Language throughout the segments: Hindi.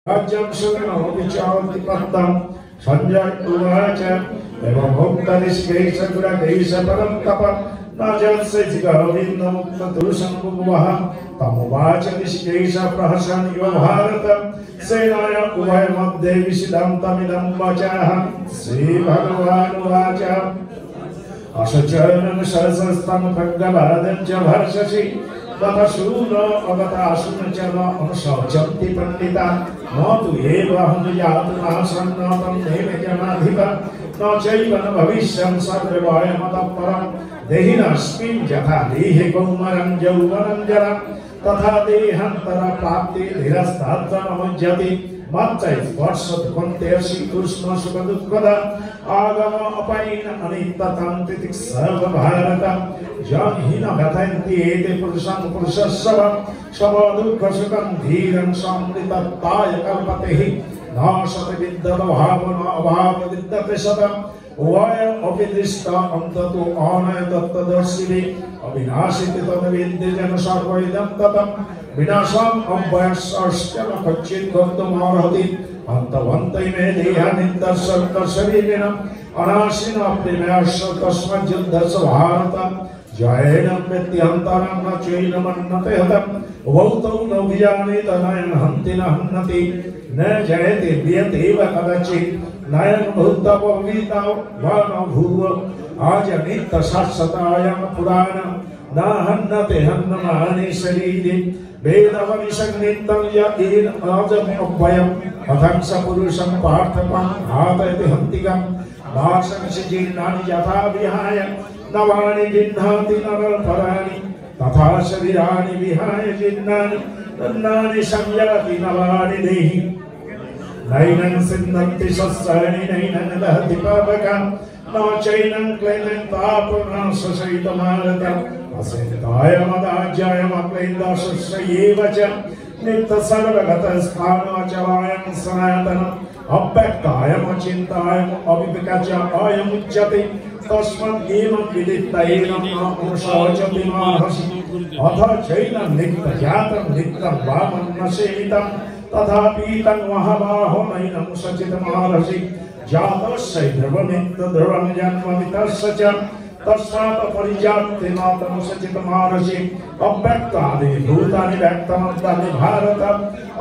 राज्यं सुगमोऽपि चातिपत्तं संजय उवाच एवं मुक्तनिष्कैषगुणकैष परं तप न जत्से जिगविन्दमुक्ततुलसं भुवः तमुवाच निष्कैष प्रहसन् यो भारत सेनाय उभय मध्ये विषिदं तमिदं वचः श्रीभगवानुवाच असचरणं सहस्रस्तं खड्गबादं च भर्षसि तपशूनो अगताशुन च न अनुशौचन्ति पंडिता न तु एवं यातुनासन्नतं देव जनाधिप न चैव न भविष्यं सर्ववायमतः परं देहिनस्मिन् यथा देहे कौमारं यौवनं जरा तथा देहान्तर प्राप्ति धीरस्तत्र नमुज्यति मच्चै स्पर्शदुःखन्तेषि कृष्ण सुखदुःखदा आगम अपैन अनित्यतं तितिक्षव भारत जनिहिन व्यथन्ति एते पुरुषं पुरुषस्सव शव दुःखसुखं धीरं समृतत्ताय कल्पते नाशत विद्यत भावन अभाव विद्यते शतम् उभय अपि दृष्टा अन्ततो आनय तत्तदर्शिनि अविनाशिति तद्विद्य जन सर्वैदं ततम् विनाशम् अव्ययस्य न कच्चित् कर्तुमर्हति अन्तवन्तै मे देहानिन्दर्शरीरेण अनाशिन प्रेमस्य तस्मात् युद्धस्य भारत जयेनं व्यत्यन्तरं न चैनमन्नते हतम् उभौ तौ न विजानीत नयन हन्ति न हन्नति न जयति वियतेव कदाचित् नयन भूतपविता वा न भूव आजनित्य शाश्वतायं पुराणं न हन्नते हन्नमानि शरीरे वेदवनिसंनितं येन आजमव्ययम् अथं स पुरुषं पार्थपं घातयति हन्तिकं नाशंसि जीर्णानि यथा विहाय नवानि जिह्नाति नरपराणि तथा शरीराणि विहाय जीर्णानि तन्नानि संयाति नवानि देहि नैनं सिन्धन्ति शस्त्राणि नैनं दहति पावकं न चैनं क्लेनं तापनाशसहितमारतम् असिन्ताय मदाज्याय मक्लेन्दशस्यैव च नित्यसर्वगतस्थानाचलायं सनातनम् अव्यक्तायमचिन्तायम् अविवेकच अयमुच्यते तस्मात् एवं विदित्तैनं अनुशोचति महर्षि अथ चैनं नित्यजातं नित्यं वामन्नसेवितं तथापि तन्महाबाहो नैनं सचित महर्षि जातस्य ध्रुवमित्यध्रुवं जन्ममितस्य च तस्मात् परिजाते नातं सचित महर्षि अव्यक्तानि भूतानि व्यक्तमन्तानि भारत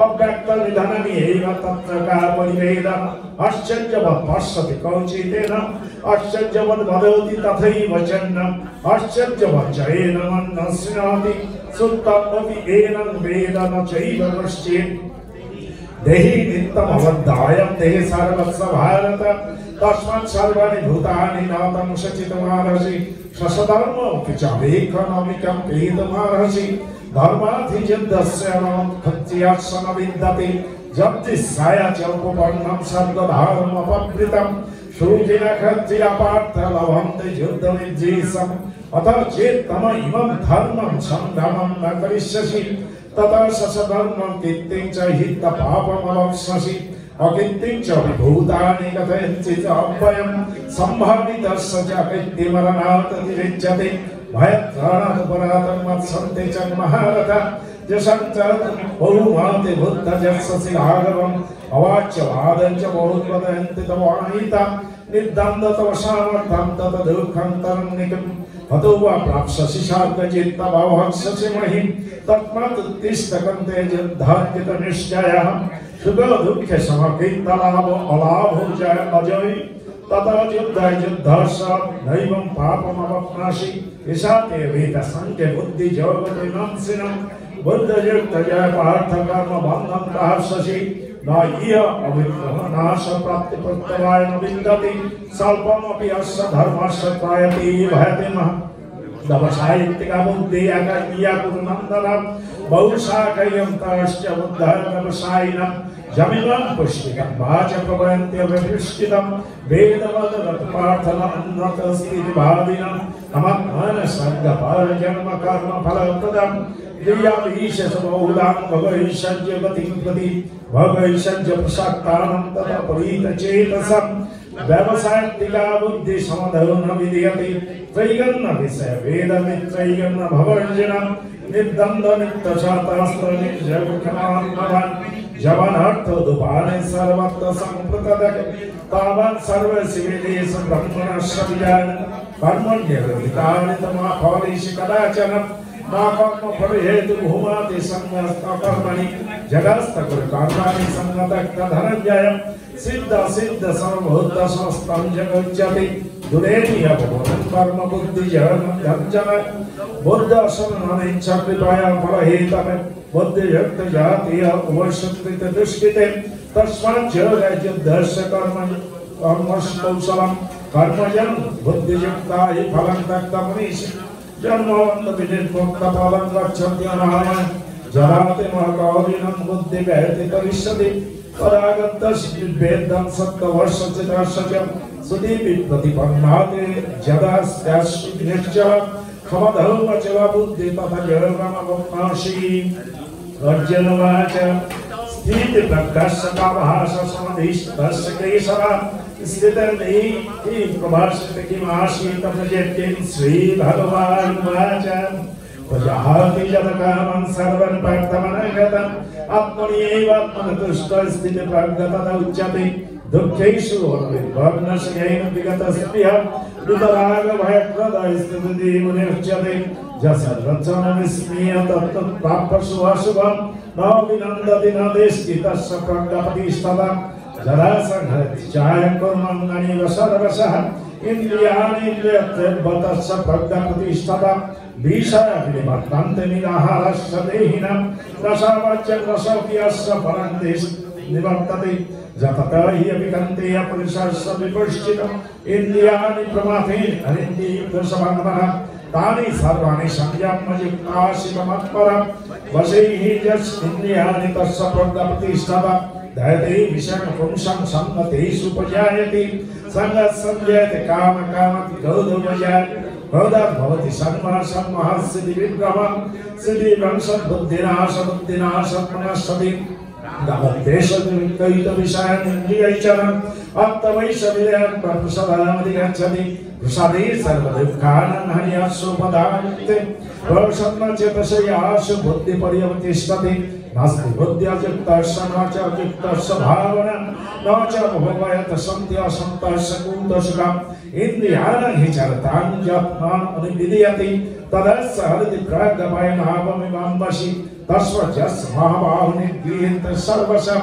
अव्यक्तनिधननि एव तत्र का परिवेदम् आश्चर्यवत् पश्यति कौचितेन आश्चर्यवत् वदति तथैव चन्नम् आश्चर्यवत् च एनं न शृणोति सुप्तमपि एनं वेद न चैव कश्चित् देहि नित्यमवद्धायं देहि सर्वस्य भारत तस्मात् सर्वाणि भूतानि नातं सचित महर्षि स्वधर्मोऽपि च वेक्षणमिकं वेदमहर्षि धर्माधियुद्धस्य नोत्पत्त्यस्य न विद्यते जप्तिस्साय च उपपन्नं सर्वधर्मोपवृतं श्रुतिनखत्यापार्थलभन्ते युद्धविद्वेषम् अथ चेत् तम इमं धर्मं संगमं न करिष्यसि तथा सधर्मं कीर्तिं च हितपापमवप्स्यसि अकीर्तिं च विभूतानि कथयन्ति च अव्ययं सम्भावितस्य च कीर्तिमरणात् तिरिच्यते भयत्राणात् परातं मत्सन्ते च महारथ जसञ्चरत् बहुमाति बुद्धजस्सि राघवम् अवाच्यवादं च बहुवदन्ति तवाहिता निर्दन्द तव सामर्थ्यं तत दुःखं तरन्निकम् अतो वा प्राप्स्यसि शार्दचित्तभावहंससि महिं तस्मात् उत्तिष्ठ कन्ते युद्धार्जितनिश्चयः सुख-दुःखे समकृतलाभो अलाभो जय अजय तथा युद्धस्य नैवं पापमवाप्नोषि ईशा ते वेदसंख्ये बुद्धियोगविनाशिनं बुद्धयुक्तया पार्थकर्मबन्धं प्रहर्षसि न इह अविनाशप्राप्तिपत्तवाय न विन्दति स्वल्पमपि अस्य धर्मस्य त्रायते भयते व्यवसायिका बुद्धि अकर्मीया कुरुनन्दनं बहुशाखयन्तश्च बुद्धव्यवसायिनं जमिनं पुष्टिकं वाचप्रवयन्त्यभिष्टितं वेदवदरत्पार्थनन्नतस्थितिभाविनं नमः क्रियाविशेषबहुलां भगैषज्यगतिं प्रति भगैषज्यप्रसक्तानं तथा परीतचेतसं व्यवसायिका बुद्धि समधो न विधीयते त्रैगन्न विषय वेदमित्रैगन्न भवर्जनं निर्दन्द नित्यशास्त्र निर्जगुखनात्मवान् जवानार्थ दुपाने सर्वत्र संप्रतदक तावन् सर्व शिवेदेश ब्रह्मणस्य विजान कर्मण्यवृत्तानि तमा फलेषु कदाचन मा कर्म फलहेतु भूमाति संगस्त कर्मणि जगस्त कर्माणि संगतक्त धनञ्जय सिद्ध सिद्ध सर्वभूत समस्तं जगच्यति दुरेणि अपवनं कर्म बुद्धि जन धर्जन बुद्ध शरणं कृपया फलहेतवे बुद्धियुक्त जातीय उपशक्तित दुष्कृते तस्मात् युद्धस्य कर्मकौशलं कर्मजं बुद्धियुक्ता हि फलं त्यक्तमनीष जन्मवन्त विनिर्मुक्त फलं गच्छन्ति अनामयं जराति महकौरिणं बुद्धिव्यहति करिष्यति परागतस्वेदं सप्तवर्षचितस्य सुदीपि प्रतिपन्नाते जदास्यास्ति निश्चल खमधर्मचल बुद्धि तथा जरमवकाशी अर्जुनवाच स्थिति प्रकाश कामहास समाधिस्तस्य केशवा स्थितर्नि प्रभाषित किमाशी तपजत्यं श्री भगवान् वाच प्रजाति जगत्कामं सर्वं पार्थमनगतम् आत्मन्येवात्मनतुष्टः स्थिति प्राज्ञतः उच्यते दुःखेषु विभग्नशयेन विगतस्पृहः वितराग भयप्रदः स्थितिः मुनिर्च्यते जसर्वचनविस्मीय तत्तत्प्राप्यसु अशुभं न विनन्दति न देष्टि तस्य प्राज्ञप्रतिष्ठता जरासङ्घचायं कुर्मन्ननिव सर्वशः इन्द्रियाणीन्द्रियत्रयस्य प्राज्ञप्रतिष्ठता विषयविनिवर्तन्ते निराहारस्य देहिनां रसावाच्यं रसोऽप्यस्य परं निवर्तते जपता हि अभिकन्ते अपरिसरस्य विपश्चितम् इन्द्रियाणि प्रमाथेन अनिन्द्रियप्रसवन्मनः तानि सर्वाणि संयम्य युक्ताशिवमत्परं वशैः यस्मिन्द्रियाणि तस्य प्राज्ञप्रतिष्ठता दयते विषयं पुंसं संगतेषु उपजायते संगसंजयते कामकामति क्रोधोपजायते क्रोधात् भवति सन्मः सिद्धिविग्रहः सिद्धिभ्रंशत् बुद्धिनाशः पुनश्चति दमद्देशविषयानिन्द्रियैश्चरन् अर्थवैषविदयं प्रसादामधिगच्छति प्रसादे सर्वदुःखानां हरियासुपदान्ते प्रसन्नचेतसयासु बुद्धिपर्यवतिष्ठति नास्ति बुद्ध्ययुक्तस्य न च युक्तस्य भावना न च भवयत सन्त्यसन्तस्य कुन्दसुखम् इन्द्रियाणां हि चरतां यत्नान् अनुविधीयते तदस्य हरति प्राज्ञापयनाभमिमां वशि तस्वजस् महाबाहुनि गृह्यन्ते सर्वशः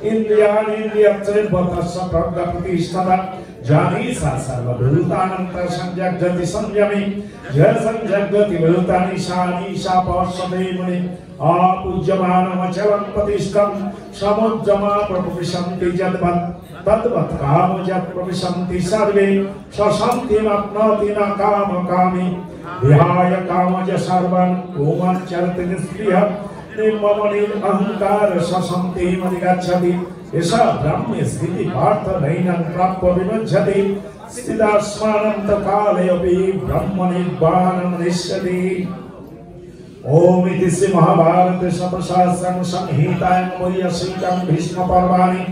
इन्द्रियाणीन्द्रियत्रयस्य प्राज्ञप्रतिष्ठता जानी सा सर्वभूतानां संजग्गति संयमी यः संजग्गति भूतानि सा पश्यते मुनि आपूज्यमानमचलं प्रतिष्ठं समुद्रमा प्रविशन्ति यद्वत् तद्वत् कामजत् प्रविशन्ति सर्वे सशान्तिमप्नोति न कामकामी विहाय कामज सर्वं कोमच्चरति निःस्पृहः निर्ममनिर् अहङ्कार सशान्तिमधिगच्छति एषा ब्रह्म स्थिति पार्थ नैनं प्राप्य विमुच्यते स्थितास्मानन्तकाले अपि ब्रह्म निर्वाणं निश्यति। ओम इति श्री महाभारत सप्तशास्त्रं संहितायां वैयासिकं भीष्म पर्वाणि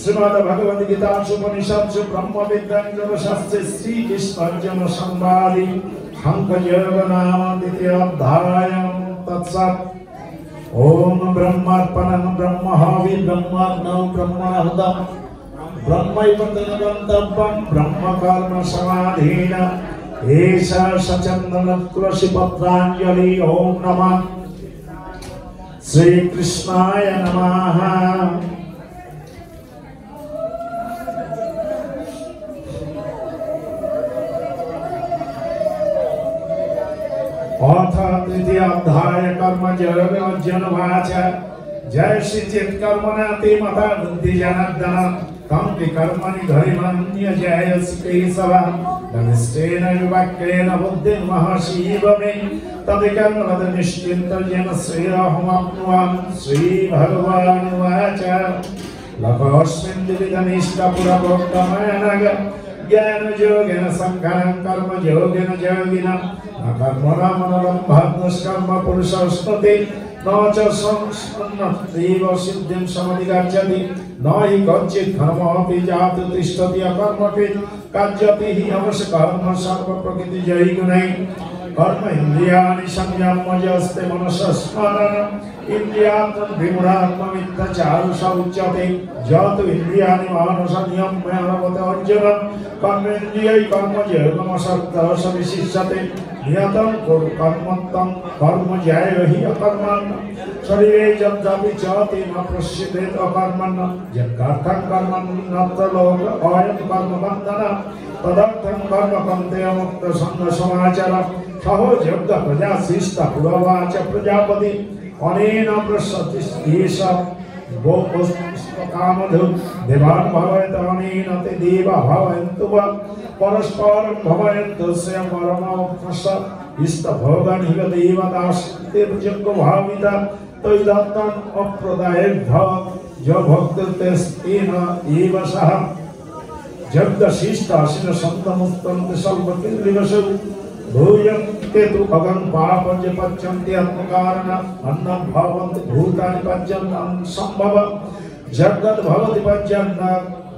श्रीमद् भगवद गीतासु उपनिषत्सु ब्रह्म विद्याशास्त्रे श्री कृष्ण अर्जुन संवादे अंकयोग नाम द्वितीयोऽध्यायः तत्सत्। ओम ब्रह्मार्पणं ब्रह्महवि ब्रह्माग्नौ ब्रह्माहुतं ब्रह्मैव तद्गन्तव्यं ब्रह्मकर्म समाधीन एषा सचन्दन तुलसी पत्राञ्जलि। ओम नमः श्रीकृष्णाय नमः। अथ तृतीयोऽध्याय कर्मयोग अर्जुनवाच जय श्रीचित् कर्मणा ते मता बुद्धि जनार्दन तं हि कर्मणि धरिमन्य जयसि केशव धनिष्ठेन वाक्येन बुद्धिर्महर्षिव मे तदिकर्मवद निश्चिन्तयेन श्रेयोऽहमाप्नुयाम्। श्रीभगवानुवाच लोकोऽस्मिन् द्विविधनिष्ठपुरप्रोक्तमनघ ज्ञानयोगेन संघानं कर्मयोगेन योगिनं न कर्मणा मनोरम्भात् पुरुषस्नुते न च संस्पन्नस्यैव सिद्धिं समधिगच्छति न हि कच्चित् धर्मोऽपि जातु तिष्ठति अकर्मकृत् कार्यते हि अवश्यकर्म सर्वप्रकृतिजैर्गुणैः कर्म इंद्रियाणि संयम्यस्ते मनसस्मरण इंद्रियात्मन विमूढात्मवित्तचारुष उच्यते यत् इंद्रियाणि मानसनियम्य अर्जुन कर्मेन्द्रियै कर्मजोगमसक्तः विशिष्यते नियतं कुरु कर्मत्तं कर्म ज्यायो हि अकर्मण् शरीरे यद्यपि च तेन प्रसिद्धेत अकर्मण् यत्कर्तं कर्मण् न प्रलोभ अयं कर्मबन्धनः तदर्थं कर्म कौन्तेय मुक्तसङ्गसमाचार सहो जग्ध प्रजा शिष्ट पुरोवाच प्रजापति अनेन प्रसतिस्तेष गोपुष्पकामधु देवान् भवेत् अनेन ते देवा भवन्तु वा परस्परं भवन्तु स्वयं परमोपनिष इष्टभोगान् हि देवदास्ते यज्ञभाविता तैदत्तान् अप्रदायेभ्यः य भक्तेस्तेन एव सः जगदशिष्टाशिन सन्तमुत्तन्ते सर्वकिल्लिवशौ भूयन्ते तु अगं पापञ्च पच्यन्ते आत्मकारण अन्नं भवन्ति भूतानि पच्यन्तं सम्भव जगद्भवति पच्यन्न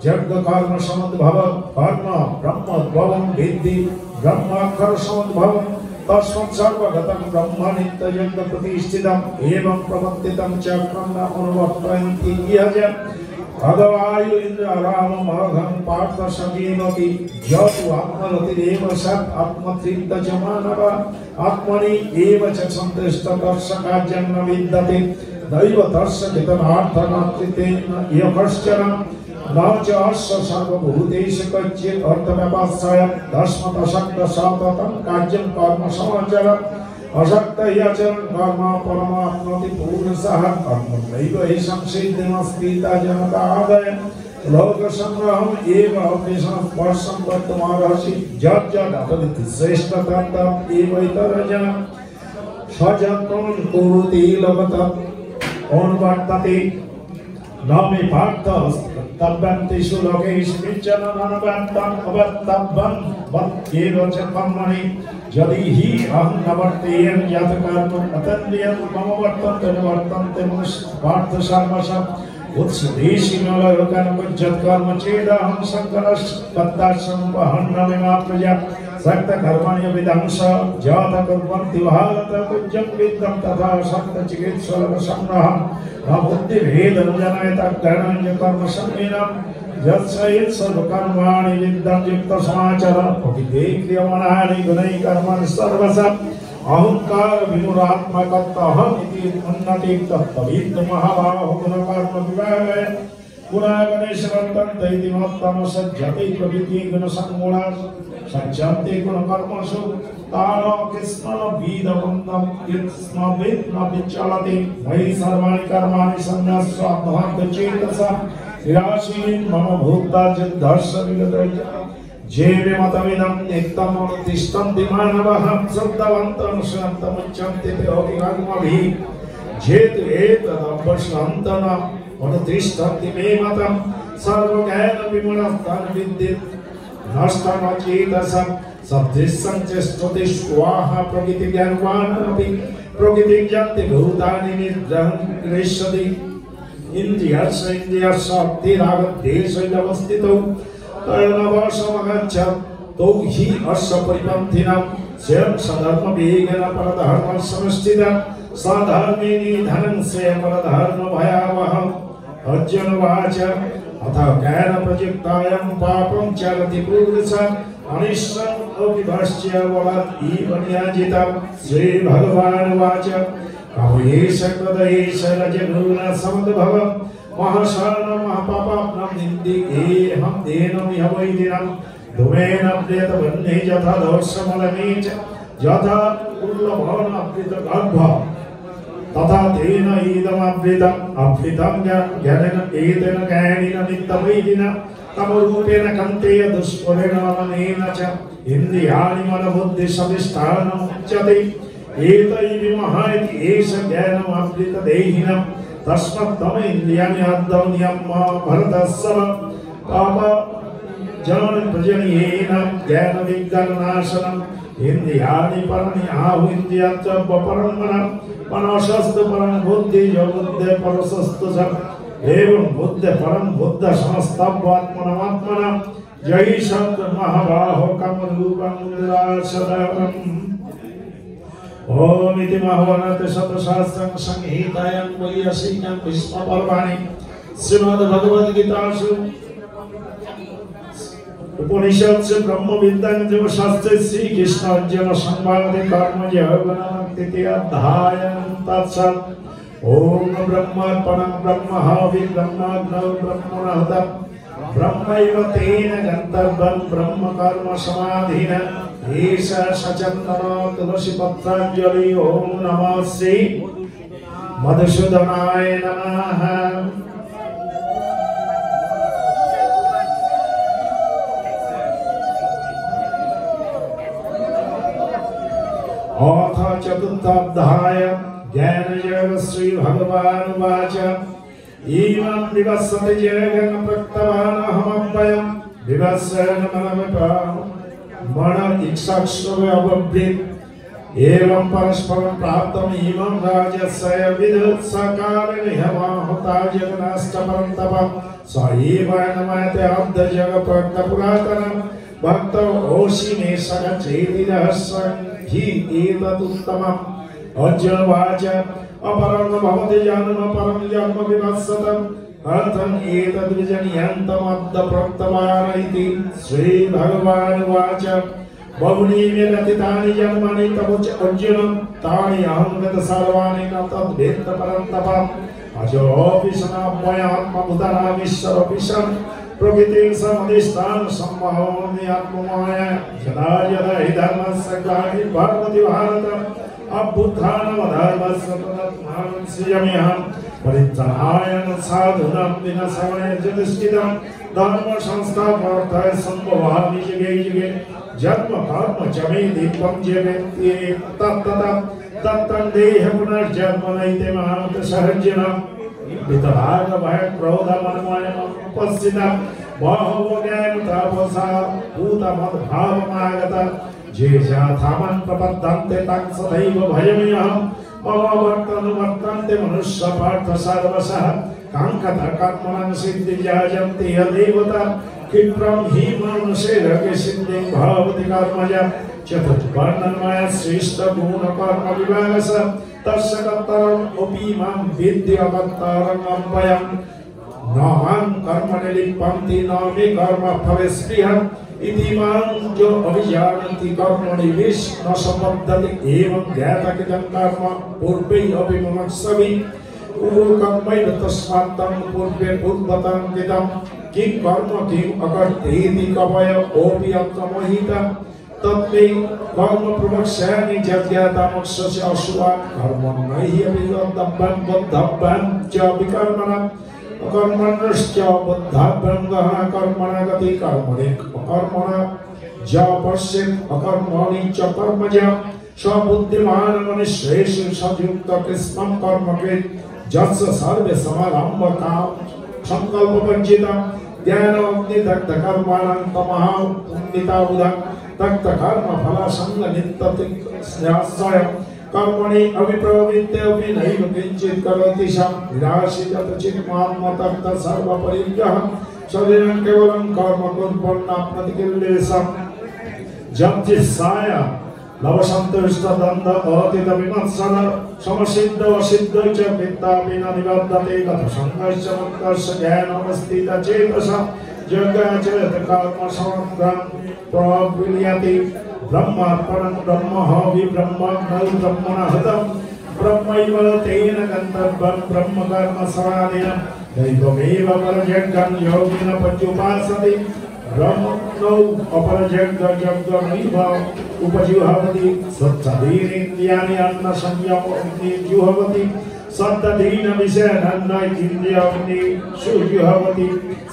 जगत्कर्म समुद्भव कर्म ब्रह्मोद्भवं विद्धि ब्रह्माक्षर समुद्भवं तस्मात् सर्वगतं ब्रह्म नित्ययज्ञप्रतिष्ठितम् एवं प्रवर्तितं चक्रं न अनुवर्तयन्ति यज भगवायु इंद्र राम मघं पार्थ सजीवति यतु आत्मरतिरेव सत् आत्मतृप्त च मानव आत्मनि एव च सन्तुष्ट दर्शकार्यं न विद्यते दैव दर्शकितनार्थनात्रितेन यकश्चन न च अस्य सर्वभूतेषु कच्चित् अर्थव्यवस्थायां दस्मतशक्त सततं कार्यं कर्म समाचर अशक्त यचन कर्म परमात्मति पूर्णसः कर्मैव हि संसिद्धिमस्ति जनता आदय लोक संग्रहम् एव अपनिषं स्पर्शं कर्तुमर्हसि यज्जदपि श्रेष्ठतन्त्रम् एव इतरजन स्वजन्तं कुरुते लभत अनुवर्तते न मे पार्थ तब्बन्तेषु लोकेषु किञ्चन ननुवर्तम् अवर्तव्यं वत्येव च कर्मणि यदि हि अहं न वर्तेयं यत् कर्म अतन्यं मम वर्तन्ते न वर्तन्ते मनुष्य पार्थ सर्वशः उत्सदेशिनो लोकनकुज्जत् कर्म चेदहं शङ्करस्तत्तासं वहन्नमि मा प्रजा सक्तकर्मण्य विदंश जात कुर्वन्ति भारत कुज्जं विद्धं तथा सक्तचिकित्सलवसंग्रहं न बुद्धिभेदं जनयत ज्ञानं कर्म संविनं यत्सयत् सर्वकर्माणि विद्धं युक्तसमाचर अभिदेक्रियमाणानि गुणैः कर्माणि सर्वशः अहंकार विमुरात्मकत्वहम् इति उन्नति तत्त्वविद् महाभावो गुणकर्म विभागः गुणागणेशवर्तन्ते इति महत्तम सज्जते प्रकृति गुणसङ्गुणा सज्जन्ते गुणकर्मसु तानो कृष्णवीदवन्तं यत्स्मवेत् न विचलति मयि सर्वाणि कर्माणि सन्न्यासाध्वान्तचेतसा निराशीन् मम भूता जिद्धर्षविगतः जेवे मतमिदं नित्यम् अनुतिष्ठन्ति मानवः श्रद्धवन्तं श्रद्धमुच्यन्ते ते अभिकर्मभिः जेतु एतदभ्यश्रन्तन अनुतिष्ठन्ति मे मतं सर्वज्ञानविमूढस्तन् विद्युत् नष्टमचेतसः सदृशं च स्तुति स्वाहा प्रकृतिज्ञानवानपि प्रकृतिज्ञान्ति भूतानि निग्रहं गृह्यति इन्द्रियस्येन्द्रियशक्तिरागद्वेषैरवस्थितौ तैर्नवशमगच्छत् तौ हि अस्य परिपन्थिनां स्वयं सधर्मवेगेन परधर्मं समस्थितः सधर्मे निधनं परधर्मभयावहम् अर्जुन उवाच अथ ज्ञानप्रयुक्तायं पापं चरति पुरुषः अनिष्टम् अविभक्ष्य बलात् इव नियोजितं श्रीभगवानुवाच कवयेष कृतयेष रजगुणसमुद्भव महाशान महापापाप्नं निन्दिकेऽहं तेनमिह वैदिनं धूमेन प्रेतवह्नि यथा दोषमलने च यथा उल्लभवनप्रीतगर्भ तथा तेन इदमप्रीतम् अप्रीतं ज्ञानेन एतेन ज्ञानेन नित्यवैदिना तमरूपेण कन्तेय दुष्पुरेण मननेन च इन्द्रियाणि मनबुद्धिसधिष्ठानम् उच्यते एतैर्विमोहयति एष ज्ञानमप्रीतदेहिनं तस्मात् तम इन्द्रियाणि आदौ नियम्य भरतस्सव पाप जनन प्रजनयेन ज्ञानविज्ञाननाशनम् इंद्रियाणि परनि आहु इंद्रियाच्च परं मनः मनसस्तु परं बुद्धि यो बुद्धे परसस्तु च एवं बुद्धे परं बुद्ध समस्तवात्मनमात्मना जहि शब्द महाबाहो कमरूपं निराशरम् ओम इति महाभारत शतशास्त्रं संहितायां वैयासिकं भीष्मपर्वणि श्रीमद्भगवद्गीतासु उपनिषत्सु ब्रह्मविद्यां जीवशास्त्रे श्रीकृष्ण अर्जुन संवादे कर्मयोग तृतीय अध्यायं तत्सत् ओम ब्रह्मार्पणं ब्रह्महवि ब्रह्माग्नौ ब्रह्मणः ब्रह्मैव तेन गन्तव्यं ब्रह्म कर्म समाधिना ईश सचन्दन तुलसी पत्रांजलि ओम नमः श्री मधुसूदनाय नमः। अथ चतुर्थाध्याय ज्ञानयोग श्री भगवान् वाच इमं विवस्वते जगन् प्रक्तवान् अहमव्ययं विवस्वन मनमपि मन इच्छाश्रवे अवभृत् एवं परस्परं प्राप्तम् इमं राजस्य विदुत्सकारेण हवाहुता जगन्नाष्टपरं तपः स एव नमते अब्धजगत्प्रज्ञपुरातनं भक्तो ओषि मे सगच्छेति रहस्यं हि एतदुत्तमम्। अर्जुनवाच अपरं भवति जन्म परं जन्म विवत्सतम् अर्थं एतद्विजनीयन्तमद्य प्रोक्तवान् इति श्री भगवान् वाच बहुनि मे व्यतीतानि जन्मानि तमुच अर्जुन तानि अहं गत सर्वाणि न तद्वेत्त परं तपः अजोऽपि सनामयात्मभूतानामीश्वरोऽपि सन् प्रकृतिं समधिष्ठानं सम्मोहने आत्ममाया यदा यदा हि धर्मस्य ग्लानिर्भवति भारत अभ्युत्थानमधर्मस्य तदात्मानं सृजाम्यहं परित्राणाय साधूनां विनाशाय यदिष्टितं धर्म संस्थापनार्थाय सम्भवामि युगे युगे जन्म कर्म च मे दीपं जीवन्ति तत्तं देह पुनर्जन्म नैते महान्त सहर्जिनं वितराग भय क्रोध मनमयम् उपस्थितं बहवो ज्ञानतापसा भूतमद्भावमागता जे जाथामन् प्रपद्यन्ते तं सदैव भजाम्यहम् मम वर्तन्ते मनुष्य पार्थ सर्वशः काङ्कतकर्मणं सिद्धिर्यजन्ति यदेवता क्षिप्रं हि मनुष्ये सिद्धिं भवति कर्मजा चतुर्वर्णमय श्रेष्ठ गुणकर्म विभागस तस्य कर्तारम् अपि मां विद्य कर्तारम् अव्ययम् न मां कर्मणि लिप्यन्ति न मे कर्म फलस्पृहम् इति मां जो अभिजानन्ति कर्मणि विष न सम्बद्धति एवं ज्ञातकृतं कर्म पूर्वे अपि मुमुक्षुभिः कुरु कर्मैव तस्मात् तं पूर्वे पूर्वतं कृतं किं कर्म किम् अकर्तेति कवयोऽपि अत्र मोहितः तत्ते कर्म प्रवक्ष्यामि जज्ञातामक्षस्य अशुभात् कर्म नहि अपि कर्तव्यं बद्धव्यं च विकर्मणः कर्मण्यश्च बद्धव्यं गहना कर्मणा गति कर्मणि अकर्मणा ज पश्येत् अकर्मणि च कर्मज स बुद्धिमान् मनुष्येषु संयुक्त कृष्णं कर्मकृत् यस्य सर्वे समारम्भकाः संकल्पवर्जितं ज्ञानाग्निदग्ध कर्माणां तमः पुण्डिता उदं तक्त कर्म फलसंगनित्यतिस्याश्रयं कर्मणि अविप्रवृत्ते अपि नैव किञ्चित् करोति सः निराशितः चिन्मात्मतक्त सर्वपरिग्रहः शरीरं केवलं कर्म कुर्वन्नाप्नोति किल्लेशम् जब जिस्साय लवसन्तुष्टदन्त अतीत विमत्सन समसिद्ध असिद्ध च विद्यापि न निबद्धते गतसङ्गश्च मुक्तस्य ज्ञानमस्थितचेतसः जगाचरत कर्म समग्रं प्रविलीयते ब्रह्मार्पणं ब्रह्महवि ब्रह्माग्नौ ब्रह्मणः ब्रह्मैव तेन गन्तव्यं ब्रह्म कर्म समाधिना दैवमेव परयज्ञं योगिनः पर्युपासते ब्रह्मणौ अपरयज्ञ उपजुहवति सत्सदीनेन्द्रियाणि अन्नसंयमोऽग्निजुहवति सत्तदीन विषयनन्नैन्द्रियाणि सुजुहवति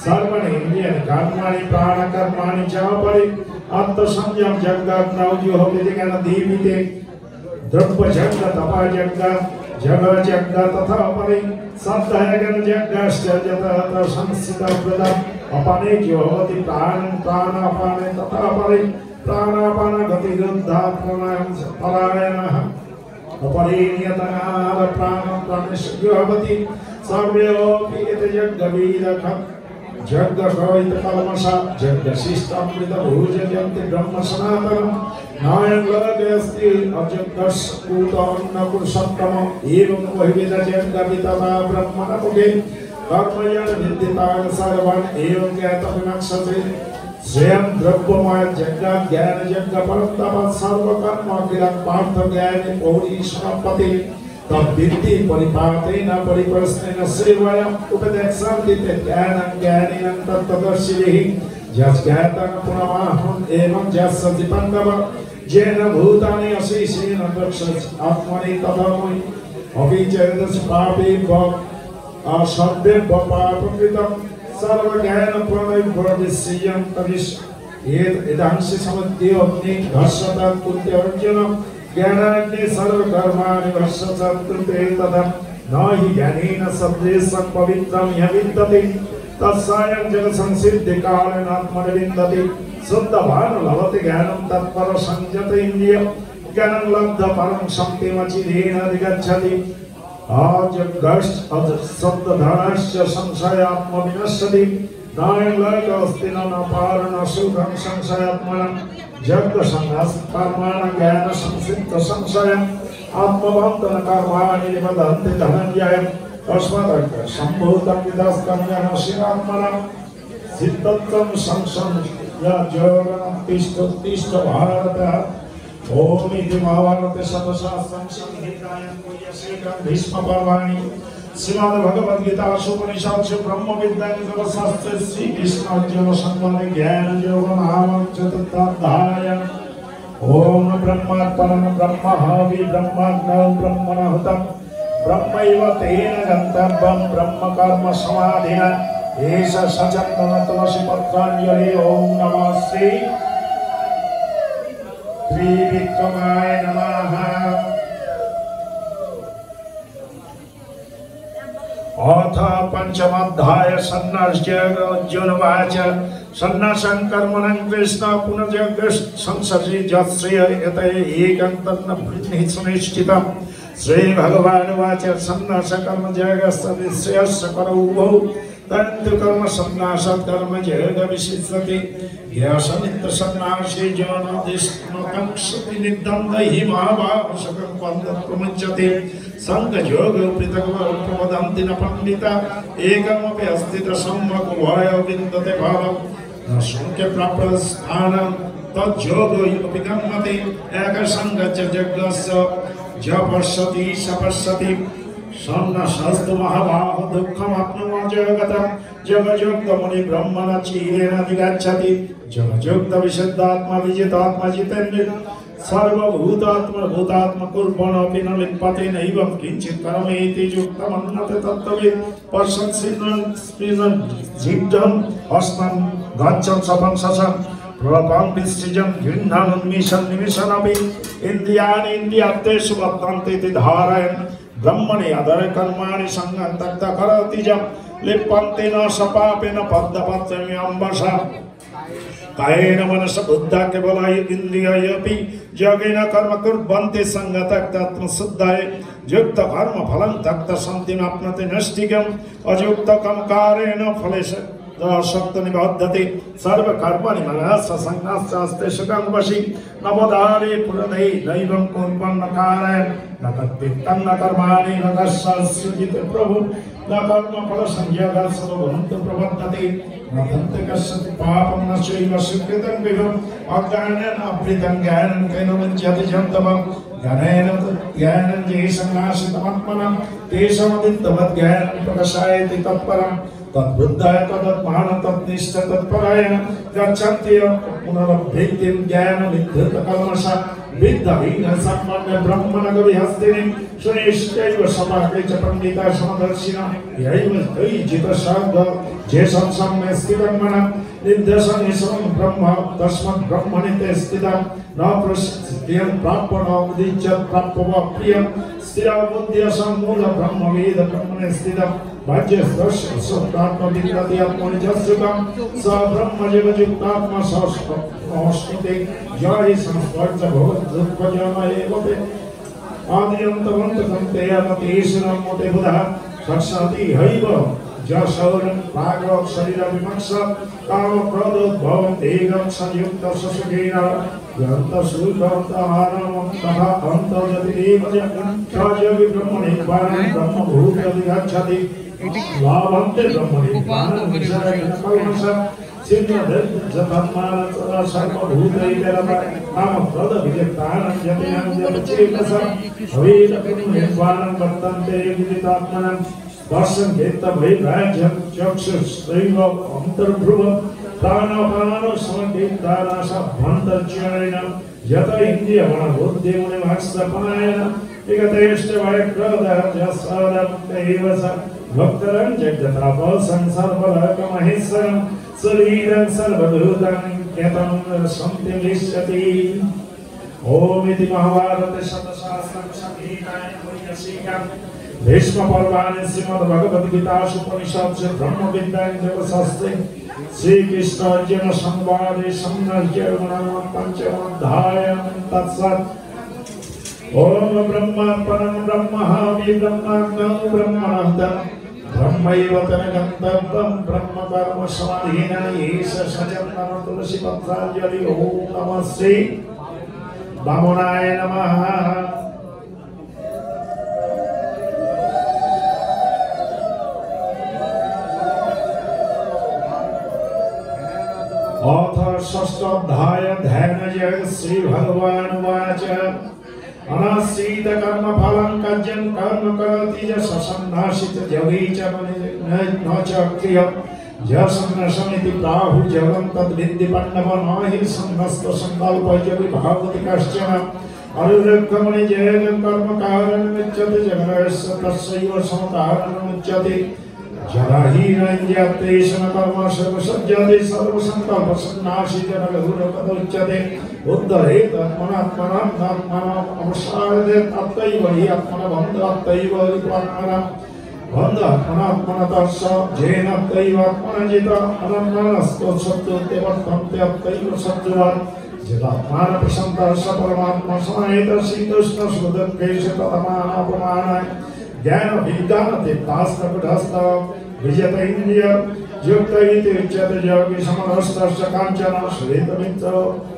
सर्वनेन्द्रियाणि कर्माणि प्राणकर्माणि च अपरि आत्मसंयम जगदाग्नौ जुहवति ज्ञानदीपिते द्रव्यजग्ग तपजग्ग जगज्जग्ग तथा अपरि सत्तयज्ञश्च यतः संस्थितप्रदम् अपने जुहवति प्राणापाने तथा अपरि प्राणापान गतिरुद्धात्मनां परायणः अपरिनियतनाः प्राणं प्राणेषु जुहवति सर्वेऽपि यज्ञवीरः जग्गकवित कल्मषा जग्गशिष्टामृत भोजयन्ति ब्रह्म सनातनम् नायं लोके अस्ति अजग्गस्फुटन्नपुरुषोत्तम एवं वैवेदजग्गपितवा ब्रह्मणमुखे कर्मयण विद्यतान् सर्वान् एवं ज्ञातविनक्षते स्वयं द्रव्यमय जग्ग ज्ञान जग्ग परन्तप सर्वकर्म किलं पार्थ ज्ञाने पौरीश्वरपते तद्विद्धि परिपातेन परिप्रश्नेन सेवयम् उपदेक्षन्ति ते ज्ञानं ज्ञानिनं तत्तदर्शिभिः यज्ञातं पुनमाहम् एवं यस्य पाण्डव येन भूतानि अशेषेण दक्षस् आत्मनि तदमयि अपि च यदस्य पापे असभ्य पापकृतं सर्वज्ञान प्रणयं तविष एदांशि समुद्य अग्नि घर्षता कुन्ते अर्जुन ज्ञानाग्नि सर्वकर्माणि वर्षचतुर्थे तदा न हि ज्ञानेन सद्देशं पवित्रं यविन्दति तत्सायं जगत्संसिद्धि कालेन आत्मनि विन्दति शुद्धवान् लभते ज्ञानं तत्पर संयत इन्द्रिय ज्ञानं लब्ध परं शक्तिमचिदेन अधिगच्छति अजग्गश्च शब्दधानश्च संशयात्मविनश्यति नायं लोकोऽस्ति न पारण सुखं संशयात्मनं जग्गसंहासकर्माणि ज्ञानसंसिद्धसंशयम् आत्मबन्धन कर्माणि निबध्नन्ति धनञ्जयम् तस्मात् सम्भूतं विदस्कन्यनशिरात्मनं सिद्धत्वं संशययोगं तिष्ठ भारत ओम इति महाभारत शतशास्त्रं संहितायां कुल्यसेकं भीष्मपर्वाणि श्रीमद्भगवद्गीतासु उपनिषत्सु ब्रह्मविद्यायां श्रीकृष्ण अर्जुन संवादे ज्ञानयोग नाम चतुर्थाध्यायः ओम ब्रह्मार्पणं ब्रह्महवि ब्रह्मज्ञो ब्रह्मणहुतं ब्रह्मैव तेन गन्तव्यं ब्रह्मकर्म समाधिना एष सचन्दन तुलसी पत्राञ्जलि ओम नमः श्री त्रिविक्रमाय नमः। अथ पंचमाध्याय सन्नास्योवाच सन्नासं कर्मणं कृष्ण पुनर्जग्ग संसर्जि जत्श्रेय यत एकं तन्न वृत्तिः सुनिश्चितं श्री भगवानुवाच सन्नास कर्म जगस्य विषयस्य करौ तन्तु कर्म सन्नासात् कर्म जग विशिष्यते यशनित्य सन्नासे ज्ञानादिष्णोतक्षति निद्दन्दैहि महाभावशकं पन्दप्रमुच्यते संघयोग पृथग्वदन्ति न पंडिता एकमपि अस्ति सम्मकुवाय विन्दते भावं न शङ्क्य प्राप्तस्थानं तज्योगोऽपि गम्यते एकसङ्गच्च जग्गस्य ज पश्यति स पश्यति सन्नासस्तु महाभावो दुःखमाप्नुमा जगतं जगजुक्तमुनि ब्रह्मण चीरेण अधिगच्छति जगजुक्त विशुद्धात्मा विजितात्मा जितेन्द्रिय सर्वभूतात्मा भूतात्मा कुर्वणोऽपि न लिप्यते नैवं किञ्चित् करोमीति युक्तमन्यते तत्त्ववित् पश्यन् जिह्वं हस्तं गच्छन् सपं शशं प्रपं विसृजं गृह्णानुन्मिषन् निमिषन्नपि इन्द्रियाणि इन्द्रियार्थेषु वर्तन्ते इति धारयन् ब्रह्मणि अधर कर्माणि संगं तक्त करोति जं लिप्यन्ते न सपापेन पद्मपत्रम्यम्बसा कायेन मनस बुद्धा केवलाय इन्द्रियायपि योगेन कर्म कुर्वन्ति संगतक्तात्म शुद्धाय युक्त कर्म फलं तक्त शान्तिमाप्नोति नैष्ठिकम् अयुक्त कर्मकारेण फलेश शक्त निबद्धते सर्व कर्माणि मनस संन्यासास्ते सुखं वशी नवोदारे पुरदै दैवं कुर्वन्न कारयन् न तत्तिक्तं न कर्माणि न दर्शस्युजित प्रभु न कर्म फल संयोगः सर्वभूत प्रबद्धते न तन्ते कस्यचित् पापं न चैव सुकृतं विभुम् अज्ञानेन अभृतं ज्ञानं केन मुच्यते जन्तवं ज्ञानेन ये संनाशितमात्मनं तेषामदित्तवत् ज्ञानं प्रकाशयति तत्परम् तद्बुद्धाय तदत्मानं तद्निष्ठ तत्परायण गच्छन्ति पुनरभ्यन्तिं ज्ञानविद्धृतकल्मषा विद्धहीन सम्पन्न ब्रह्मणगविहस्तिनीं सुनिश्चैव समागे च पंडिता समदर्शिना यैव जितशब्द जेषं सम्यक् स्थितं मनः निर्देशनिशं ब्रह्म तस्मात् ब्रह्मणि ते स्थितं न प्रसिद्धिं प्राप्य न उदिच्यत् प्राप्य वा प्रियं स्थिरबुद्ध्या सम्मूल ब्रह्मवेद ब्रह्मणे स्थितं भाज्यस्तस्य सुप्रात्मविन्दति आत्मनिजस्सुखं स ब्रह्मजीवयुक्तात्मा संस्कृते जय संस्पर्श भवद्दुःखजन एव ते आद्यन्तवन्तकं ते अमतीश्वरं मोटे बुधः साक्षाति हैव जशौरं प्रागव शरीरविमक्ष कामक्रोधोद्भवं तेगं संयुक्त सुसुखेन यन्तशुद्धवन्तहारं तथा अन्तर्जतिरेव ब्रह्मनिर्वाणं ब्रह्मभूतधिगच्छति लाभन्ते ब्रह्मनिर्वाणं विषयेन कल्मषं सिद्धधर्मजतन्मानसदा सर्वभूतैरव कामक्रोधविजक्तानं यतेन यतचेतसं भवेदब्रह्मनिर्वाणं वर्तन्ते विदितात्मनं दर्शन भेद भैराज्यं चक्षुस्त्रैव अन्तर्भ्रुव प्राणापान समवेदानाश भन्तर्चयेन यत इन्द्रियमनोद्यमनिमस्तपनायन विगतेष्टवयक्रोधजसरं स भक्तरं जगतापसं सर्वलोकमहेश्वरं शरीरं सर्वभूतं यतं सन्तिष्ठति। ओम इति महाभारते शतशास्त्रं संहितायां वैयासिकं भीष्म पर्वाणि श्रीमद् भगवद गीता उपनिषद ब्रह्म विद्यां शास्त्रे श्री कृष्ण अर्जुन संवादे पंचमाध्याय तत्सत्। ओम ब्रह्मात्मनं ब्रह्महावि ब्रह्माग्नौ ब्रह्मणः ब्रह्मैव तन्गन्तव्यं ब्रह्म कर्म समाधीन ईश सचन्दन तुलसी पत्रांजलि। ओम नमः श्री वामनाय नमः। अथ षष्ठाध्याय ध्यानजय श्री भगवान् उवाच अनाश्रित कर्म फलं कार्यं कर्म करोति च सन्नाशित योगी च न च क्रिय यस्मिति प्राहु जगं तद्विद्धि पण्डव न हि सन्नस्त संकल्प योगी भावति कश्चन अनुरक्तमणि जयं कर्म कारणमुच्यते जगस्य तस्यैव समकारणमुच्यते जराहीनयतेषण कर्म सर्वसज्जते सर्वसंकल्प सन्नाशित नगुरपदुच्यते उद्धरेत आत्मनात्मनात्मनाम् अवसादे तत्रैव हि आत्मनबन्ध तत्रैव रित्वात्मना बन्ध आत्मनात्मनतस्स जेन तत्रैव आत्मनजित अनन्नस्तो सत्योते वर्तन्ते तत्रैव सत्त्वात् यदात्मान प्रशान्तस्य परमात्मा समाहित शीतोष्ण सुखदुःखेषु तदमानापमानाय ज्ञान विज्ञान तीर्थास्तकुटस्थ विजत इंद्रिय युक्त इति उच्यते योगी समनस्तस्य काञ्चन श्वेतमित्र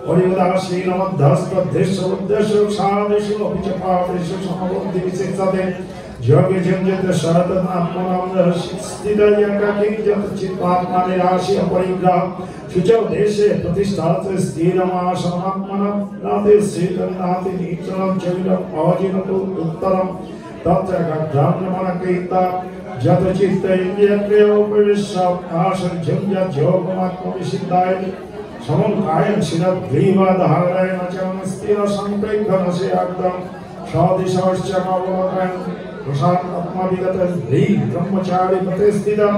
परिवदासीन मध्यस्थ देश उद्देश्य साधेषु अपि च पापेषु समबुद्धि विशिष्यते योगी जिञ्जते शरदं आत्मनां स्थित एकाकीजत चित्तात्मा निराशि अपरिग्रह शुचौ देशे प्रतिष्ठाते स्थिरमासनात्मनं नाते शीतं नाते नीचनं चैलं अजिनतु उत्तरम् तत्र गद्धान्यमनकेता जत चित्त इंद्रियक्रियोपविश्य आसंजं यज्योगमात्मविसिद्धाय समं कायं शिरग्रीवाधारयेण च स्थिर संप्रेक्षणस्य अग्रं सदिशश्च नवलोकं प्रसादात्मविगतै ब्रह्मचारी पते स्थितं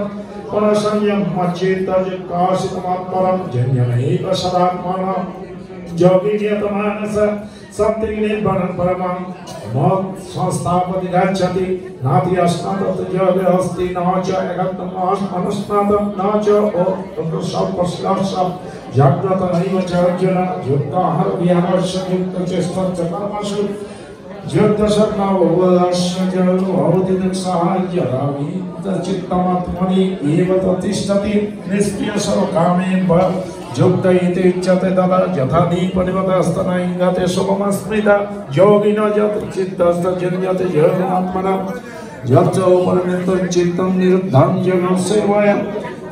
परसंयं मच्चित्तजिकाशितमात्परं जन्यमेव सदात्मनः योगी नियतमानस सत्त्रिनिर्वाणं परमं मत् संस्थापति गच्छति नाति अस्नातत् योगे अस्ति न च एकत्वं अनुस्नातं न च जाग्रत नैव च अर्जुन युक्ताहार विहारस्य युक्तचेष्टश्च कर्मसु युक्तशर्मवोदस्य च भवति दुःसहाय्यरामितचित्तमात्मनि एव तिष्ठति निष्क्रियसर्वकामे युक्त इति उच्यते तदा यथा दीपनिवतस्तनैङ्गते शुभमस्मृत योगिनो यत् चित्तस्तजन्यते योगमात्मना यच्च उपरनितं चित्तं निरुद्धं योगं सेवया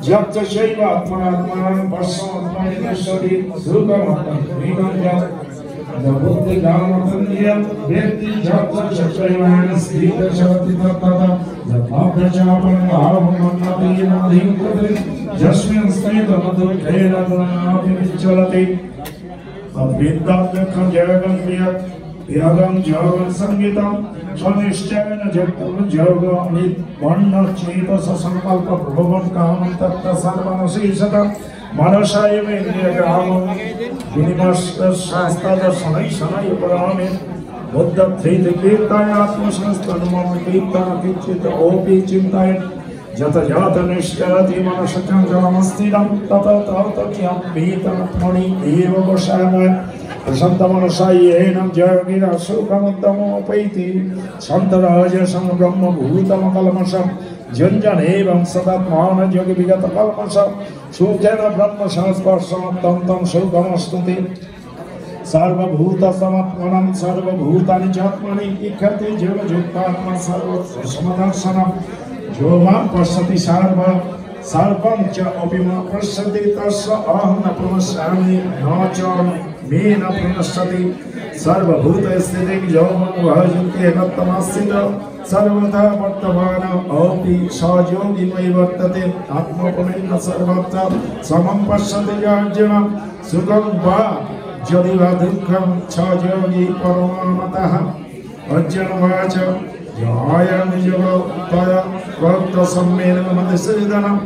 यच्च शैवात्मनात्मनं पश्यमात्मनिश्चरि सुखमत्मनिगं यत् बुद्धिगामतन्यं वेत्ति यच्च शैवान् स्थितशक्ति तत्तदा यथाभ्यचापं भावमन्नतीनाधिकृते यस्मिन् स्थितमधुखेन गुणापि विचलति अद्विद्याख्यं जगं यगं जोगं संगीतं स्वनिश्चयेन जगतं जोगं वर्णचेतस संकल्प प्रभवं कामं तत्त सर्वमशीषतं मनसा एवेन्द्रियग्रामं विनिमस्तशास्त्रदर्शनै शनै परामे बुद्धत्रिकीर्ताय आत्मसंस्तनुमं कीर्तन किञ्चित् ओपि चिन्तयन् जत जात निष्करति मनसचञ्चलमस्थिरं तत तौतक्यं भीतमत्मनि एव वशामः प्रसन्तमनसा येनं योगिनः सुखमुत्तमोपैति सन्तराजसं ब्रह्मभूतमकल्मषं Junjan evam sadatmana yogi vigata kalmasa Sujana brahma sanspasam tam sukamastuti Sarva bhuta samatmanam sarva bhutani jatmani ikhati java juktatma sarva samadarsanam Jomam pasati sarva sarvam cha abhima pasati tasya aham na pramasami na cha me na pranasati Sarva bhuta sthiti yomam vahajanti ekattamastita Sarvata vartavana api sajogi mai vartate atma pranina sarvata samam pasati yarjana sukam va jadiva dukkham sajogi paramataha arjana vacha jaya nijava taya vakta sammena madhisidanam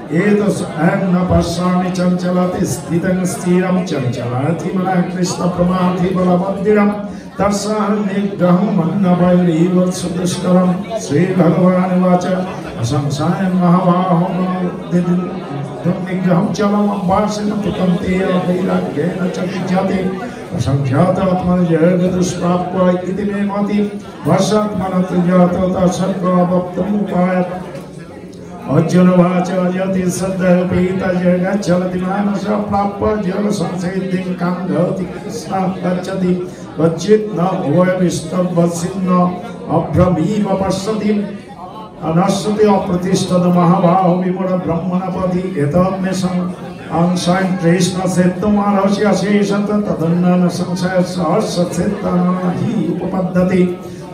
Edas anna pasami chanchalati sthitam stiram chanchalati mana krishna pramati balamandiram tasaham nigraham mannavairiva sudushkaram Sri Bhagavan vacha asamsayam mahavaham nigraham chalam ambasina tukanteya vairagyena chakijati asamjata atman jagadushprapva iti me mati vasatmana tujata tasarva bhaktam upayat Arjuna vacha yati saddha pita jaga chalati manasa prappa jala samseddhim kandhati krishna gacchati vajjit na bhoya vishtam vasinna abhramiva passatim anasati apratishtada mahabaho vimura brahmanapati etamesam anshain krishna settam arasya sheshata tadannana samsaya sahasya settana hi upapaddati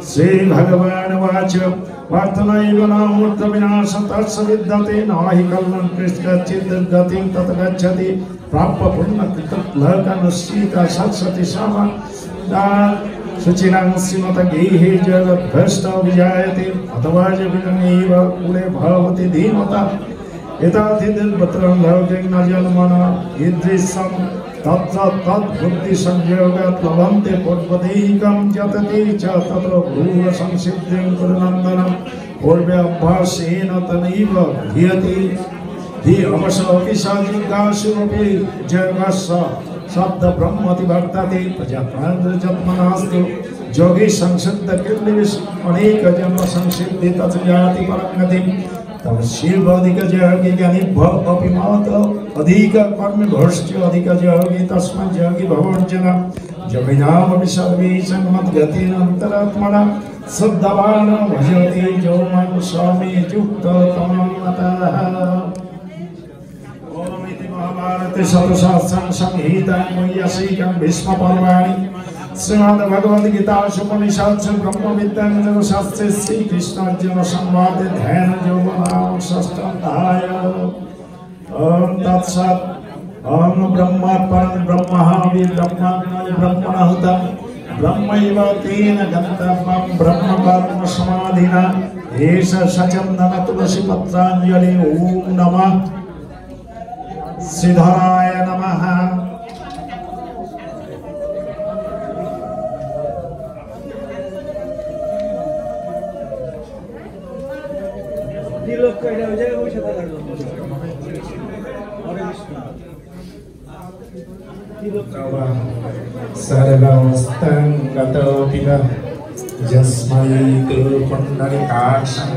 Sri Bhagavan vacha Vartanaiva namurta vinasa tatsa vidyate nahi kalman krishna chiddagatim tatagacchati prappa punna kritat lakanasita satsati sama da suchinang simata gehe jagat bhrashta vijayate atavaja vinaniva kule bhavati dhimata etadhidil batram bhavgeng najanmana idrisam tatra tad buddhi sanyogat lavante purvadekam jatati cha tatra bhuva samsiddhim kurunandanam purvya bhasena tanaiva dhyati dhi avasa visajingasurapi jagasa sabda brahmati bhartati prajapandra jatmanastu yogi samsiddha kirlivis aneka janma samsiddhi tatsajati parangatim तब शिव अधिक जयोगी ज्ञानी भव अभिमात अधिक कर्म भ्रष्ट अधिक जयोगी तस्मै जयोगी भवर्जना जगनाम विसर्वे संमत गति अंतरात्मना सद्भावन भजते जो मन स्वामी युक्त तमनतः ओम इति महाभारते सर्वशास्त्रं संहितां वैयासिकं भीष्म पर्वाणि श्रीमद् भगवद गीता उपनिषद ब्रह्म विद्या शास्त्रे श्री कृष्ण अर्जुन संवाद ध्यान योग नाम षष्ठाध्याय ओम तत्सत् ओम ब्रह्मार्पण ब्रह्महवि ब्रह्मणाहुतं ब्रह्मैव तेन गन्तव्यं ब्रह्म कर्म समाधिना एष सचन्दन तुलसी पत्राञ्जलि ओम नमः श्रीधराय नमः सर्वस्तं गतोऽपिव यस्मै तु पुण्डरीकाक्षं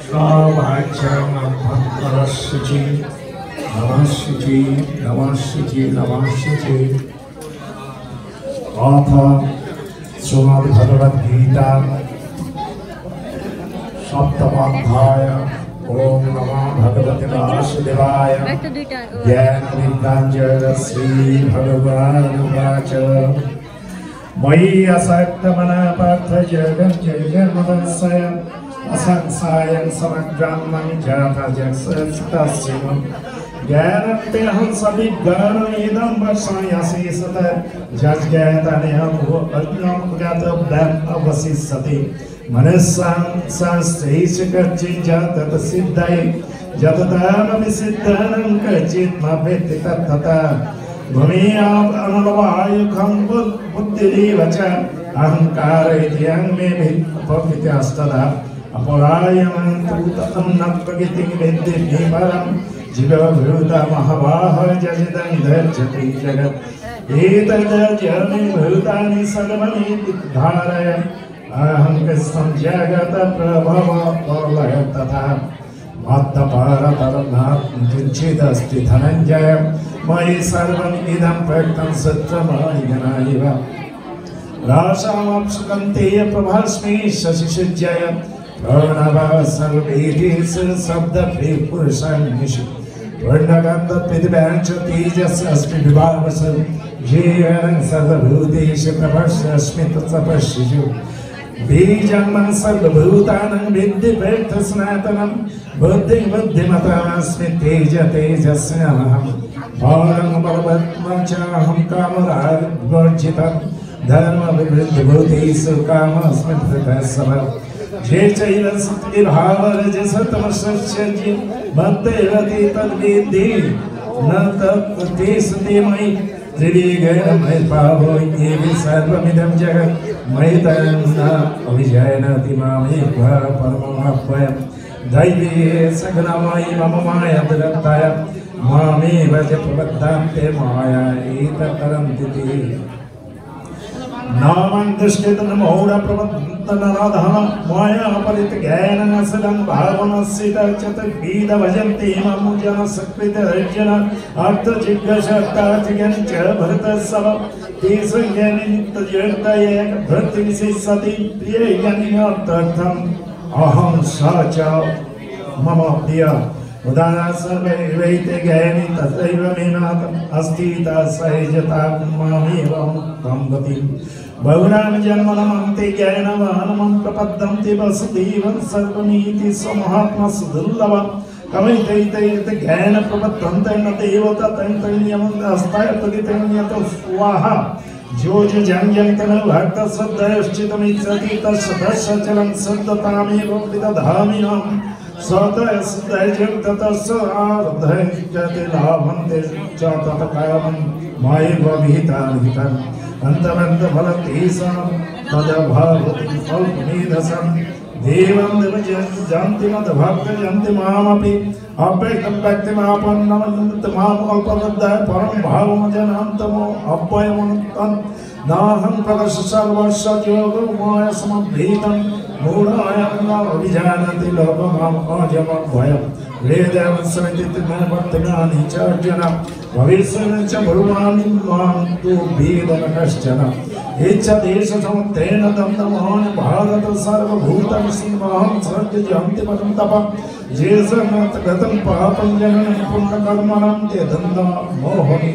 स्वभाज्यमभक्तरशुचि नमःशुचि नमःशुचि नमःशुचि अथ श्रीमद्भगवद्गीता सप्तमोऽध्याय ओम नमो भगवते वासुदेवाय ज्ञान विज्ञानजय श्री भगवानुवाच मयि असक्तमना पार्थ जगं जयमदंसय असंसायं समग्रामं जाता जगत्सस्य ज्ञानप्यहं सविज्ञानमिदं वर्षयासि सतः जज्ञातनेहं अज्ञं ज्ञातव्यम् अवशिष्यति मनस्सां शास्त्रैष कच्चित् तत् सिद्धये जततामपि सिद्धनं कच्चित् न वेत्ति तत्तथा भूमियाम् अनलवायुखं बुद्धिरेव च अहङ्कार इति मे भिन्नपवित्यस्तदा अपरायणं तु ततं न प्रकृतिं वेत्ति मे परं जीवभूतमहाबाहो जजितं धर्जति जगत् एतद् जने भूतानि सर्वाणि धारय अहं कृष्णं जगत प्रभव प्रलय तथा मत्तपरतरनात्मकिञ्चिदस्ति धनञ्जय मयि सर्वम् इदं प्रक्तं सत्यमयिगणायिव रासामप्सुकन्ते प्रभास्मि शशिशुज्जय प्रणव सर्वेति शब्दप्रियपुरुषान्निषि वर्णगन्धपिदिव्याञ्च तेजस्यस्मि विभावस जीवनं सर्वभूतेषु प्रभस्यस्मि तत्तपस्यु बीजं सर्वभूतानां विद्धि वेत्थ सनातनं बुद्धिमतामस्मि तेज तेजस्याहं बालं बलवत्मं च अहं कामरागवर्जितं धर्मविवृद्धभूतेषु कामस्मि प्रकाशः जे चैव सत्तिभावरजसतमस्य भक्तैरति तद्विद्धि न तत्ते सति मयि त्रिविगणमय पावो येवि सर्वमिदं जगत् मयि तन्न अभिजयनति मामेव परममप्ययं दैवी सगुणमयि मम माया दुरत्ताय मामेव च प्रबद्धान्ते माया एतत्तरन्ति ते नामं दुष्कृतनमौढ प्रबद्धनराधः माया परितज्ञाननसलं भावनस्सितचतुर्विध भजन्ति मम जनसकृतर्जन अर्थजिज्ञासार्थार्थिकञ्च भरतस्सव तेषु ज्ञानिनित्यजगतये भक्तिविशेषति प्रियज्ञानिनर्थम् अहं स च मम प्रिय उदाना सर्वे वैते ज्ञानी तथैव मे नाथम् अस्ति तस्सहजता मामेव तं गतिम् बहुनां जन्मनमन्ते ज्ञानवानमं प्रपद्यन्ते वसुदेवं सर्वनीति स्वमहात्मसु दुर्लभम् कमैतैतैत ज्ञान प्रपद्यन्ते न देवता तैतैन्यमं अस्ताय तदितैन्यतो स्वाहा जो जन्यन्तन भक्त श्रद्धयश्चितमिच्छति तस्सचलं श्रद्धतामेव विदधाम्यहम् सतय सतय जगतस्य आर्धय जते लाभन्ते च तत्कामं मायेव विहितानिहितम् अन्तमन्त फलतेषां तदभावति फलमेधसं देवं देवजन्ति मद्भक्त जन्ति मामपि अव्यक्तं व्यक्तिमापन्नमन्त माम् अल्पवद्धाय परं भावं जनान्तमो अव्ययमन्तं नाहं प्रदर्श सर्वस्य योगो माया समभीतं मूढायं न अभिजानति लोकमाम् अजमभयम् वेदवंसमितिर्भक्तज्ञानी च अर्जुन भविष्यन् च ब्रुवाणि मां तु वेदन कश्चन इच्छदेशसमुत्थेन दन्दमोहन भारत सर्वभूतं सिंहं सर्गजन्ति परं तपः येषां पापं जननं पुण्यकर्मणां ते दन्दं मोहनि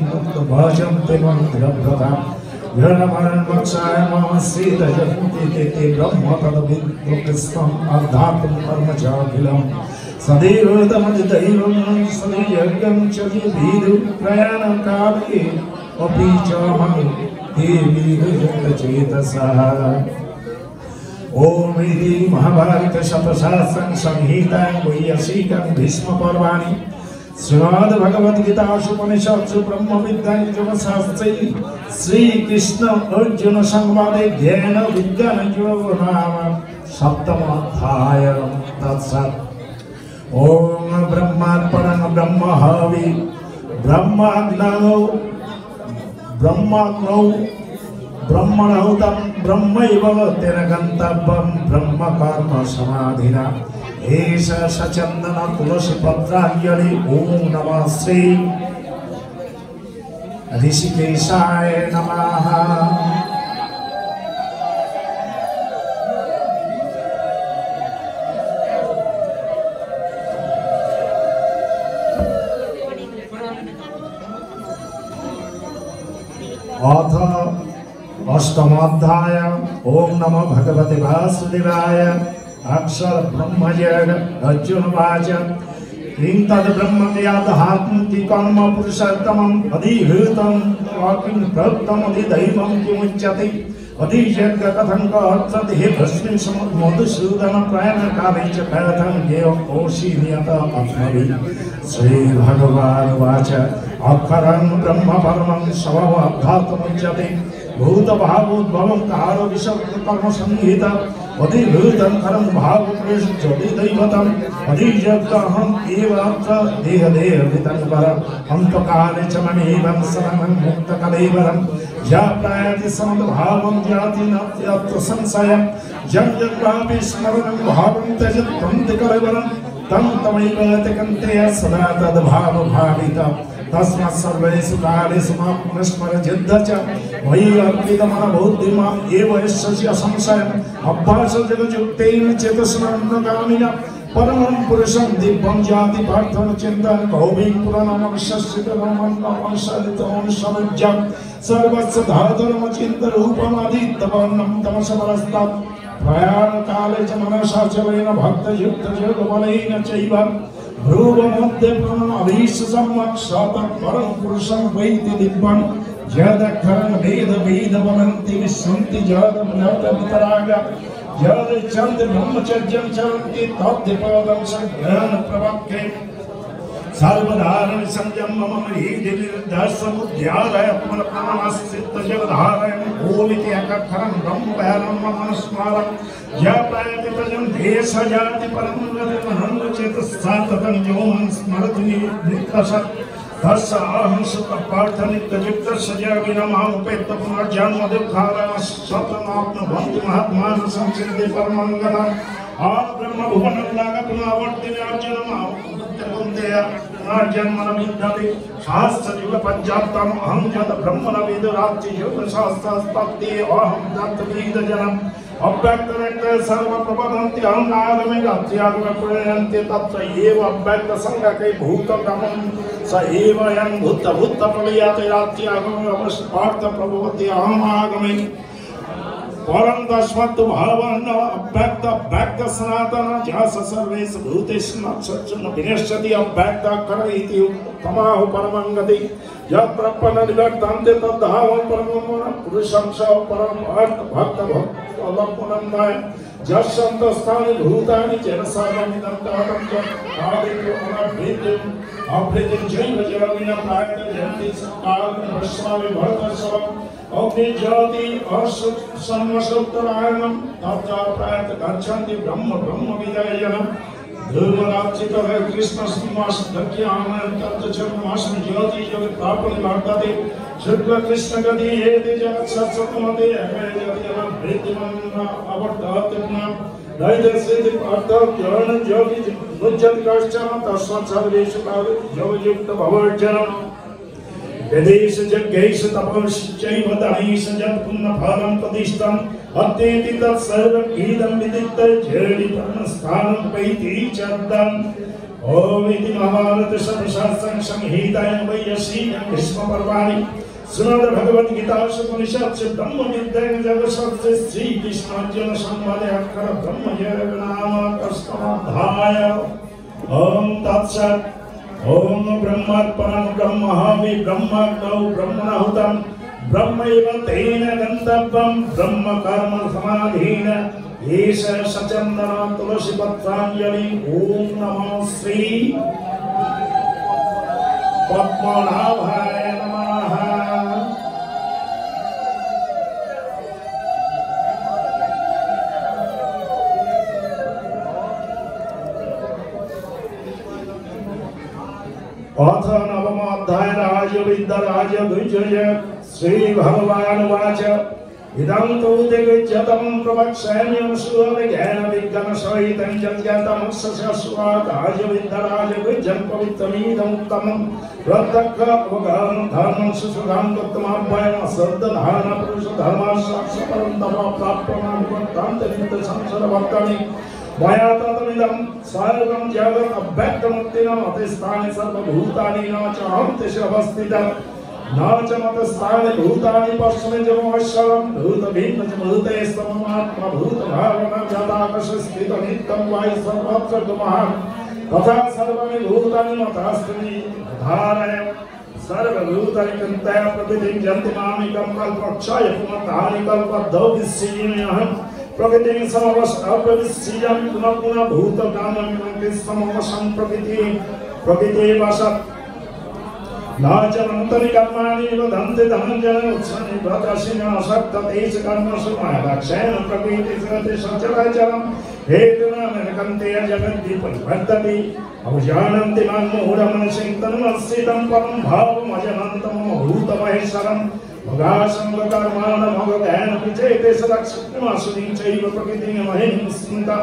भजन्ति मन्त्रभ्रताम् घृणमरणमक्षाय मम सीतजन्ति ते ब्रह्म तद्विद्युक्तम् अध्यात्मं कर्म चाखिलम् सदैव तमदिदैवं सदैयज्ञं च विधु प्रयाणकाले अपि च अहं देवीयुक्तचेतसः ॐ इति महाभारतशतशास्त्रं संहितां वैयासिकं भीष्मपर्वाणि श्रीमद्भगवद्गीतासु ब्रह्मविद्यां योगशास्त्रे श्रीकृष्ण अर्जुन संवादे ज्ञान विज्ञान योग नाम सप्तमोऽध्याय तत्सत् ओम ब्रह्मार्पणं ब्रह्महवि ब्रह्माग्नौ ब्रह्मणहुतं ब्रह्मैव तेन गन्तव्यं ब्रह्मकर्म समाधिना एष सचन्दन तुलसीपत्राञ्जलि ओम नमः श्री ऋषिकेशाय नमः। अथ अष्टमोऽध्याय ओम नमो भगवते वासुदेवाय अक्षर ब्रह्मजड अर्जुनवाच किं तद् ब्रह्म यदात्मति कर्म पुरुषोत्तमम् अधिहृतं किं प्रोक्तम् अधिदैवं किमुच्यते अधियज्ञ कथं कथति हे भस्मिन् मधुसूदन प्रयाणकाले च कथं ज्ञेयोऽसि नियत आत्मभिः श्रीभगवानुवाच अक्षरं ब्रह्म परमं स्वभावोऽध्यात्ममुच्यते भूतभावोद्भवं कारणविषयकर्म संहिता अधिभूतं परं भावप्रेषितम् अधिजगतहम् एव अत्र देहदेहवितं परम् अन्तकाले च ममेवं शरणं मुक्तकलेवरं या प्रायति समद्भावं जाति नात्यत्र संशयं यं यद्वापि स्मरणं भावं त्यजत्वं कलेवरं तं तमैव तिकन्ते सदा तद्भावभावितं तस्मात् सर्वेषु कालेषु मां पुनस्मरजिद्ध च मयि अर्पितमनबुद्धिमाम् एव यस्य संशयम् अभ्यासजगजुक्तेन चेतस्मरणगामिना परमं पुरुषं दिव्यं जाति पार्थं चिन्तन कौभिं पुराणमविश्वसितमंसलितं समुज्जं सर्वस्य धातुरमचिन्तरूपमधीतवर्णं तमसमरस्तात् प्रयाणकाले च मनसा चलेन भक्तयुक्तयोगबलेन चैव भ्रुवमध्ये प्रणमभीष्टसम्मक्षातं परं पुरुषं वैति दिव्यं यदक्षरं वेदवेदवदन्ति विस्सन्ति यदमनतवितराग यद चंद्र ब्रह्मचर्यं चरन्ति तद्दिपदं सज्ञान प्रवक्ते सर्वधारण संयम मम हृदयसमुद्यालय पुनर्प्रणमस्थित जगधारयं ओमिति अक्षरं ब्रह्मवैरं मनस्मारं यप्रयति प्रजं देश जाति परं गतिमहं चेतस्साततं यो मम स्मरति नित्यसत् तस्य अहं सुखपार्थनित्ययुक्तस्य जगविनमामुपेत्य पुनर्जन्म दुःखालयमस्सतमात्मभन्ति महात्मानं संसिद्धि परमङ्गलम् ब्रह्मभुवनं नागपुनावर्तिनार्जनमार्जन्मनमिद्धति शास्त्रयुगपञ्चाप्तम् अहं यत् ब्रह्मणविदुरात्रियोगशास्त्रस्तप्ति अहं दत्तविदजनम् अव्यक्तव्यक्ते सर्वप्रपदन्ति अहं नागमे रात्र्यागमे प्रणयन्ति तत्र एव अव्यक्तसङ्गके भूतग्रमं स एव यं भूतभूतप्रलयाति रात्र्यागमे अवश्यपार्थप्रभवति अहमागमे परं तस्मत् भावन्न अव्यक्त व्यक्त सनातन जास सर्वेषु भूतेषु न विनश्यति अव्यक्त कर इति तमाहु परमं गति यत् प्रपन्न निवर्तन्ते तद्धावं परमं पुरुषं स परम भक्त भक्तलम्बनमय यस्सन्तस्थानि भूतानि च सर्वमिदं ततं च आदित्योऽनभृत्यं अभृत्यं चैव जगमिन प्रायत जयन्ति कालवस्वामि भरतस्वम् अग्निज्योति असन्मसोत्तरायणं तत्र प्रायत गच्छन्ति ब्रह्मविदयजनम् ध्रुवराक्षितः कृष्णसंवासदख्यामयं तत्र चर्ममास्मि ज्योति जगत्तापनि वर्तते शुक्लकृष्णगति एति जगत्सत्सत्मते अभयजगतिमभृतिमन्न अवर्तते दैत्यस्यति पार्थव्यवनं ज्योति मुच्यति कश्चन तस्मात् सर्वेषु योगयुक्तभवर्जनम् वेदेश जज्ञैश तपश्चैव दानैश यत्पुण्यफलं प्रतिष्ठम् अत्येति तत्सर्वमिदं विदित्य झेडितमस्थानं वैति चर्दम् ॐ इति महाभारतशास्त्रं संहितायां वैयासिकं भीष्मपर्वाणि श्रीमद्भगवद्गीतासु उपनिषत्सु ब्रह्मविद्यायां जगत्सु श्रीकृष्णार्जुन संवादे अक्षर ब्रह्मयोग नाम अष्टमोऽध्याय ॐ तत्सत् ओम ब्रह्मार्पणं ब्रह्महवि ब्रह्मग्नौ ब्रह्मणाहुतं ब्रह्मैव तेन गन्तव्यं ब्रह्म कर्म समाधीन एष सचन्दन तुलसी पत्राञ्जलि ओम नमो श्री पद्मनाभाय नमः। अथ नवमोऽध्याय राजविद्याराजगुज्जय श्रीभगवानुवाच इदं तु दिग्विजयतं प्रवक्ष्याम्यहं सुज्ञानविज्ञानसहितं यज्ञतमस्य राजविद्याराजगुज्जं पवित्रमिदं उत्तमं प्रत्यक्षावगाहनं धर्मं सुसुधां उत्तमाभ्यां श्रद्धधारणपुरुषधर्माशास्त्रपरं तपः प्राप्यमानवर्तान्तनित्यसंसारवर्तने मया तदमिदं सर्वं जगत् अव्यक्तमुक्तिनम् अतिस्थानि सर्वभूतानि न च अहं तेषु अवस्थितः न च मतस्थानि भूतानि पश्चिमे च ममश्वरं भूतभिन्न च भूते सममात्मा भूतभावना यदाकाशस्थितनित्यं वायु सर्वत्र गुमः तथा सर्वाणि भूतानि मतास्मि धारय सर्वभूतानि कन्तया प्रकृतिं जन्ति मामिकं कल्पक्षय पुनर्धानि कल्पद्धौ विस्सीमयहम् प्रकृतिं समवस्तापविस्सीयं पुनः पुनः भूतकामं समवसं प्रकृति वसत् नाचमन्तरि कर्माणि वदन्ति धनञ्जन उत्सनि व्रतशिनो सप्ततेष कर्मसु महालक्ष्येन प्रकृतिसति सचराचरं हेतुना निरकन्ते जगद्दि परिवर्तति अवजानन्ति मन्मूढमनसिं तन्मस्सितं परं भावमजनन्तं भूतमहेश्वरं मगासंगकर्माण मगधैन विचेते सदक्षिणमासुनी चैव प्रकृतिं महेन्द्रस्मिता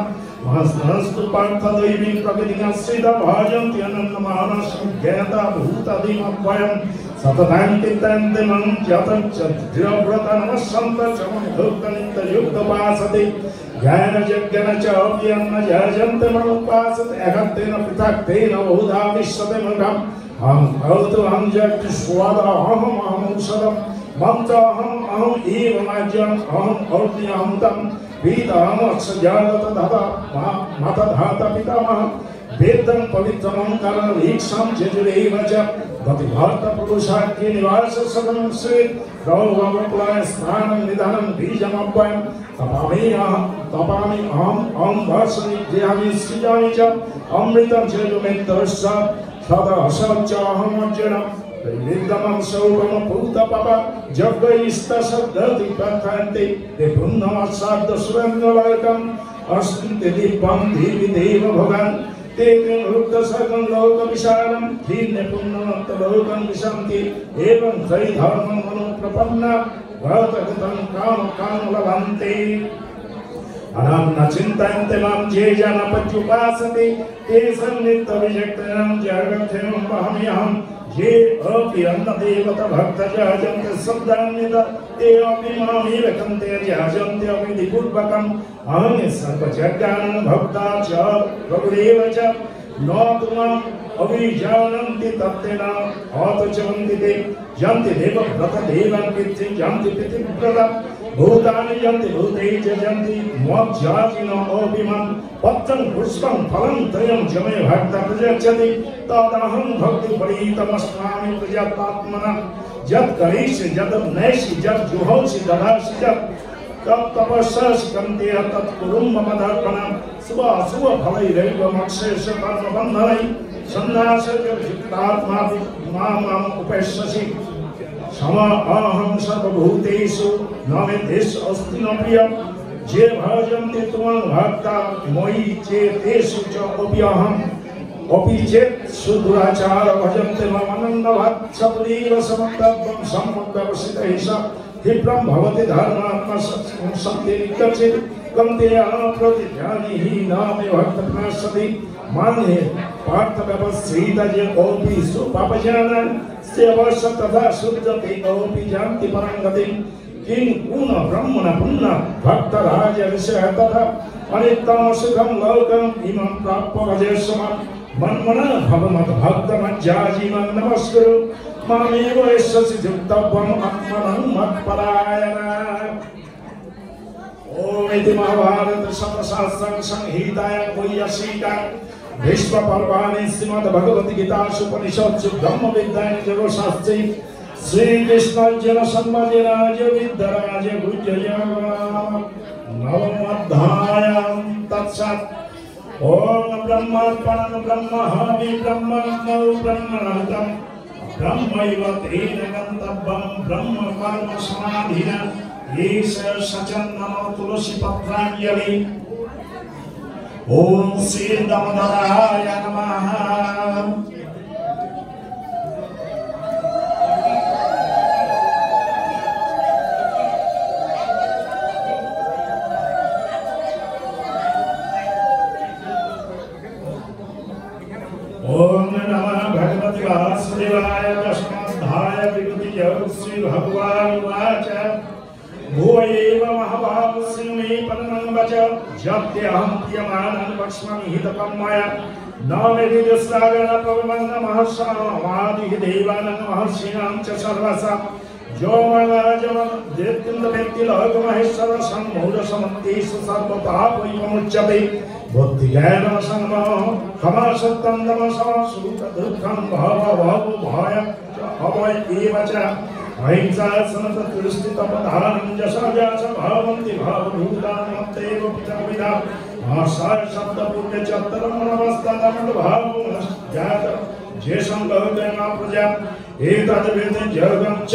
महस्तु पार्थदैवी प्रकृतिं स्थिता भाजन्ति अनन्तमानसं ज्ञाता भूतादिमभयं सततं चिन्तन्ते मम च युक्तपासते ज्ञानयज्ञन च अव्यन्न यजन्ते मनुपासते अगतेन पृथक्तेन बहुधा विश्वते मघम् अहं भवतु अहं जगत्स्वाद अहम् औषधम् मम च अहम् एवमज्ञम् अहम् और्ण्यहं तं वेदहम् अक्षजागत तथा मतधाता पितामहः वेदं पवित्रं करणवीक्षं जजुरेव च गतिभार्तपुरुषाख्ये निवाससदं श्री गौरवकुलाय स्नानं निधानं बीजमव्ययं तपामि अहं वर्षनि देहामि सृजामि च अमृतं चेदुमेत्तरस्य सदा असच्चाहम् अर्जुनम् विद्यमं सौगम भूतपप जगैस्तशब्दति पठन्ति ते पुण्यमसाद्दशुरन्नवर्गम् अस्मिन् दीपं देवी देव भगवान् ते वृद्धसर्गं लोकविशालं धीर्णे पुण्यमन्तलोकं विशन्ति एवं त्रैधर्मं मनुप्रपन्ना भवतगतं कामकामलभन्ते अहं न चिन्तयन्ते मां ये जना पर्युपासते ते सन्नित्यविजक्तानां जगत्यं वहाम्यहं ये अपि अन्नदेवता भक्तजाजन्ते शब्दान्यत ते अपि मामेव कन्ते जाजन्ते अपि विपूर्वकम् अहं सर्वजज्ञानं भक्ता च प्रभुरेव च न तु माम् अभिजानन्ति तत्तेन अतचन्ति ते यन्ति देवव्रतदेवान् पितॄन् यन्ति पितृव्रतान् भूतानि यन्ति भूतैः च यन्ति मोक्षाचिन अभिमान् पत्रं पुष्पं फलं त्रयं च मे भक्ता प्रयच्छति तदहं भक्तिपरीतमस्मामि प्रजातात्मनः यत् करिष्ये यत् नैषि यत् जुहोषि ददासि यत् तपस्यासि कन्ते तत् कुरु मम दर्पणं शुभफलैरेव मोक्षेश कर्मबन्धनैः सन्न्यासयुक्तात्मा माम् उपैष्यसि सम अहं सर्वभूतेषु न मे देश अस्ति न प्रियं ये भजन्ते त्वं भक्ता मयि चेतेषु च अपि अहम् अपि चेत् सुदुराचार भजन्ते मम अनन्दभक्तसपदीव समन्तव्यं सम्मुखवस्थितैः स क्षिप्रं भवति धर्मात्मा सत्यनिकचित् कन्ते प्रतिध्यानिः नामे भक्तप्रासति मान्ये पार्थव्यवस्थित ये कोऽपि सुपापजानान् सेवस्य तथा शुद्धते कोऽपि जानति परं गतिं किं पुन ब्रह्मण पुण्य भक्तराज ऋषयः तथा अनित्यं सुखं लोकम् इमं प्राप्य भजेष्यामि मन्मना भव मद्भक्तमज्जाजीवन् नमस्कुरु मामेव यस्यसि युक्तव्यम् आत्मनं मत्परायणः। ओम इति महाभारत सर्वशास्त्रं संहितायां भूयसीता विश्वपर्वाणि श्रीमद्भगवद्गीतासु उपनिषत्सु ब्रह्मविद्यायां योगशास्त्रे श्रीकृष्णार्जुन संवादेनाय विद्याराज गुह्यया नवमोऽध्यायः तत्सत्। ओम ब्रह्मार्पणं ब्रह्महवि ब्रह्मणो ब्रह्मणः ब्रह्मैव तेन गन्तव्यं ब्रह्म कर्म समाधिना ईश सचन्दन तुलसी पत्राञ्जलि। ओम श्री दामोदराय नमः। ओम नमः भगवते वासुदेवाय। दशमोऽध्याय विभूतियोग श्री भगवान् उवाच भूयैव महाभावस्य मे परमं वच यद्यहं प्रियमाणं वक्ष्यामि हितकर्मया न मे विदुस्सागरं प्रबन्धमहर्षामादिः देवानां महर्षीणां च सर्वसां जो व्यक्तिलोकमहेश्वर सम्मूढसमन्तेषु सर्वपापविमुच्यते बुद्धिज्ञानं संगमः क्षमासत्यं दमसः सुखदुःखं भवभय अभय एव च अहिंसा समदृष्टितपधानं यशोजास भवन्ति भावभूतानमत्यैव पितृविदा आसार शब्दपुण्यचत्तरं नमस्तदमनुभावमस्यात् जेषं बहुजना प्रजा एतद्वेदं जगं च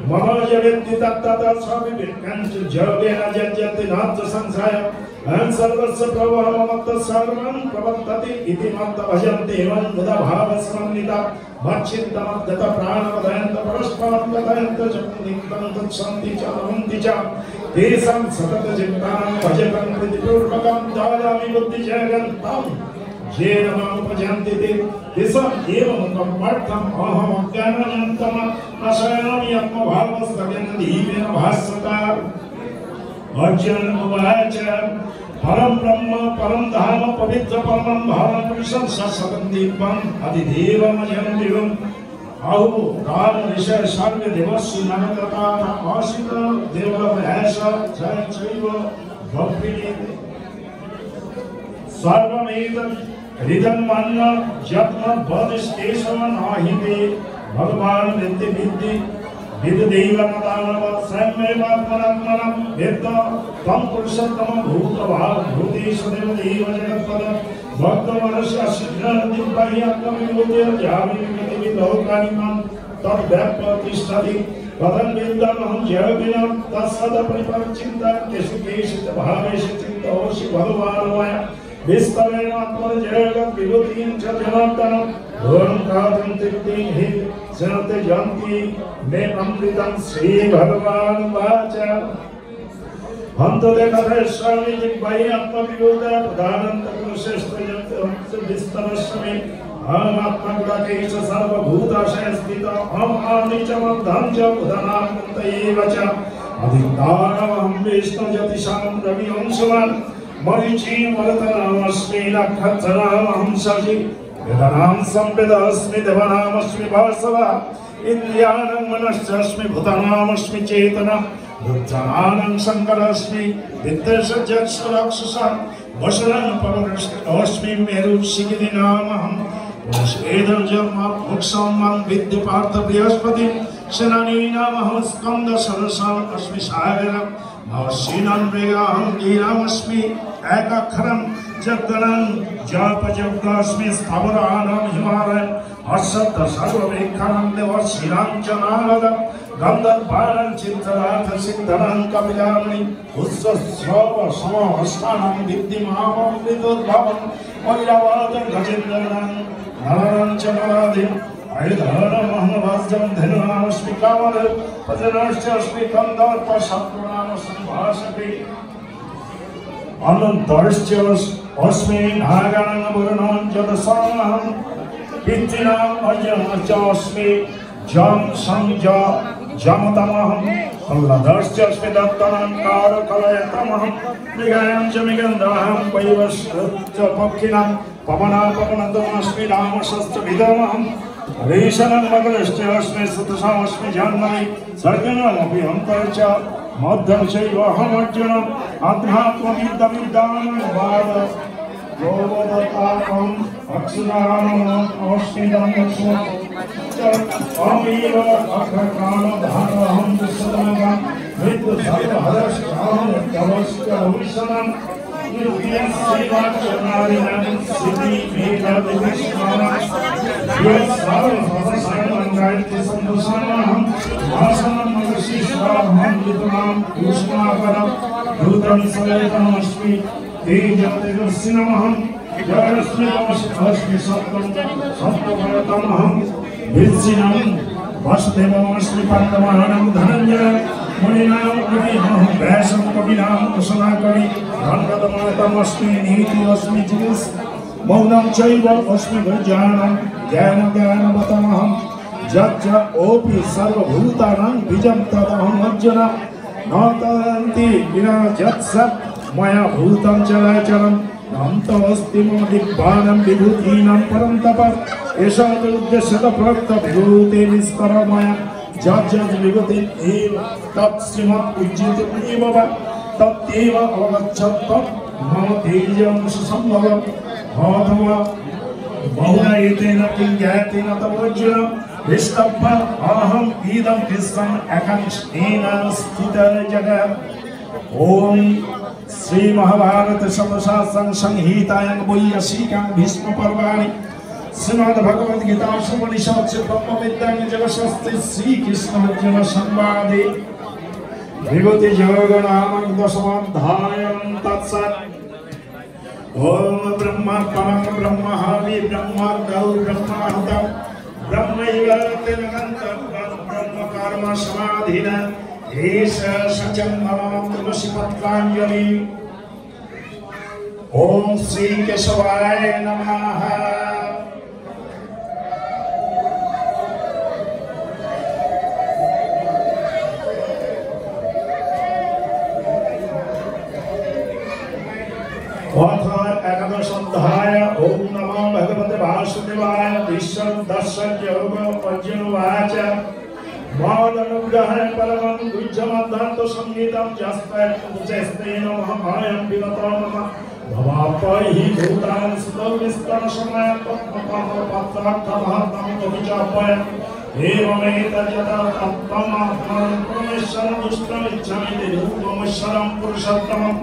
मम यवेत्ति तत्तत् स्वाभिविज्ञान जगेन यज्ञति नात्र संशय अहं सर्वस्य प्रभवः मत्तः सर्वं प्रवर्तते इति मत्तः भजन्ते एवं बुधभावसमन्विता मच्चित्तमद्गत प्राणवदयन्त परस्पर तस्मात् कथयन्त च नित्यं तत्सन्ति च रमन्ति च तेषां सततचित्तानां भजतं प्रीतिपूर्वकं दायामि बुद्धिजगन्तं येन मामुपजन्ति ते तेषाम् एवं पार्थम् अहम् अज्ञानजन्तं नाशयामि आत्मभावस्तवेन धीमेन भास्वता अर्जुन उवाच परम ब्रह्म परम धाम पवित्र परमं भावं पुरुषं शाश्वतं दीपम् अधिदेवमयं दिवम् आहो काल ऋषय सर्वे देवस्य नामकथा आशित देवभयश जयचैव भक्तिः सर्वमेतत् हृदं मन्न यत्न बदिष्टेशव नाहिते भगवान् विद्य विद्धि विदुदेवनदानव स्वयमेवात्मनात्मनं वेद तं पुरुषोत्तमं भूतभाव भूतेषु देवदेव जगत्पद भक्तमनस्य शीघ्रनिर्भयात्मविभूतिर्जामिनिमितिविलोकानि मां तद्व्याप्तिष्ठति वदन् विद्यामहं जयविनं तत्सदपरिपरिचिन्ता केषु केषुचित् भावेषु चिन्तोषि भगवान् विस्तरेण आत्मजगत् विभूतिं च जनार्दनं धोरं कातं तिक्तिं हि जनते जानति मे अमृतं श्री भगवान् वाच हन्तते कथयिष्यामि जिह्वायै आत्मविभूतया प्रधानन्तपुरुषेष्वजन्त विस्तरस्मि अहमात्मगुणकेश सर्वभूताशयस्थितः अहम् आनिचमद्धं च बुधनामन्त एव च अधिष्ठानमहं विष्णुज्योतिषां रविवंशवान् मरीचिमरुतनामस्मि नक्षत्रनामहं शशि वेदानां संवेदस्मि देवानामस्मि वासवः इन्द्रियाणां मनश्चास्मि भूतानामस्मि चेतना रुद्राणां शङ्करस्मि विद्येशजक्षुराक्षसां वशनं परमृष्टोऽस्मि मेरुशिखिनामहं पुरुषेदं जन्म मोक्षं मां विद्य पार्थ बृहस्पतिं सेनानीनामहं स्कन्दसरसाम् अस्मि सागरं नवसीनां मृगाहं लीलामस्मि एकाक्षरं जगदनं जपजगदास्मि स्थावराणां हिमालयं अशब्द सर्ववेक्षणं देवर्षीणां च नारदं गन्धर्वाणां चित्रराथ सिद्धनां कपिलामणि उच्चस्रव समहस्तानां विद्यमानं विदुर्भवं ऐरावतं गजेन्द्राणां नरं च नराधिं आयुधरमहमभास्यं धनुरामस्मि कामधेव पजनश्चास्मि कन्दर्प शत्रूणामस्मि भाषके अनन्तश्च अस्मि नागानां वरुणां च दशामहं पितॄणाम् अयं च अस्मि जं संज जमतमहं प्रह्लादश्च अस्मि दत्तानां कारकलयतमहं मृगाणां च मृगन्धरहं वैवस्वश्च पक्षिणां पवनापवनतमस्मि रामशश्च विदमहं रेशनं मकरश्च अस्मि सुतसामस्मि जाह्नवी सर्गणमपि हन्तर च मध्यं चैव अहमर्जुनम् अध्यात्मविद्याविद्यानां वाद गोवदताकम् अक्षुराणम् अस्मि धम्मस्वम् अहमेव अग्रकालधारहं दुःसदनगं मृत्युसर्वहरश्चाहं तवश्च भविष्यन् निर्भयसेवाचनारिणां सिद्धिमेधविष्माणं यत्सर्वभवसायमङ्गायते सन्तोषामहं भाषणं मगशिष्टाहं विद्वां कृष्णापरं भूतं सवेदमस्मि तेजतेजस्विनमहं जयस्मिनमस्मि सत्त्वभरतमहं वित्सिनं वसुदेवमस्मि पाण्डवानां धनञ्जयं मुनीनां कविमहं व्यासं कविनां कुशलाकवि धनपदमस्मि नीतिमस्मि जिगीष मौनं चैव अस्मि भुजानं ज्ञानज्ञानवतमहं यच्च ओपि सर्वभूतानां बीजं तदहम् अर्जुन न तदन्ति विना यत्सत् मया भूतं चराचरम् अन्तमस्ति मम दिग्बाणं विभूतीनां परं तपः एषा उद्देश्यतप्रोक्तभूते विस्तरमया जज्जविभूतिम् एव तत्श्रीमत् उज्जितमेव वा तत्येव अवगच्छत् तत् मम तेजं सुसम्भवम् अथवा बहुना एतेन किं ज्ञातेन तवोर्जुन विष्टभ्य अहम् इदं विश्वम् एकांशेन स्थितः जगत् ओम श्री महाभारत शतशास्त्रं संहितायां वैयासिकां भीष्म पर्वाणि श्रीमद् भगवद गीता उपनिषत्सु ब्रह्मविद्यां जगशास्त्रे श्री कृष्ण अर्जुन संवादे विभूति योग नामक दशमाध्यायं तत्सत् ओम ब्रह्मा परं ब्रह्म हरि ब्रह्मा गौ ब्रह्माहुतं ब्रह्मैव तेनगन्तं ब्रह्मकार कर्म समाधिना एष सचन्दनं तुलसी पत्राञ्जलि ओम श्री केशवाय नमः। एकादश अध्याय ओम नमो भगवते वासुदेवाय विष्णु दर्शन योग अर्जुन वाच मादनुग्रह परमं गुज्जमद्धान्त संगीतं जस्तेन महामायं विगतं मम भवापहि भूतान् सुतविस्तं समय पत्रार्थमहत्तं कविचापय एवमेतद्यथा तत्त्वमात्मनं परमेश्वरं दुष्टमिच्छामि रूपमश्वरं पुरुषोत्तमम्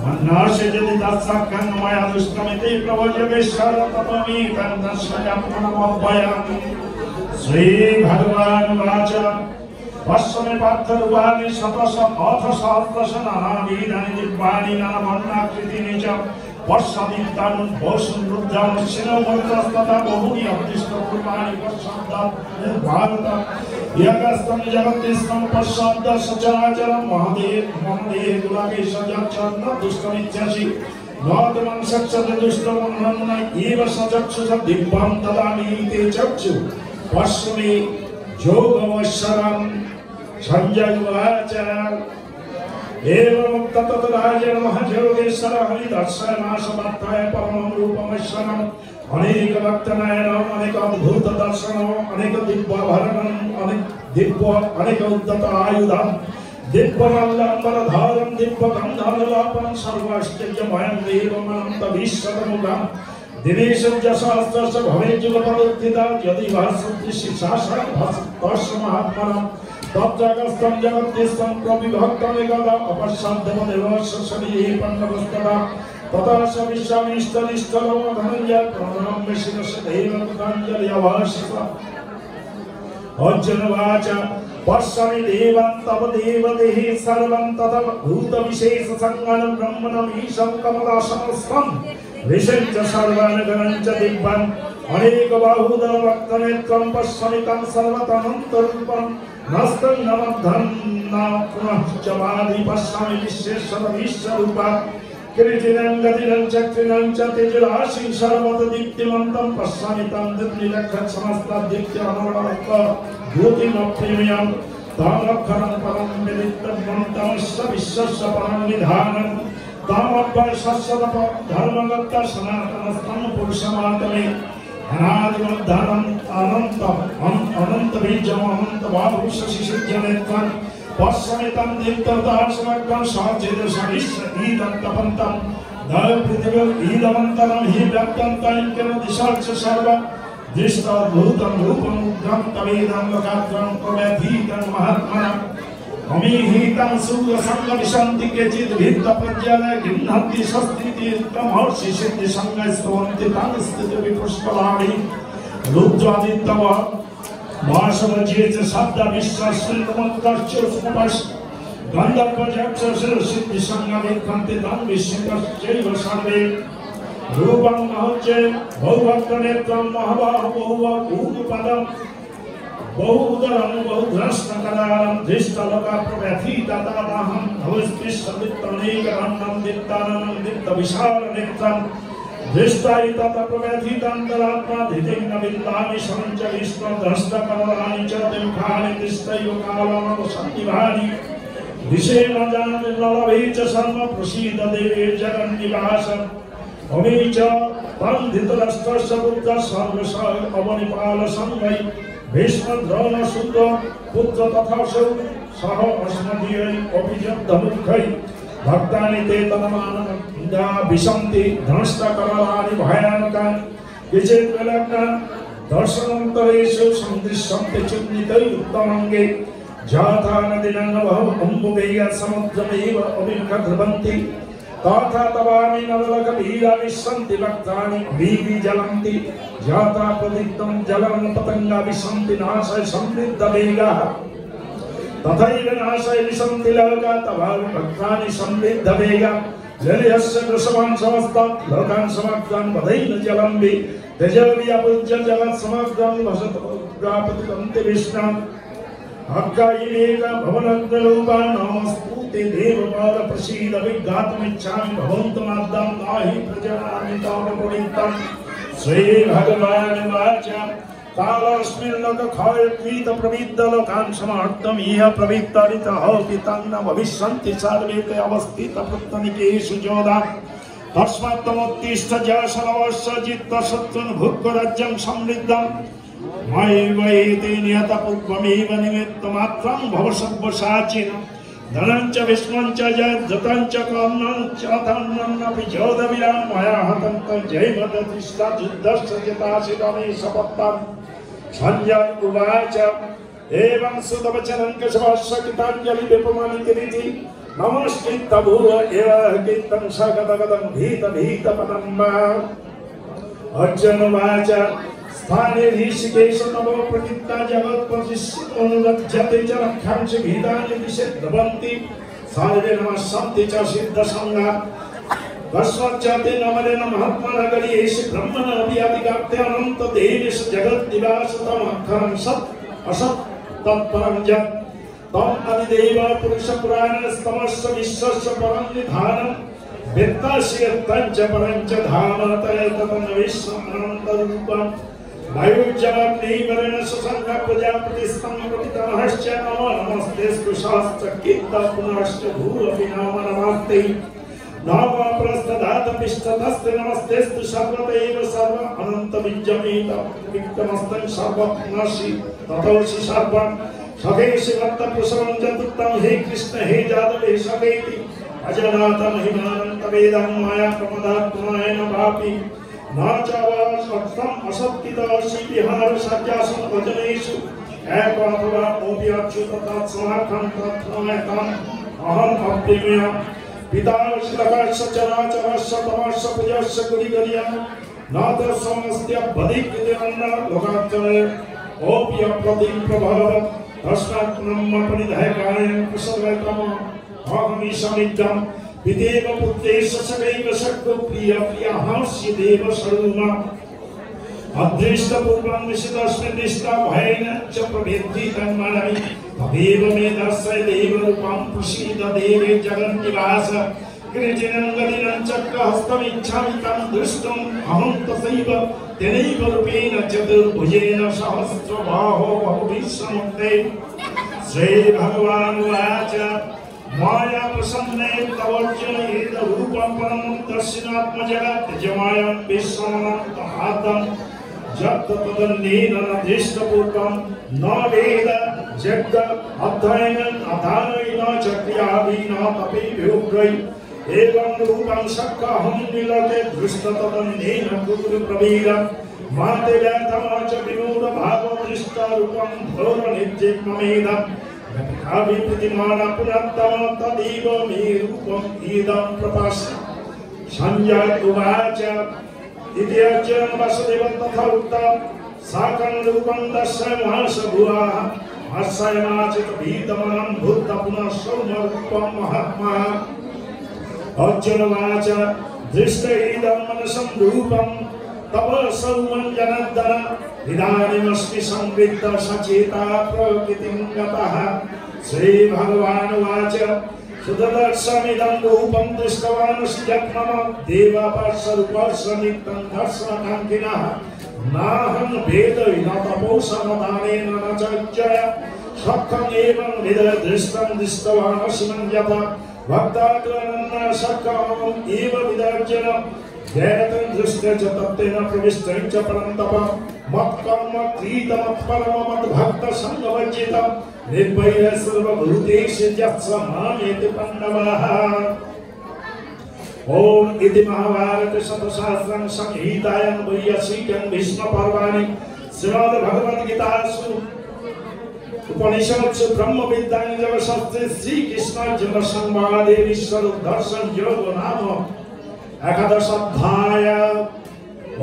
अन्नाशे यदि तत्सख्यं मया दुष्टमिति प्रवज्यवेश्वर तपमि तन्दर्शयामि श्री भगवान् वाच पश्चिमे पार्थरूपाणि शतश अथ सहस्रश नानाविधानि दिव्यानि नानावर्णाकृतीनि च पश्यन्तान् वसुरुद्रमश्चिनमन्त्रस्तथा बहूनि अदृष्टरूपाणि पश्यन्तात् भारत यगस्तं जगत्तिस्तं पश्यन्त सचराचरं महदेह दुरागेश यच्छन्न दुष्टमिच्छसि नोतमं सक्षते दुष्टमन्न एव सचक्षुष दिव्यं ददामि ते चक्षु पश्चिमे योगमश्वरं संजय उवाच एवं ततराजन महायोगेश्वर हरिदर्शनाशमर्थाय परमं रूपमश्वरम् अनेक भक्तनयनम् अनेक अद्भुत दर्शनम् अनेक दिव्याभरणम् अनेक उद्धत आयुधम् दिव्यमल्लम्बरधारं दिव्यगन्धर्वलापं सर्वाश्चर्यमयं देवमनन्त विश्वतमुखम् दिनेशजसहस्रश भवेज्जुगपदुत्थिता यदि भासदृशिशासनं भासतस्य महात्मनम् तत्रगस्तं जगत्तिस्तं प्रविभक्तमेकदा अपश्यन्तमदेव शशनिः पण्डवस्तदा तथा स विश्वामिष्टनिष्ठलो धनञ्जय प्रणम्य शिरस्य देवकृताञ्जलिरभाषत अर्जुन उवाच पश्यामि देवं तव देवदेः सर्वं ततः भूतविशेषसङ्गनं ब्रह्मणमीशं कमलासनस्थं विषञ्च सर्वानगणं च दिव्यम् अनेकबाहुदरवक्त्रनेत्रं पश्यामि तं सर्वतमन्तरूपं नस्तं न मद्धं न पुनश्च वादि पश्यामि विश्वेश्वरविश्वरूपं किरीटिनं गदिनं चक्रिनं च तेजराशिं सर्वतदीप्तिमन्तं पश्यामि तं दिग्निलक्षणसमस्तदीप्त्यमोहनत्व भूतिमप्रेम्यं तामक्षरं परं विदितमन्तमस्य विश्वस्य परं निधानं तामभ्यशस्यत धर्मगत सनातनस्थं पुरुषमात्मे अनादिमद्धनं अनन्तबीजम् अनन्तबाहुशशिशिध्यनेत्रं पश्यामि तं दीप्तदासमग्रं सचेतसविश्व ईदं तपन्तं दयपृथिवीम् ईदमन्तरं हि व्यक्तं तैक्यं दिशाच्च सर्वं दृष्टाद्भुतं रूपम् उग्रं तवेदं लोकात्रं प्रव्यथीतं महात्मनम् अमीहितं सूर्यसङ्गविशन्ति केचित् भित्तप्रज्वलय गृह्णन्ति स्वस्तितीर्थमहर्षि सिद्धिसङ्गस्तवन्ति तं स्थितिविपुष्पलानि रुद्रादित्यव वासवजे च शब्दविश्वश्रीमन्त्रश्च गन्धर्वजक्षसिद्धिसङ्गविद्वन्ति तं विश्वश्चैव सर्वे रूपं महच्चे बहुभक्तनेत्रं महाबाहुबहुपदं बहुदरं बहुध्रष्टकरालं धृष्टलोकप्रव्यथिततादाहं भवस्पृष्टवित्तनेकरन्नं दित्ताननं दित्तविशालनेत्रं धृष्टायितप्रव्यथितान्तरात्मा धितिं न विन्दामि शञ्च विष्णुध्रष्टकराणि च दिङ्खानि दृष्टैव कालमवसन्निभानि विषेण जानति ललभे च सर्व प्रसीद देवे जगन्निवास अमी च तं धृतराष्ट्रस्य पुत्रः सर्वश अवनिपालसंवै भीष्मद्रोणसूत पुत्र तथा सह अस्मदीयै अभिजग्धमुखै भक्तानि ते तन्मानन्दा विशन्ति धनष्टकराणि भयानकानि विचित्रलग्नानि दर्शनन्तरेषु सन्दृश्यन्ते चिह्नितैरुत्तमङ्गे जाता नदीनङ्गभव अम्बुवेय समुद्रमेव अभिमुखध्रुवन्ति तथा तवामि नवलकवीरा विशन्ति भक्तानि बीबीजलन्ति जाता प्रदीप्तं जलं पतङ्गा विशन्ति नाशय समृद्धवेगाः तथैव नाशय विशन्ति लोका तवामि भक्तानि समृद्धवेगाः जलयस्य वृषभान् समस्तं लोकान् समग्रान् वदैन जलं वि तेजोवि अपूज्य जगत् समग्रं भसत प्रापतिकन्ति विष्णुम् अक्कायिमेक भवनग्नरूपा नमस्तुते देवपाल प्रसीद विघातमिच्छामि भवन्तमाद्यं नाहि प्रजानामि तावपुरीतं श्री भगवान् वाच कालस्मिन् लोकक्षयकृत प्रविद्यलोकान् समार्तम् इह प्रवित्तरितः पितन्न भविष्यन्ति सर्वे ते अवस्थितप्रत्यनिकेषु जोधा तस्मात् त्वमुत्तिष्ठ जयशरवस्य जित्वशत्रुन् भुक्त्वा राज्यं समृद्धम् मयैवेति नियतपूर्वमेव निमित्तमात्रं भव सर्वसाचिनम् धनं च विश्वं च जतं च कर्णं च धन्यमपि जोधवीरां मया हतं तं जयमदतिष्ठा युद्धस्य जिताशिरमे सपत्तं संजय उवाच एवं सुतवचनं केशवस्य कृताञ्जलि विपमानितिरिति नमस्कृत्य भूय एव कीर्तं सकदगदं भीतपदं अर्जुन उवाच स्थाने ऋषिकेश नमो प्रकृता जगत् प्रतिष्ठितोऽनुरज्यते च रक्षांश भीतानि विषेद्भवन्ति सर्वे नमस्सन्ति च सिद्धसङ्गा तस्माच्चते नमरेण महात्मनगरीयेष ब्रह्मणापि अधिकार्थे अनन्तदेवेश जगद्निवासतमक्षरं सत् असत् तत्परं यत् तम् अधिदेव पुरुषपुराणस्तमस्य विश्वस्य परं निधानं वेत्तास्य यत्तञ्च परञ्च धाम तयततं विश्वमनन्तरूपम् वायुज्जलग्निवरेण शशङ्ख प्रजापतिस्तं प्रपितामहश्च नमो नमस्तेऽस्तु शास्त्रकीर्ता पुनश्च भूरपि नमो नमस्ते नमो प्रस्थदातपिष्ठतस्ते नमस्तेऽस्तु सर्वतैव सर्व अनन्तबीजमेत विक्तमस्तं सर्वप्नसि ततोऽसि सर्वं सखेषि वत्तपुषं चतुर्थं हे कृष्ण हे जादव हे सखेति अजनातमहिमानन्तवेदं माया प्रमदात्माय न वापि नाचावासक्तम् असत्कितासि विहार सज्जासु वचनेषु एकवापवा मोप्याच्यु तथा समाखं तत्त्वमयताम् अहम् अप्यमेय पितास्य लकस्य चराचरस्य तमस्य पूजस्य गुरिगर्यं नाथ समस्त्य बधिकृतेन लोकाच्चरे ओपि अप्रतिं प्रभवत् तस्मात् ब्रह्म परिधायकायं कुशलतम अहमिषमिद्धम् विदेव पुत्रेश सकैव शक्तो प्रिय प्रियहास्य देव सर्वमा अदृष्ट पूर्वं निशितस्मिन् निष्ठा भयेन च प्रवेद्धि तन्मनमि तदेव मे दर्शय देवरूपं प्रसीद देवे जगन्निवास गिरिजनङ्गदिनं चक्रहस्तमिच्छामि तं दृष्टुम् अहं तथैव तेनैव रूपेण चतुर्भुजेन सहस्रबाहो बहुविश्वमुक्ते श्रीभगवान् उवाच माया प्रसन्ने तवर्जन रूपं परं दर्शनात्मजगत् जमायं विश्वमनन्तहातं जप्त तदन्येन न दृष्टपूर्वं न वेद जग्द अध्ययनं अधानैन च क्रियाभिः न तपैर्योग्रै एवं रूपं शक्यहं निलके दृष्टतदन्येन कुरुप्रवीरं माते व्यर्थं च विमूढभावो दृष्टरूपं घोरनित्यममेदम् अभिप्रतिमान पुनर्तम तदेव मे रूपम् इदं प्रपश्य संजय उवाच इति अर्जुन वसुदेवं तथा उक्तं साकं रूपं दर्शयामास भुवः हर्षयमाचित भीतमनं भूत पुनः सौम्यरूपं महात्मा अर्जुन उवाच दृष्टैदं मनसं रूपं तव सौम्यं जनार्दन इदानीमस्मि संविद्ध सचेता प्रकृतिं गतः श्रीभगवान् उवाच सुदर्शमिदं रूपं दृष्टवानस्त्यत्मम देवापार्षरूपस्य नित्यं दर्शनकाङ्क्षिणः नाहं वेदै न तपोसमदानेन न च इच्छया सख्यम् एवं विदय दृष्टं दृष्टवानस्मि मन्यथा भक्तात्वनन्ना सख्यम् एव विदर्जनम् दैवतं दृष्टे च तत्तेन प्रविष्टं च परन्तप मत्कर्म कृतमत्परम मद्भक्त संगवर्जितं निर्भय सर्वभूतेषु यस्य मामेति पाण्डवाः। ओम इति महाभारत शतशास्त्रं संहितायां वैयासिकं भीष्मपर्वणि श्रीमद्भगवद्गीतासु उपनिषत्सु ब्रह्मविद्यायां श्रीकृष्णार्जुन संवादे विश्वोद्धर्षं योगो नाम एकादशाध्याय।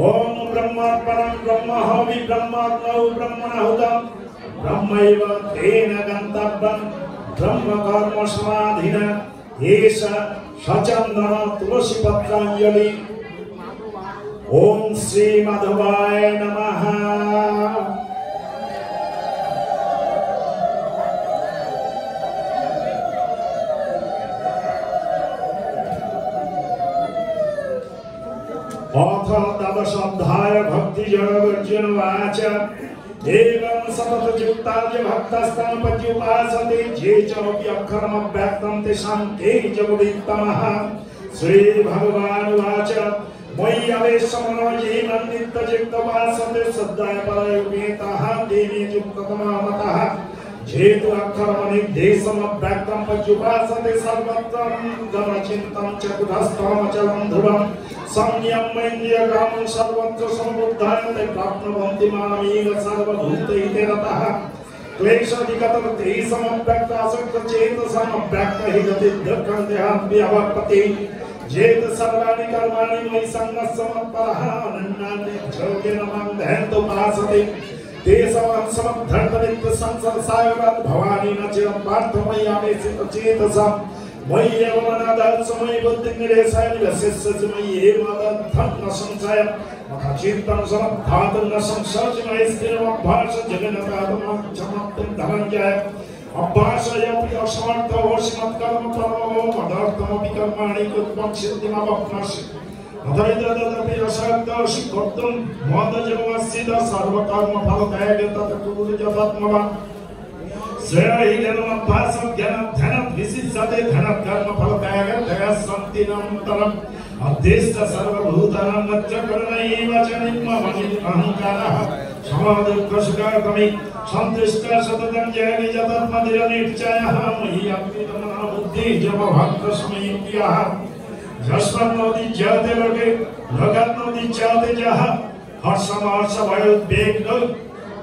ओम ब्रह्मार्पणं ब्रह्म हवि ब्रह्माग्नौ ब्रह्मणाहुतं ब्रह्मैव तेन गन्तव्यं ब्रह्म कर्म समाधिना एष सचन्दन तुलसी पत्राञ्जलि। ओम श्री माधवाय नमः। अथ तदशब्दाय भक्तिजनवाच एवं सततयुक्ताय भक्तस्तमपत्युपासते ये चोपि अक्षरमव्यक्तं तेषां के जगवित्तमः। श्रीभगवानुवाच मयि अवेशमनो ये मन्नित्ययुक्तोपासते श्रद्धया परयोपेतः ते मे युक्ततमा मतः। जेतु अक्षरमनिर्देशमव्यक्तं पत्युपासते सर्वत्र गमचिन्तं च कुतस्थमचलं ध्रुवं संयम्येन्द्रियग्रामं सर्वत्र सम्बुद्धान्ते प्राप्नुवन्ति मामेव सर्वभूतैते रतः। क्लेशादिगतरते समव्यक्तासक्तचेतसमव्यक्तहि गतिर्दुःखं देहाद्व्यवपति। जेत सर्वाणि कर्माणि मयि सन्नः समत्परः अनन्यानि योगेन मां ध्यायन्तुपासते ते समद्धर्तमित्त संसारसागरात् भवानी न चिरं पार्थमय्यामेसितचेतसां मयि एव मनदात् समयि बुद्धिनिरेशाय निवसिष्यसि मयि एव मदद्धं न संशयं मथा चित्तं समद्धातुं न संशयसि मयि स्थिरमभ्यास जगन्नाथमक्षमत्वं धनञ्जय अभ्यासयपि असमर्थो मत्कर्म परमो मदर्थमपि कर्माणि कृत्वं सिद्धिमवाप्नोषि अथैतदपि असक्तोषि कर्तुं मदजन्मस्येद सर्वकर्मफलत्यागे तत्कुरुजतात्मवान् श्रेयहि ज्ञानमभ्यासं ज्ञानाध्यानात् विशिष्यते ध्यानकर्मफलत्यागः अध्यस्त सर्वभूतानां नच्च कर्मैव च निम्नमनिरहङ्कारः समादुःखसुखकमि सन्तुष्टः सततं जयति जतत्मदिरनिश्चयः मयि अर्पितमनः बुद्धिः जपभक्तसमयप्रियः यस्मान्नोदिच्यते लोके लोकान्नोदिच्यते जः हर्षमहर्षभयोद्वेगो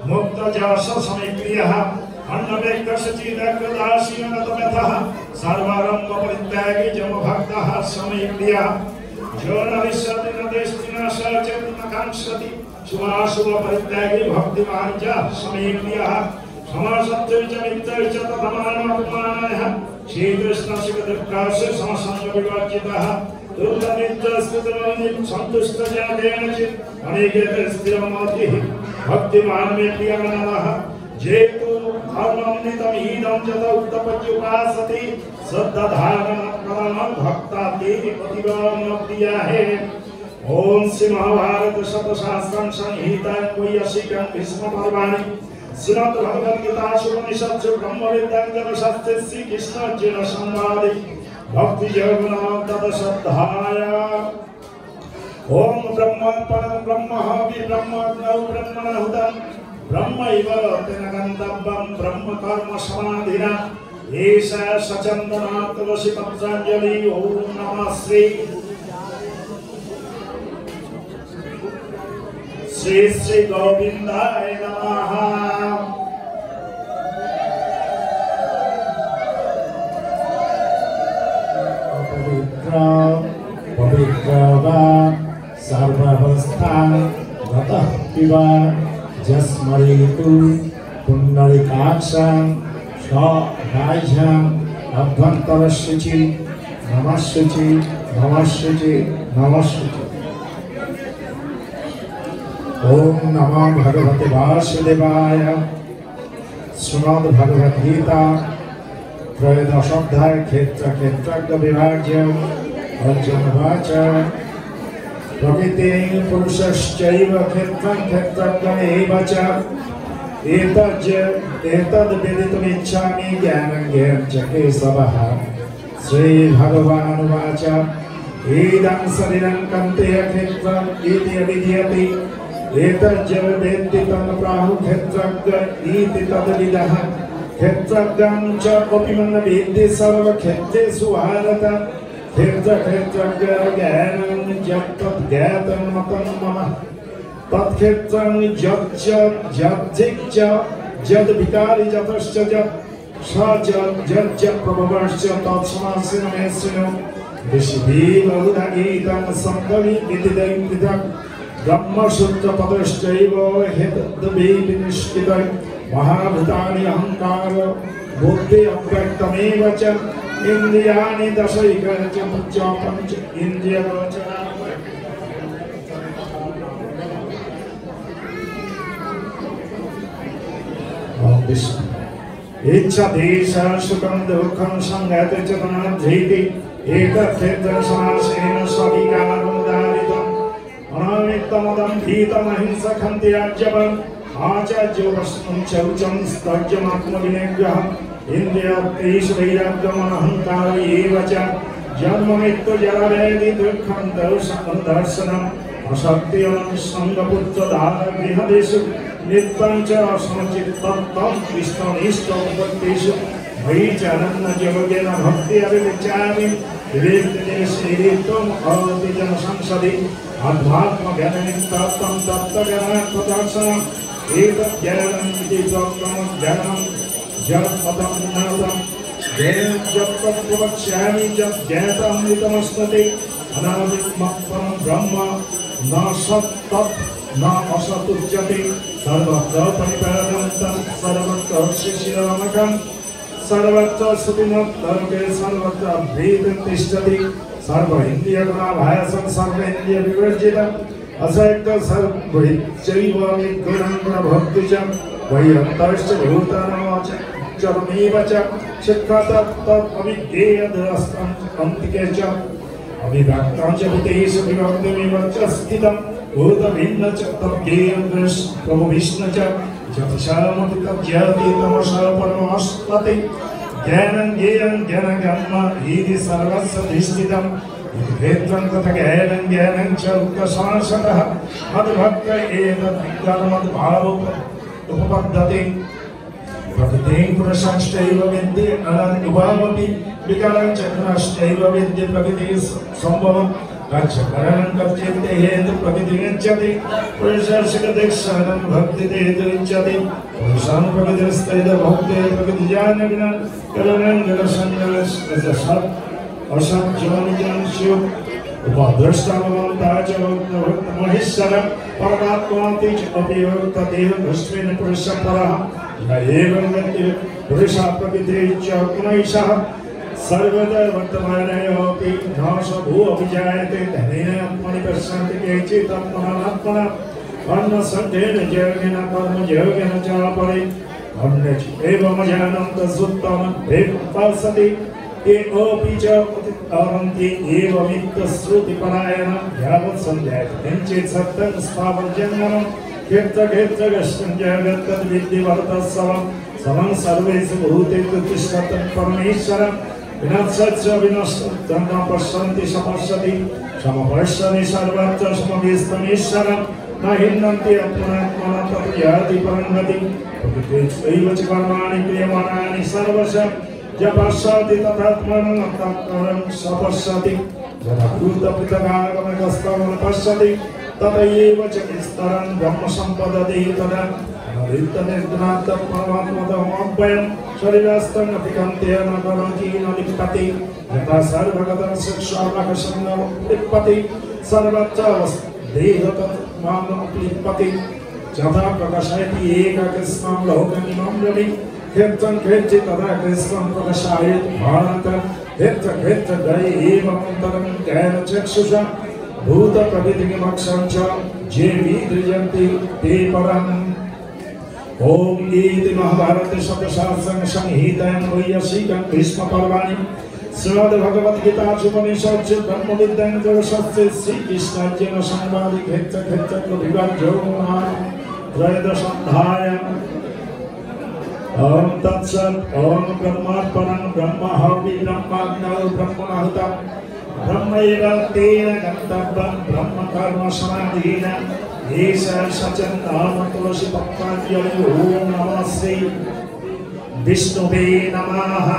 मुक्तजस समयप्रियः अन्नवेक्तसचिदग्रदासीनतमतः सर्वारम्भपरित्यागी जमभक्तः समयप्रियः जो न विश्यति न देष्टि न शचति न काङ्क्षति शुभाशुभपरित्यागी भक्तिमान् च समयप्रियः समसत्यञ्च मित्रञ्च तथमानमपमानः श्रीकृष्णशिवदुःखस्य समसंगविवर्जितः दुर्गमित्रस्कृतमनिं सन्तुष्टजनेन चित् अनेकेन स्थिरमतिः भक्तिमान् मे प्रियमनः जेतु धर्ममृतमिदं जत उत्तपत्युपासते श्रद्धाधारणं भक्ता तेहि प्रतिभामप्रियाहे। ओम श्री महाभारत शतशास्त्रं संहितायां वैयासिकं भीष्मपर्वाणि श्रीमद् भगवद्गीतासु ब्रह्मविद्याञ्जनशास्त्रे श्रीकृष्णार्जुन संवादे भक्तियोगनाम तदश्रद्धाय। ओम ब्रह्मपरं ब्रह्म विब्रह्मज्ञौ ब्रह्मणहुतं ब्रह्मैव तेन गन्तव्यं ब्रह्म कर्म समाधिना एषा सचन्दना तुलसी पत्राञ्जलि। ओम नमः श्री श्री गोविंदाय नमः। पवित्र वा सर्वावस्था गतः पिबा जस्मरेतु पुण्डरीकाक्षं स्वराज्यं अभ्यन्तरशुचि नमःशुचि नमःशुचि नमःशुचि। ओम नमो भगवते वासुदेवाय। श्रीमद् भगवद गीता त्रयोदशोऽध्याय क्षेत्र विभाज्य अर्जुनवाच प्रकृतिं पुरुषश्चैव क्षेत्रं क्षेत्रज्ञमेव च एतद्वेदितुमिच्छामि ज्ञानं ज्ञेयं च केशवः। श्रीभगवानुवाच इदं शरीरं कौन्तेय क्षेत्रम् इति विधीयते एतज्ज वेत्ति तं प्राहुः क्षेत्रज्ञ इति तद्विदः। क्षेत्रज्ञं च कोऽपि न वेत्ति सर्वक्षेत्रेषु भारत। क्षेत्रज्ञ ज्ञानं यत्तद्ज्ञातं मतं मम तत्क्षेत्रं यच्च यद्विकारि यतश्च स यच्च प्रभवश्च तत्समासेन मे शृणु। ऋषिभिर्बहुधा संकलि विदितं पृथक् ब्रह्मसूत्रपदश्चैव हेतुभिर्निष्ठितं महाभूतानि अहंकार बुद्धि अव्यक्तमेव च इंद्रियाणि दशैक च पंच इंद्रियगोचरा। इच्छा देश सुखं दुःखं संगत च तनाधीति एतत् क्षेत्रं समासेन सविकारं दारितं अनामित्तमदं भीतमहिंसकं त्याज्यवम् आचार्योपस्मं चौचं स्तज्यमात्मविनिग्रहम् इन्द्रियार्थेषु वैराग्यमहङ्कार एव च जन्ममृत्युजराव्याधि दुःखं दर्शनम् असत्यं सङ्गपुत्रदारगृहदेषु नित्यं च असंचित्तं तं कृष्णनिष्ठोपत्तिषु मयि चरणयोगेन भक्ति अभिविचारि विवेकदेशेरित्वम् अवतिजन संसदि अध्यात्मज्ञाननिमित्तं तत्त्वज्ञानप्रदर्शनम् एतज्ज्ञानम् इति प्रोक्तं ज्ञानं जगत्पदं नूतनं जगत्प्रवक्ष्यामि ज्ञातमृतमस्मते अनादिमत्परं ब्रह्म न सत्तत् न असतुच्यते सर्वत्र परिपालनं सर्वत्र शिशिरमकं सर्वत्र सुतिमत्तर्के सर्वत्र भेदं तिष्ठति सर्व इन्द्रियगुणाभासं सर्व इन्द्रिय विवर्जितम् असक्त सर्वैश्चैव विगुणं प्रभक्ति च वैरन्तश्च भूतानामचरमेव च शिक्षातत् अविज्ञेयदस्तं अन्तिके च अविभक्तं च भूतेषु विभक्तमेव च स्थितं भूतभिन्न च तज्ञेयं प्रभुविष्णु च ज्योतिषामपि तज्ज्ञाति तमसः परमस्पति ज्ञानं ज्ञेयं ज्ञानगम्म इति सर्वस्य धिष्ठितं भेदं तथा ज्ञानं च उक्तशासनः मद्भक्त एतद्विज्ञानमद्भाव उपपद्यते प्रकृतिं पुरुषश्चैव विद्ये अनन्युभावपि विकारं च गुणश्चैव विद्ये प्रकृतिः सम्भवं करणं कर्तव्ये हेतु प्रकृतिः गच्छति पुरुषस्य भक्तिते हेतुरिच्छति पुरुषां प्रकृतिस्तैद भक्ते प्रकृतिजानविना करणं गणसंगलस्य असंज्ञानिजनस्य उपद्रष्टामन्ता च महेश्वर परमात्माति च अपि भस्मेन पुरुषः परः न एवं गति पुरुषः प्रकृतिः च गुणैषः सर्वदा वर्तमानयोऽपि नाशभू अभिजायते धनेन आत्मनि पश्यन्ति केचित् आत्मनात्मना कर्मसङ्गेन योगेन कर्मयोगेन च परे अन्यच्च एवमजानं तदुत्तमं भेदपश्यति एवमपि च अरन्ति एवमित्यश्रुतिपरायणं यावत् सञ्जायते किञ्चित् सत्यं स्वावर्जन्यं क्षेत्रक्षेत्रगस्तं जगत्तद्विद्धिवर्तस्सवं समं सर्वेषु भूतेषु तिष्ठतं परमेश्वरं विनश्यच्च विनश्यतं न पश्यन्ति समपश्यति समपश्यति सर्वत्र समवेस्तमीश्वरं न हिन्नन्ति आत्मनात्मना तत् याति परं गतिं प्रकृतेष्वैव च कर्माणि क्रियमाणानि सर्वशः पश्यति तथात्मनं तत्परं सपश्यति यथा भूतपृथगागमकस्तं पश्यति तथैव च विस्तरं ब्रह्म सम्पदति तदा अनृतनिर्गुणात् परमात्मतमोऽभयं शरीरस्थं न पिकन्ते न करोति न लिप्यते यथा सर्वगतं शिक्षामकसंगं लिप्यते सर्वत्र देहतत्मां लिप्यते यथा प्रकाशयति एककृष्णं लोकमिमं रवि क्षेत्रं क्षेत्रे तथा कृष्णं प्रकाशयति भारत क्षेत्र गये एवमन्तरं ज्ञानचक्षुषा भूतप्रकृतिमक्षं च ये विदृजन्ति ते परम् ओम इति महाभारत शतशास्त्रं संहितायां वैयासिकं भीष्मपर्वणि श्रीमद्भगवद्गीतासु उपनिषत्सु ब्रह्मविद्यां जोगशास्त्रे श्रीकृष्णार्जुन संवादे क्षेत्रविभागो त्रयोदशाध्यायः ओम तत्सत् ओम ब्रह्मार्पणं ब्रह्महवि ब्रह्माग्नौ ब्रह्मणाहुतं ब्रह्मैव तेन गन्तव्यं ब्रह्मकर्मसमाधिना एष सचन्नाम तुलसीपत्राञ्जलि ॐ नमः श्री विष्णुवे नमः।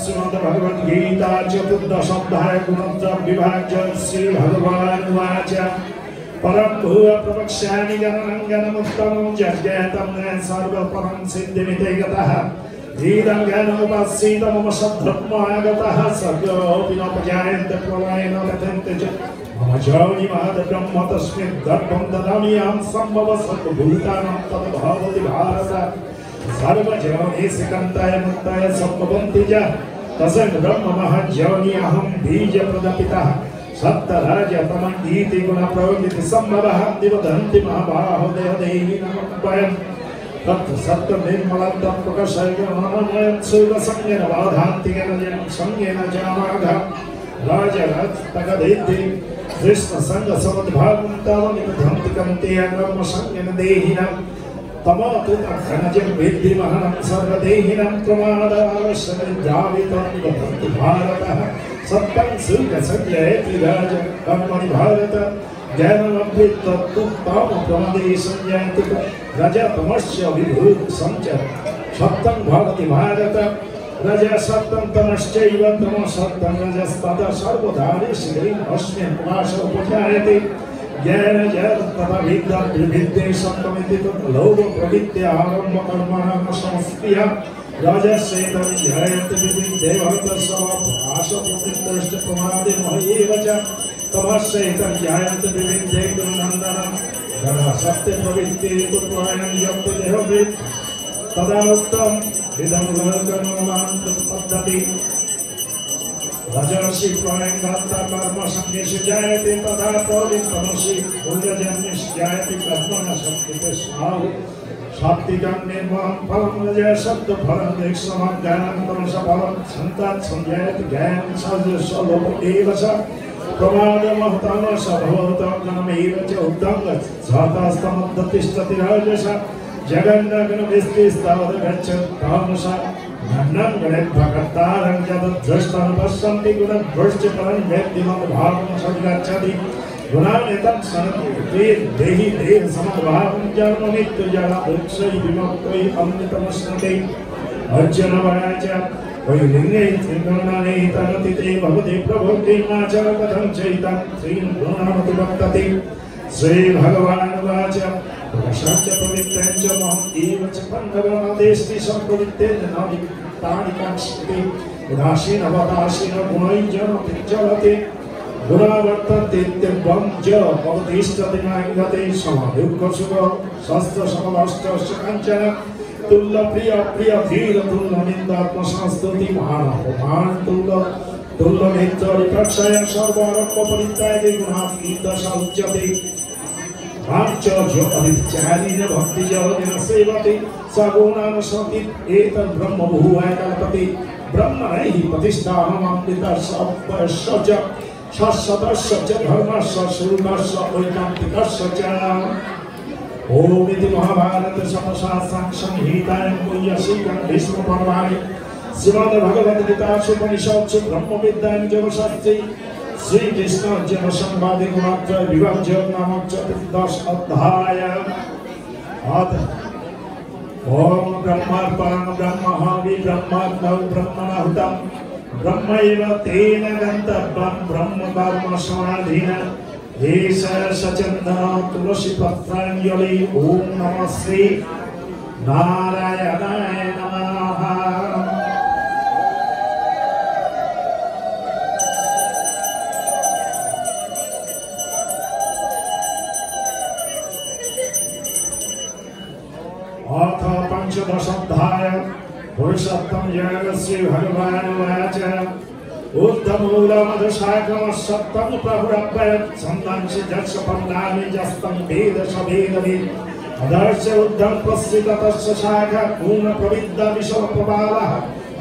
श्रीमद्भगवद्गीता चतुर्दशोऽध्याय गुणत्रयविभाज्य श्रीभगवानुवाच परं भूय प्रवक्ष्यामि ज्ञानमुत्तमं ज्ञातं सर्वपरं सिद्धिमिते गतः इदं ज्ञानमुपासीत मम सद्धर्मागतः सर्वोऽपि नोपजायन्ते प्रलयेन कथन्ते च मम जोनिमाद ब्रह्म तस्मिन् गर्भं ददामि अहं सम्भवः सर्वभूतानां तद्भवति भारत सर्वजोनिषु कन्ताय मुक्ताय सम्भवन्ति च तस्मिन् ब्रह्ममहज्जोनि अहं बीजप्रदपितः सप्तराजतमं इति गुणप्रवृत्ति सम्भवः दिवदन्ति महाबाहो देवदेवी नमः तत् सत्य निर्मलं तत् प्रकाशयन् सुख संज्ञेन बाधान्तिकेन जन संज्ञेन जामाघ राजरत्तकदेति कृष्ण संग समद्भागं तावनिधन्तिकन्ते कर्म संज्ञेन देहिनं तमतु घनजं विद्धिमहनं सर्वदेहिनं प्रमादावश्यमिद्रावितं निबद्धन्ति भारतः सत्यं सुख संज्ञयति राज कर्मणि भारत ज्ञानमभ्युत्तम प्रमदे संज्ञाति रजतमस्य विभूत संचर सत्यं भवति भारत रज सत्यं तमश्चैव तमः सत्यं रजस्तदा सर्वधारे श्रीं अस्मिन् प्रकाश उपजायते ज्ञान जय तथा विद्या विविधे सत्यमिति लोभ प्रवृत्ति आरंभ कर्मणां संस्क्रिया रजस्येतं जयति विविधे भवतस्व प्रकाश प्रवृत्तिश्च प्रमादे महेव च तमस्येतं जयति विविधे गुणनन्दनं गणा सत्य प्रवृत्ति कुत्वायं यत् देहवित् तदा उत्तम इदं गुणकर्मणां पद्धति रजसी प्रायंगात्ता कर्म संकेश जायते तथा प्रवृत्तमसि गुणजन्यस्य जायते कर्मण शक्तिते स्वाहु सात्विकं निर्मलं फलं रजः शब्द फलं देक्षमं ज्ञानं तमस फलं संतात् संजायते ज्ञानं सजस लोभ एव च प्रमादमहतं सभवतं ज्ञानमेव च उद्धं सहतास्तमद्दतिष्ठति राजस जगन्नागन विस्तिस्तावद गच्छत् तामसा नन्नं गणेभगतारं यदृष्टं पश्यन्ति गुणभ्रश्च परं व्यक्तिमत् भावं सद्गच्छति गुणानेतं सनति देहि देह समद्भावं जन्मनित्यजरा वृक्षै विमुक्तै अमृतमश्नुते अर्जुन वाच वैलिङ्गे त्रिगुणाने तनति ते भवति प्रभो किमाचर कथं चैतं त्रीन् गुणानति वर्तते श्रीभगवान् वाच प्रशांच प्रवृत्तेन च महम् एव च पन्नगमादेस्ति सम्प्रवृत्तेन न तानि कांक्षते उदासीन वदासीन गुणैर्जन प्रचलते गुणा वर्तन्ते इत्येवं च भवतिष्ठति नाङ्गते समदुःख सुख शस्त्र समदष्टस्य काञ्चन तुल्य प्रिय प्रिय धीर तुल्य निन्दात्म संस्तुति महान तुल्य मित्र विपक्षय सर्वारम्भ परित्यागे गुणातीत उच्यते वाच जो अविचारीन भक्ति जन सेवते सगुणान सति एतद् ब्रह्म भुवाय कल्पते ब्रह्म हि प्रतिष्ठाहममृत सप्तस्य शाश्वतस्य च धर्मस्य शुद्धस्य ऐकान्तिकस्य च ओम इति महाभारत समशास्त्रं संहितायां पुण्यशीलं भीष्म पर्वाणि श्रीमद्भगवद्गीतासु उपनिषत्सु ब्रह्मविद्यायां योगशास्त्रे श्री कृष्ण अर्जुन संवादे गुणत्रय विभाज्य नामक चतुर्दश अध्याय अथ ओम ब्रह्मार्पणं ब्रह्महवि ब्रह्माग्नौ ब्रह्मणाहुतं ब्रह्मैव तेन गन्तव्यं ब्रह्म कर्म समाधिना एष सचन्दन तुलसी पत्राञ्जलि ओम नमः श्री नारायणाय नमः। अथ पंचदशाध्याय पुरुषोत्तम जय श्री भगवान् वाच ऊर्ध्वमूलमधुशाखं सप्तं प्रहुरभयत् छन्दांसि जस्य पन्नानि जस्तं वेद स वेदवित् अधर्ष्य ऊर्ध्वं प्रस्थिता तस्य शाखा पूर्णप्रविद्धा विषमप्रबालः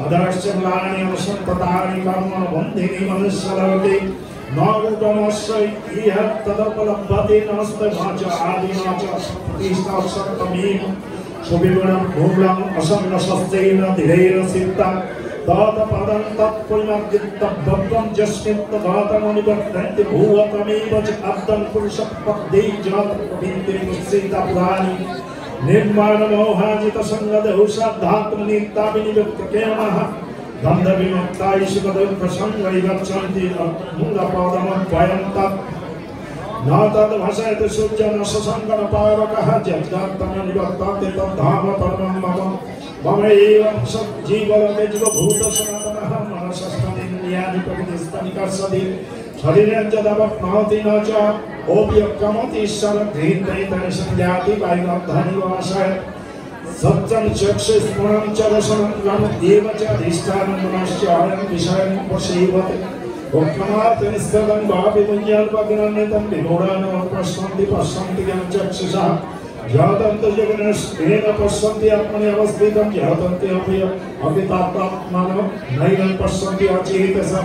अधर्ष्य मूलानि अनुसन्ततानि कर्म बन्धिनि मनुष्यलोके न रूपमस्य इह तदुपलभ्यते नमस्ते वाच आदिना च प्रतिष्ठा सप्तमीं सुविगुणं मूलम् असङ्गशस्त्रेण धीरेण सिद्धं तत्पदं तत्पुण्यमर्जितव्यं यस्मिन् तदात्मनिबद्धन्ति भूवतमेव च अब्दं पुरुषपद्ये जातप्रवृत्तिर्मुच्येत पुराणि निर्माणमोहाजितसङ्गदौ श्रद्धात्मनित्याभिनिवृत्तकेमः गन्धविमुक्ताय सुखदुःखसङ्गै गच्छन्ति मूलपदमद्वयं तत् न तद्भसयति सूर्यं ससङ्गनपारकः यज्ञान्तमनिवर्तन्ते तद्धाम परमं मम मम एवं जीवलोके जीवभूत सनातनः मनसस्तनिन्द्रियाणि प्रकृतिस्तनिकर्षति शरीरं यदवप्नोति न च ओप्यक्रमति सर्वगृहीतैतनि संजाति वायुर्धनिवासः सत्यं चक्षुस्फुरं च रसनं ग्रहणम् एव च अधिष्ठानं मनश्च अयं विषयं पश्येवते उक्तमार्तनिस्तदं वापि पुण्यल्पज्ञानितं विमूढानो पश्यन्ति यं चक्षुषा जातन्ते जगन्नेन पश्यन्ति आत्मनि अवस्थितं जातन्ते अपितात्मानो नैनं पश्यन्ति अचेतसा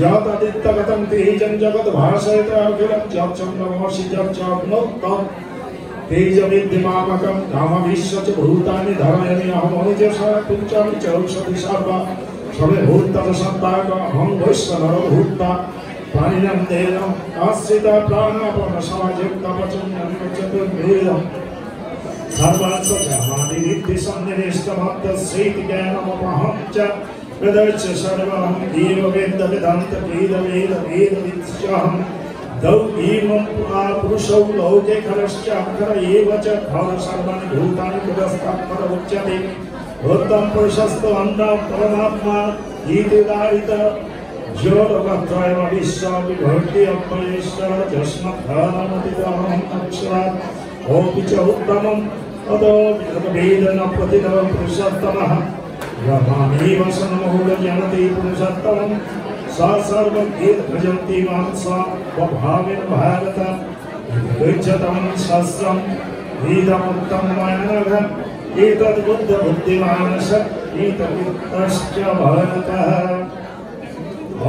जातादित्यगतं तेजं जगद्भासयते अखिलं चक्षुर्नमसि चक्षुर्नोत्तम तेजविद्यमामकं नामविश्वच भूतानि धरयमि अहमनुजसा पुञ्चामि चौषधि सर्वा सवे भूतसत्ताकं वैश्वनरो भूता प्राणिनं देवं आश्रिता प्राणापनसमाजक्तवचनं चतुर्वेदम् सर्वांश समाधिरिद्धि सन्निवेष्टमत्तस्यैति ज्ञानमपहं च वेदश्च सर्वं एव वेद वेदान्त वेद वेद वेदविद्याहं दौर्गीमं पुरुषौ लोके खरश्च अक्षर एव च खर सर्वाणि भूतानि पुरस्तात्पर उच्यते उत्तम पुरुषस्तु अन्नं परमात्मा इति दारित ज्योतिर्वत्रय विश्वविभक्ति अप्पयेश्वर जस्मद्धानमतिदहं अक्षरात् ओपि च उत्तमम् अदो वेदन प्रतिदव पुरुषोत्तमः ब्रह्माणैव सन्मोह जनति पुरुषोत्तमं सा सर्ववेद भजन्ति मानसा स्वभावेन भारत गच्छतं शास्त्रं वेदमुत्तममानः एतद् बुद्ध बुद्धिमानस एतद् भारतः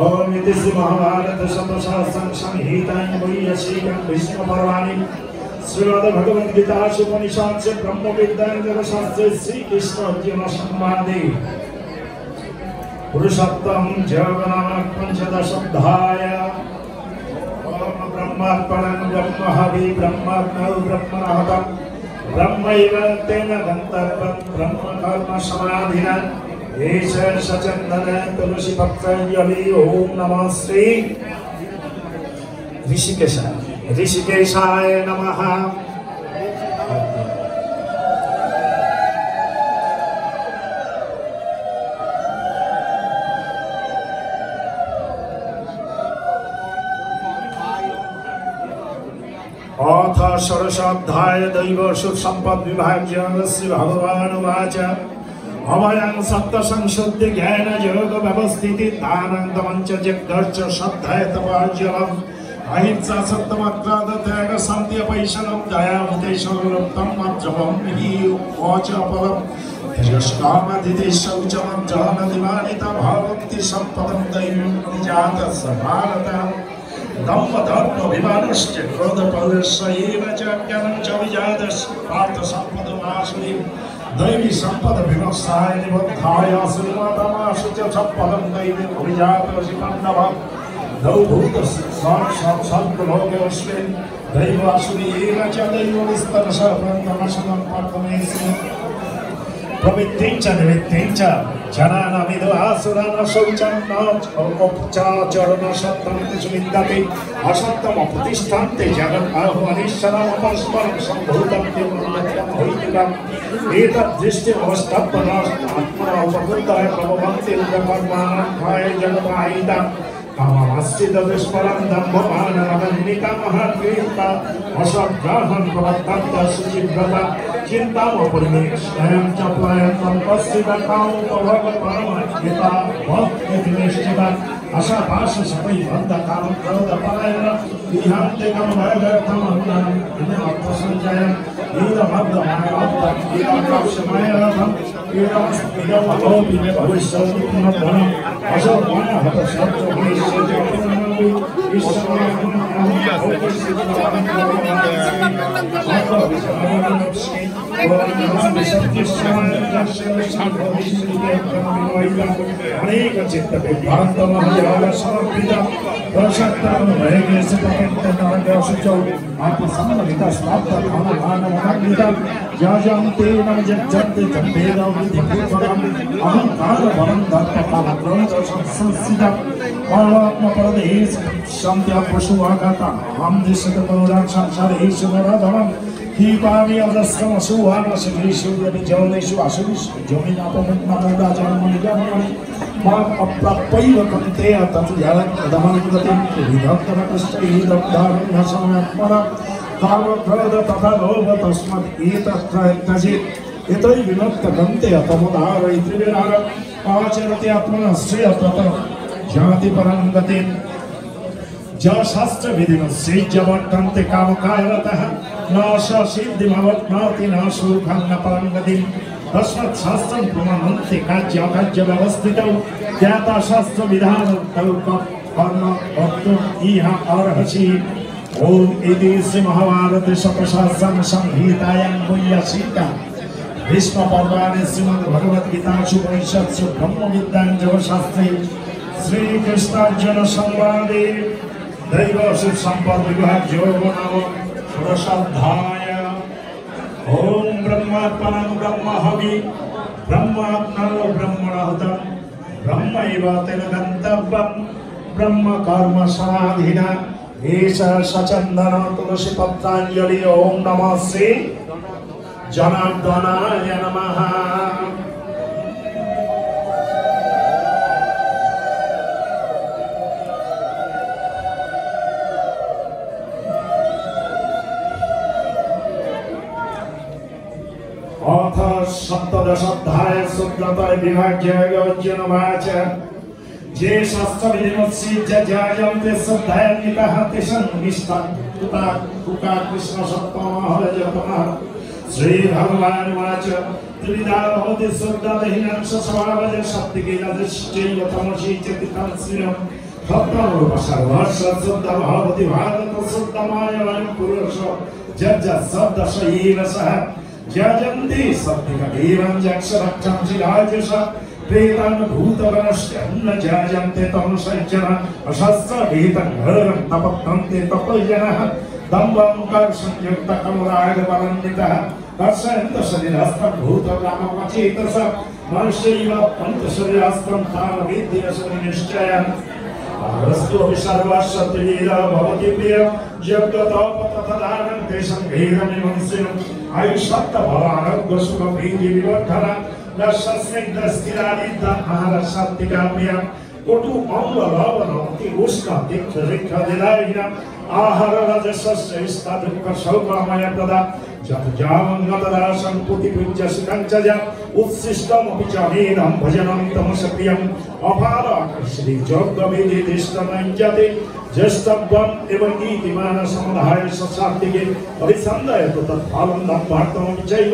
ओम इति श्री महाभारत शतशास्त्रं संहितां वैयासिकं भीष्मपर्वाणि श्रीमद् भगवद गीता उपनिषद से ब्रह्म विद्या शास्त्र श्री कृष्ण अर्जुन संवादे पुरुषोत्तम जगन्नाथ पंचदश अध्याय ओम ब्रह्मार्पणं ब्रह्महवि ब्रह्मज्ञो ब्रह्मणः ब्रह्मैव तेन गन्तव्यं ब्रह्म कर्म समाधिना एष सचन्दन तुलसी पत्रयलि ओम नमः श्री ऋषिकेशाय नमः। अथ षोडशाध्याय दैव सुख संपद विभाज्य श्री भगवान् उवाच अभयं सत्य संशुद्धि ज्ञान योग व्यवस्थिति दानं च जगर्च श्रद्धाय तपाज्यलम् अहिंसा सत्यमक्राद त्याग शांति अपैशनम दया उदेशोरुक्तम मज्जवम हि वाचपलम तेजस्कामदिति शौचमं जानदिवानिता भावन्ति संपदं दैवं निजात भारत दम्भ धर्म विमानश्च क्रोध पौरुष एव च ज्ञानं च विजातस् पार्थ संपदमासुरी दैवी संपद विमर्शाय निबद्धाय श्रीमातमासु च संपदं दैवी अभिजातसि पाण्डव दौभूत साक्षात् लोकेऽस्मिन् दैवासुरी एव च दैवविस्तरसर्वन्तमशनं पार्थमेस्मिन् प्रवृत्तिं च निवृत्तिं च जनानामिदो आसुरान् शौचं न चरण सत्यं विद्यते असत्यमप्रतिष्ठन्ते जगन्नाहुमनीश्वरं परस्परं सम्भूतं किमुन्नत्यं एतद्दृष्टिमवस्तब्धनात्मना उपकृताय प्रभवन्ति कर्माणां भाय जगदाहिता काममस्ति दुष्परं दम्भमानमन्वितमहत्कीर्ता असद्ग्रहं प्रवर्तन्त शुचिव्रता चिन्तामपरिमेक्ष्यं च प्रयत्नं पश्चिमकामुपभोगपरमहिता भक्तिति निश्चिता अशपाशशपैबन्धकामं क्रोधपरायण इहान्तिकमभयगर्थमन्नं इदमर्थसञ्चयम् इदमब्धमानोक्तं इदमक्षमयरथम् इदमस्मिदमलोपि भविष्यति पुनर्धनम् अशोकमयहतशत्रुभीष्यति अनेक चित्त विभ्रांतमहजाल समर्पिता प्रशक्तं भयगे सिद्धपट्टनागशुचौ आत्मसम्मलिता स्वाप्त काममानवनान्विता याजन्ते न जज्जन्ते जम्भेदौ विधिपूर्वकम् अहङ्कारबलं दर्पकालक्रोध संस्थितम् आत्मपरदेश शान्त्या पशुवागता अहं दिशतपौरां संसारेषु नरधमम् हीपामि अदस्रमसुवानसुषु यदिजौनेषु असुषु जमिनापमुन्नमोदा जन्मनिजन्मनि माम् अप्राप्यैव कन्ते तत् जलदमनं गतिं विधत्तमकृष्टैदब्धारण्यसमयत्मना कामक्रोध तथा लोभ तस्मात् एतत्त्रयत्यजेत् यतो विनक्तकन्ते तमुदारय त्रिविरागम् आचरति आत्मनः श्रेयप्रतः जाति परं गतिम् शास्त्र विधि श्रीजवर्तन्ते कामकायरतः न सिद्धिमवप्नोति न सुखं न परंगतिं तस्मात् शास्त्रं प्रमाणन्ते कार्य व्यवस्थितौ ज्ञाता शास्त्र विधान कर्म वक्तुम् इह अर्हसि। ओम इति श्री महाभारत शतशास्त्र संहितायां वैयासिका भीष्म पर्वाणि श्रीमद् भगवद गीतासु उपनिषत्सु ब्रह्म विद्यां योगशास्त्रे श्री कृष्णार्जुन संवादे दैव सुख संपद विभाग योग नाम षोडशाध्याय। ओम ब्रह्मात्मनं ब्रह्म हवि ब्रह्मात्मनो ब्रह्मणः ब्रह्मैव तेन गन्तव्यं ब्रह्म कर्म समाधिना एष सचन्दन तुलसी पत्राञ्जलि। ओम नमः श्री जनार्दनाय नमः। अथ सप्तदशाध्याय शुद्धतय विभाग्य योज्यनवाच जे शास्त्र विधिमुत्सिज्य जायन्ते श्रद्धयान्वितः तेषां निष्ठां तुका कृष्ण सत्तमः रजतमः। श्री भगवान वाच त्रिविधा भवति श्रद्धाहीनं स्वभावज शक्तिकेन दृष्टैव तमसि चेतितं श्रियं भक्तरूप सर्वस्य श्रद्धा भवति भारत श्रद्धमाय वयं पुरुष जज शब्दश एव सः जजन्ति सत्तिकदेवं यक्ष रक्षं शिराजस प्रेतान् भूतगणस्य न जायन्ते तमसज्जन अशस्त्रभीतं घोरं तपन्ते तपयजनः दम्भं संयुक्तकमरागबलान्वितः कर्षयन्त शरीरस्थं भूतग्राममचेतस मनुष्यैव पञ्चशरीरस्थं तावविद्यसनिश्चयम् अस्तु सर्वस्य त्रिविधः भवति प्रियं जगतोपतथदानं तेषां भेदमिमंसिनम् आयुष्यत्तभवानग्रसुखभीतिविवर्धन नश्यस्निग्धस्थिरादिद्धमहारसत्तिकाप्रियं कोटु अम्ललवनमति उष्णतिक्षरिक्षदिलायिनम् आहाररजसश्रेष्ठदुःखशौकमयप्रदा जपजामङ्गतदासं पुतिपूज्यसुखञ्च उच्छिष्टमपि च मेदं भजनं तमसप्रियम् अपारश्रीजोग्गविधिष्ठमञ्जते ज्येष्ठत्वम् एवं नीतिमानसमुदाय ससात्विके परिसन्दयतु तत्फलं दम्भार्थमपि चैव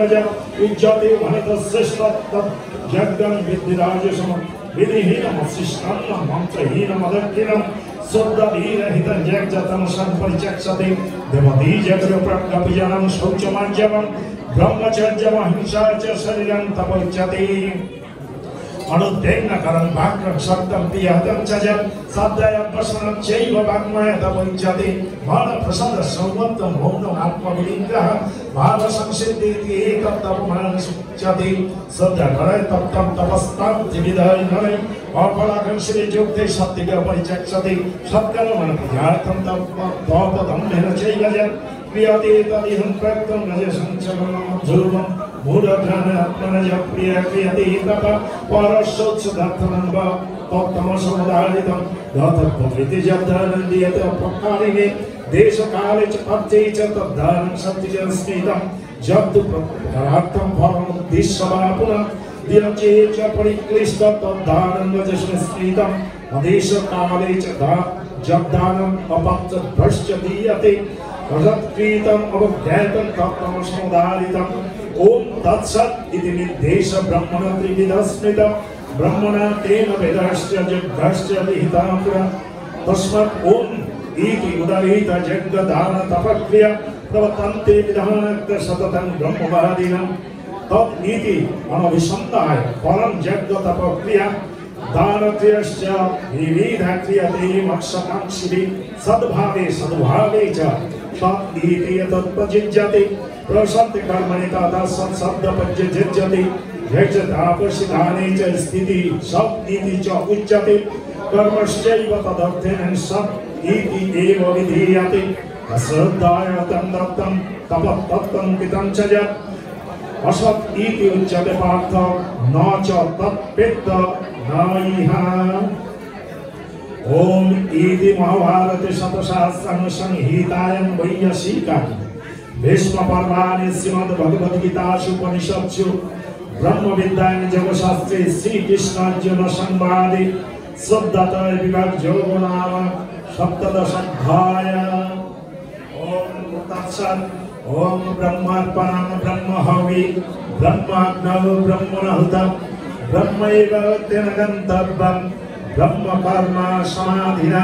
युज्यते वनितश्रेष्ठं यज्ञं विद्धिराजसमं विधिहीनमशिष्टं मन्त्रहीनमदक्षिणं शुद्धधीरहितं यज्ञतमसं परिचक्षते देवती जगत्प्रज्ञापिजनं शौचमार्जवं ब्रह्मचर्यमहिंसा च शरीरं तपोच्यते अनुद्वेगनकरं वाक्यं शब्दं प्रियहतं च शब्दयवसनं चैव वाङ्मय तपोच्यते भावप्रसादसंवत्तं मौनम् आत्मविनिग्रहः भावसंसिद्धिरिति एकं तपमानसुच्यते श्रद्धाकरं तप्तं तपस्तां त्रिविधं नरै अफलाकं श्रीयुक्ते सत्तिके परिचक्षते सत्कर्मणप्रियार्थं तपदम्भेन चैव क्रियते तदिहं प्रक्तं रजसञ्चलनं ध्रुवं मूढघ्राणात्मनः प्रिय क्रियते तप परशोत्सदर्थनं वा तत्तमसमुदारितं दत्तत्वमिति जब्धनं दीयते अपकारिणे देशकाले च अर्थे च तद्धानं सत्यं स्थितं जब्दु प्रकारार्थं फलमुद्दिश्य वा पुनः दिनचे च परिक्लिष्ट तद्धानं रजसं स्थितं देशकाले च जब्दानं अपत्यभ्रश्च दीयते रजत्कृतं अवज्ञातं तत्तमसमुदारितं। ओम तत्सत् इति निर्देश ब्रह्मण त्रिविधस्मृतं ब्रह्मणा तेन वेदस्य जगस्य विहितं पुरा तस्मात् ओम इति उदाहृत जगदान तपक्रिया प्रवर्तन्ते विधानक् सततं ब्रह्मवादिनं तत् इति अनविसन्धाय फलं जग तपक्रिया दानक्रियश्च विविधा क्रियते मक्षकांक्षिभिः सद्भावे सद्भावे च तत् इति तत्प्रयुज्यते प्रसन्ति कर्मणि तथा सत्शब्दपज्यज्यते यज्ञतापसिधाने च स्थिति सत् इति च उच्यते कर्मश्चैव तदर्थेन सत् इति एव विधीयते अश्रद्धाय दत्तं तपत्तत्तं कृतं च यत् असत् इति उच्यते पार्थ न च तत्पेत्त न इह। ओम इति महाभारत शतशास्त्रं संहितायां वैयासिकां भीष्म पर्वाणि श्रीमद् भगवद गीतासु उपनिषत्सु ब्रह्म विद्यां योगशास्त्रे श्री कृष्णार्जुन संवादे शुद्धतय विभाग योग नाम सप्तदशाध्याय। ओम तत्सत्। ओम ब्रह्मार्पणं ब्रह्महवि ब्रह्माग्नौ ब्रह्मणाहुतं ब्रह्मैव तेन गन्तव्यं ब्रह्मकर्म समाधिना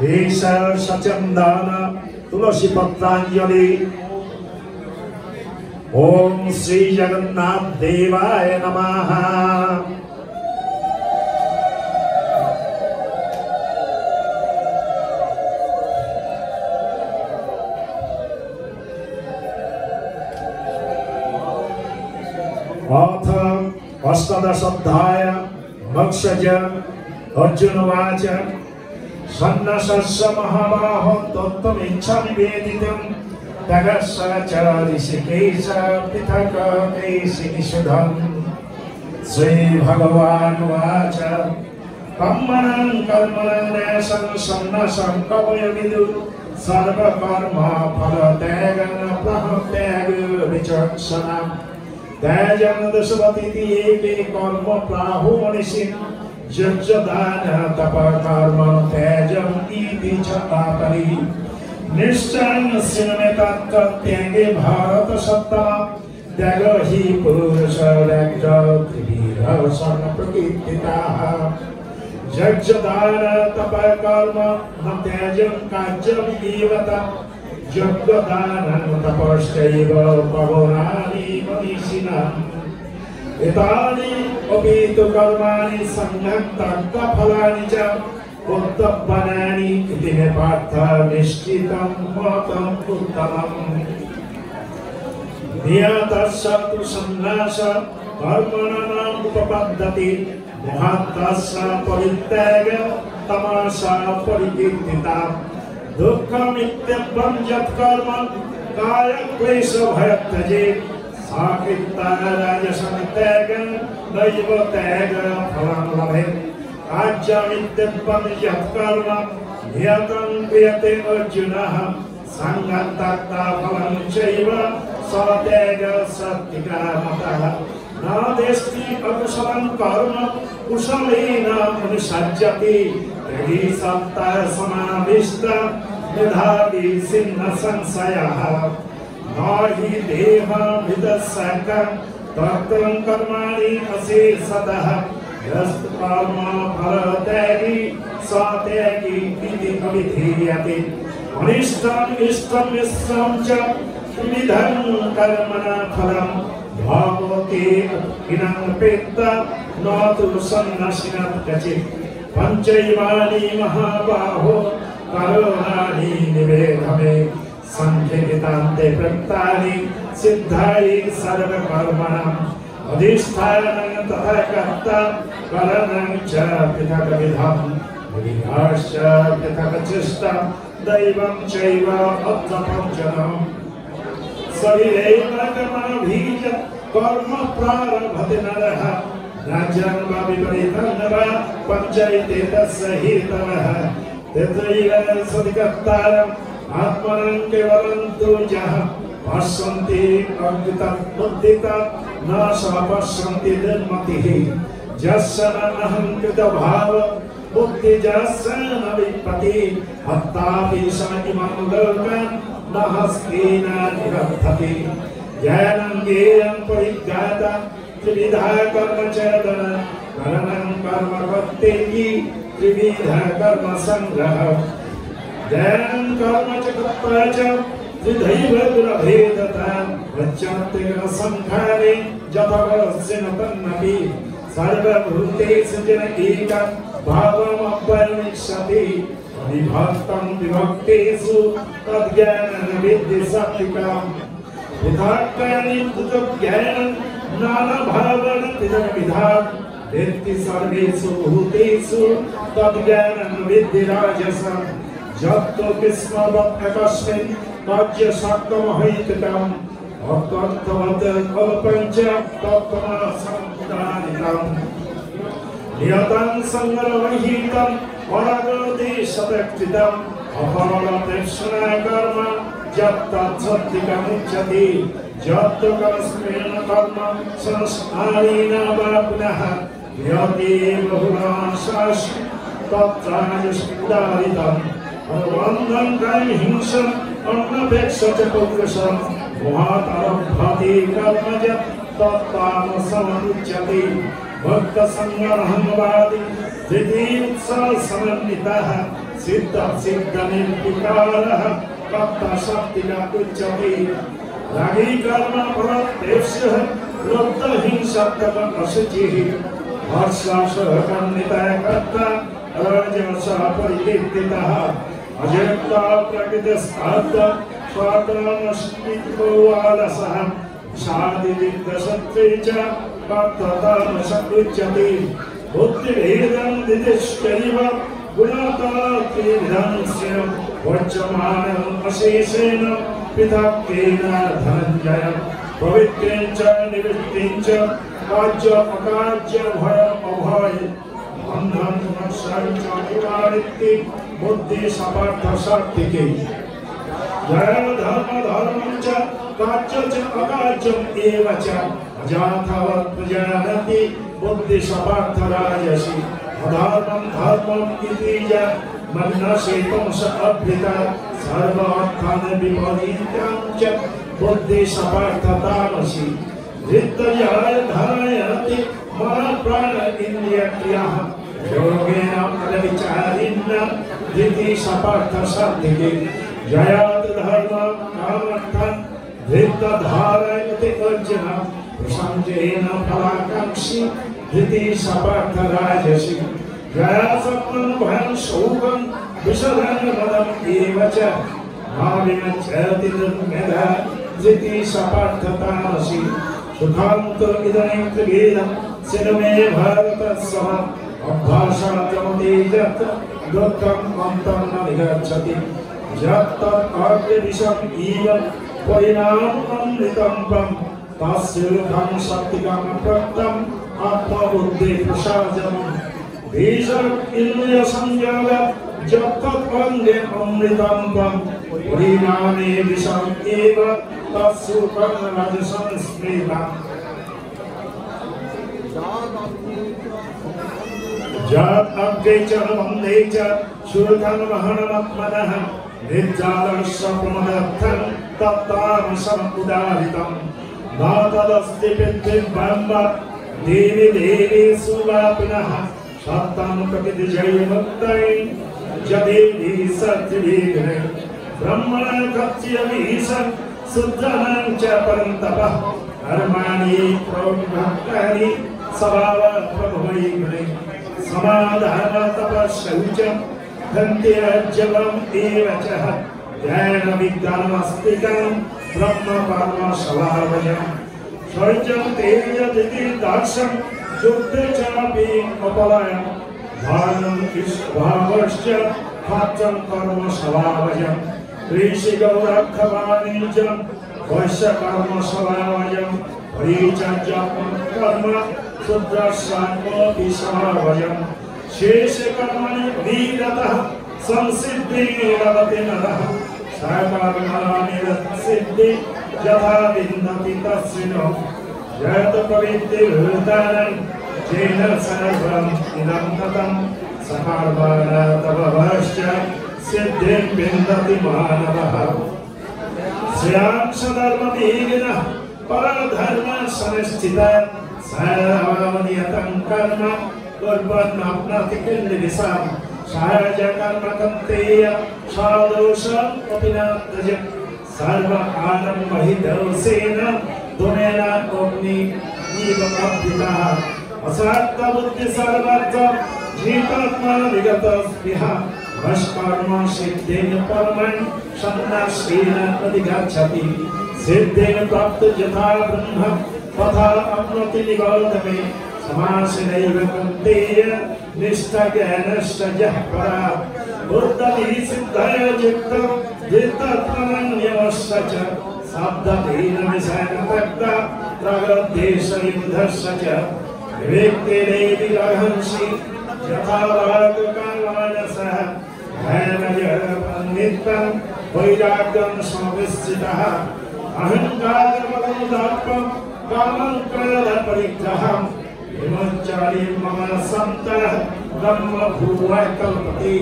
एष सचन्दन तुलसी पत्राञ्जलि। ओम श्री जगन्नाथ देवाय नमः। अथ अष्टादशाध्याय। मोक्षज। अर्जुनवाच सन्नसस्य महाबाहो तत्त्वमिच्छामि वेदितुं तगस्स च ऋषिकेश पृथक् कैशिनिषुधम्। श्रीभगवानुवाच कर्मणं कर्मणं नैषं सन्नसं कवयो विदुः सर्वकर्म फलत्यागं प्रहत्यागविचक्षणम्। त्याजं दशवतीति एके कर्म प्राहु मनीषिन् यज्ञदान तपकर्म त्याजम् इति च तापरि। निश्चयं शृणुमे तत्त्वत्यागे भारत सत्तम त्याग हि पुरुषराज्ञः त्रिविधः प्रकीर्तिताः। यज्ञदान तपकर्म न त्याजं कार्यम् एव तत् यज्ञदानं तपश्चैव पवनानि मनीषिणः। एतानि अपि तु कर्माणि संज्ञक्तफलानि च कर्तव्यानि इति मे पार्थ निश्चितं मतम् उत्तमम्। नियतस्य तु सन्न्यासः कर्मणाम् उपपद्यते महत्तस्य परित्यागः तमसः परिकीर्तितः। दुःखमित्यत्वं यत्कर्म कायक्लेशभयत्यजेत् साकृत्याराजसं त्यागं नैव त्यागफलं लभेत्। राज्यमित्यत्वं यत्कर्म नियतं क्रियते अर्जुनः सङ्गं त्यक्त्वा फलं चैव स त्यागः सात्विकमतः। न देष्टि अकुशलं कर्म कुशलेन अनुसज्जति तर्हि सप्तः समाविष्टा मेधावी सिन्न संशयः। न हि देहभिदस्सकं तत्त्वं कर्माणि अशेषतः यस्तु फलत्यागी स त्यागी इति अभिधीयते। अनिष्टम् इष्टं मिश्रं च त्रिविधं कर्मणा फलं भवति विनापेत्ता न तु सन्न्यासिनः कचित्। पञ्चैवानि महाबाहो करोनानि निवेदमे संख्यितान्ते प्रक्तानि सिद्धानि सर्वकर्मणाम्। अधिष्ठानं तथा कर्ता करणं च पृथग्विधम् विधिश्च पृथक् चेष्टा दैवं चैव अर्थपञ्चनम्। शरीरेण कर्मभिः कर्म प्रारभते नरः राज्यं वा विपरीतं वा पञ्चैते तस्य हितवः। तत्रैव सदिकर्तारम् आत्मनं केवलं तु यः पश्यन्ति अद्वितमुद्दितं न स पश्यन्ति दुर्मतिः। यस्य नाहङ्कृतभाव बुद्धिजस्य न विपत्ति हत्तापि स इमं लोकं न हस्तेन निबध्यते। ज्ञानं ज्ञेयं परिज्ञातं त्रिविधा कर्मचरण करणं कर्म कर्तेति त्रिविधा कर्म संग्रहः। ज्ञानं कर्म च कर्ता च त्रिधैव गुणभेदता वच्यन्ते असंखारे जपवस्य न तन्नपि सर्वभूतेषु जन एकं भावमपरिणीक्षति। विभक्तं विभक्तेषु तद्ज्ञानं विद्धि सात्विकम्। विधात्यानि तद्ज्ञानं नानाभावं त्रिविधं वेत्ति सर्वेषु भूतेषु तद्ज्ञानं विद्धि राजसम्। यत्तु विस्मृतकस्मिन् राज्यशक्तमहैतुकम् अर्थवत् अल्पञ्च तत्त्वमसंदानितम्। नियतं सङ्ग्रहीतं परागदेशतकृतम् अफलप्रेक्षणा कर्म यत्तत्सत्त्विकमुच्यते। यत्तु कस्मिन् कर्म संस्कारेण वा पुनः क्रियते बहुलाशास् तत्राजसुदारितम् अनुबंधं कर्म हिंसं अन्नपेक्षं च पौरुषं मोहातारभ्यते कर्मज तत्तामसमुच्यते भक्तसंगरहंवादी धृतियुत्सव समन्वितः सिद्ध निर्विकारः कर्ता शक्तिना उच्यते रागी कर्म फलप्रेष्यः लब्ध हिंसक अशुचिः हर्षासः कर्मितः कर्ता रजसः परिकीर्तितः अजक्ता प्रकृतिस्थात् स्वातमस्मितो आलसः शादिविद्वसत्त्वे च कर्ततामसमुच्यते बुद्धिभेदं दिदिश्चैव गुणतात्रिविधंस्य वच्यमानम् अशेषेण पृथक्तेन धनञ्जय पवित्रेण च निवृत्तिं च कार्य अकार्य भय अभय बन्धन मोक्षं च निवारिति बुद्धि समर्थ सात्विके जय धर्म धर्मं च कार्य च अकार्यम् एव च अजाथवत् प्रजानति बुद्धि समर्थ राजसि अधर्मं धर्मम् इति च मन्यसेतं स अभ्युता सर्वार्थान् विपरीतं च बुद्धि समर्थतामसि धृतजय धारयति मन प्राण इंद्रियक्रियाः योगेन फलविचारिण्य धृति समर्थ सात्विके जयात् धर्म कामर्थं धृत धारयति अर्जुन प्रसंजेन फलाकांक्षी धृति समर्थ राजसि जया सत्वं भयं शोकं विषधं मदम् एव च भाविनश्यति दुर्मेधा धृति समर्थतामसि सुखांत इदं त्रिभेदं सिनमे भारतस्सह अभ्यासात्मते यत् दुःखम् अन्तं न निगच्छति यत् अग्निविषम् इव परिणामम् अमृतं तं तस्य सुखं सात्विकं प्रक्तम् आत्मबुद्धि प्रसादम् भीषण इंद्रिय संयोग जब तक अंगे अमृतं तं परिणामे विषम् एव तत्सुखं रजसं स्मृतम् जब अग्रे च वन्दे च सुखं वहनमत्मनः निजालस्य प्रमदर्थं तत्तामसम् उदारितम् न तदस्ति पृथिव्याम्ब देवी देवीषु वा पुनः सत्तं प्रकृतिजैवमुक्तै जदेवी सत्त्विघ्ने ब्रह्मणः कच्यमीशं शुद्धनं च परन्तपः कर्माणि प्रभक्तानि स्वभावप्रभवैघ्ने समाधान तपःशौचं धन्त्यजलम् एव च ध्यानविज्ञानमस्तिकं ब्रह्म स्वभावजम् शौचं तेजदिति दाक्षं युद्धे चापि अपलायं भानं भावश्च भाचं कर्म स्वभावजम् ऋषिगौरक्षवाणिज्यं वैश्य कर्म स्वभावजम् परिचर्यं कर्म शूद्रस्यापि स्वभावजम् शेष कर्मणि विरतः संसिद्धिं लभते नरः सकर्मणि यथा विन्दति तस्मिन् यत् प्रवृत्तिर्हृदानं येन सर्वम् इदं ततं सकर्मणस्तवश्च सिद्धिं विन्दति मानवः श्रेयांसधर्मविहीनः परधर्मसंस्थितः सर्वनियतं कर्म कुर्वन्नाप्नोति किल्बिषम् सहजकर्मकर्तेय सादोषमपि न त्यजेत् सर्वकालमहितोषेण धूमेन अग्नि इव अभ्युतः असक्तबुद्धि सर्वत्र जितात्मा विगतस्पृह भस्कर्म सिद्धेन परमं सन्न्यासेन अधिगच्छति सिद्धेन प्राप्त यथा ब्रह्म तथा अप्नोति निगौतमे समासेनैव कौन्तेय निष्ठज्ञानश्च यः परा बुद्धि सिद्धय युक्तं जितात्मन्यवश्च च शब्दतेन विषयनतक्ता प्रगद्देशयुद्धश्च च विवेक्तेनैव रहंसि यथा वाक्कामानसः ध्यानजपन्नित्यं वैराग्यं संविस्थितः अहङ्कारबलं दर्पं कामं क्रोधपरिग्रहं विमुच्यते मम सन्तः ब्रह्मभूवः कल्पते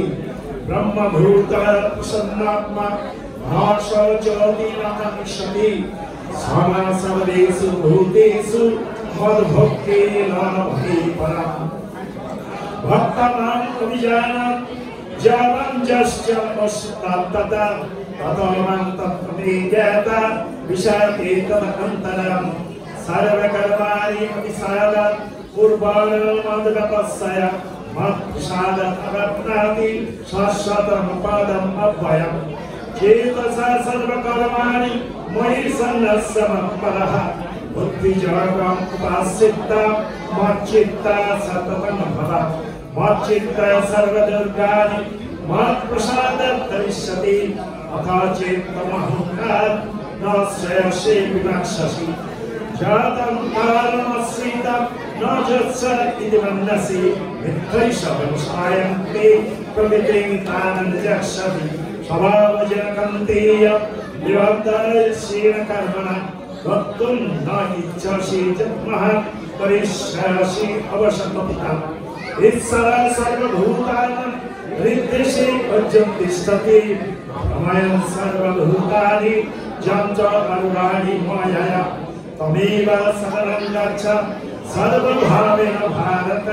ब्रह्मभूत प्रसन्नात्मा नाशोचति नाशति समा सर्वेषु भूतेषु मद्भक्तेन भक्ति परा भक्तानां अभिजानात् जावञ्जश्च पश्चात्तता ततोऽहं तत्त्वमेज्ञाता विशाखे तदन्तरं सर्वकर्माणि अभिसादात् पूर्वाणमद्गतस्य मत्प्रसादात् अवप्नोति शाश्वतं पदम् अव्ययम् चेतसा सर्वकर्माणि मयि सन्न्यस्य मत्परः बुद्धियोगम् उपाश्रित्य मच्चित्ता सततं भव मच्चित्ता सर्वदुर्गाणि मत्प्रसादात् तरिष्यति अथा चेत्तमहङ्कारात् न श्रेयसे विनाशसि जातं कारणमश्रितं न जत्स इति मन्यसि मिथ्यैषवंसायं ते प्रकृतिं तानन्यजक्षति स्वभावजनकन्तेय विवर्तयसीन कर्मणा वक्तुं न इच्छसि जन्मः परिश्रयसि अवशतपितम् ईश्वरः सर्वभूतानां हृद्देशे वज्रं तिष्ठति प्रमयं सर्वभूतानि जं च सर्वाणि मायया तमेव शरणं गच्छ सर्वभावेन भारत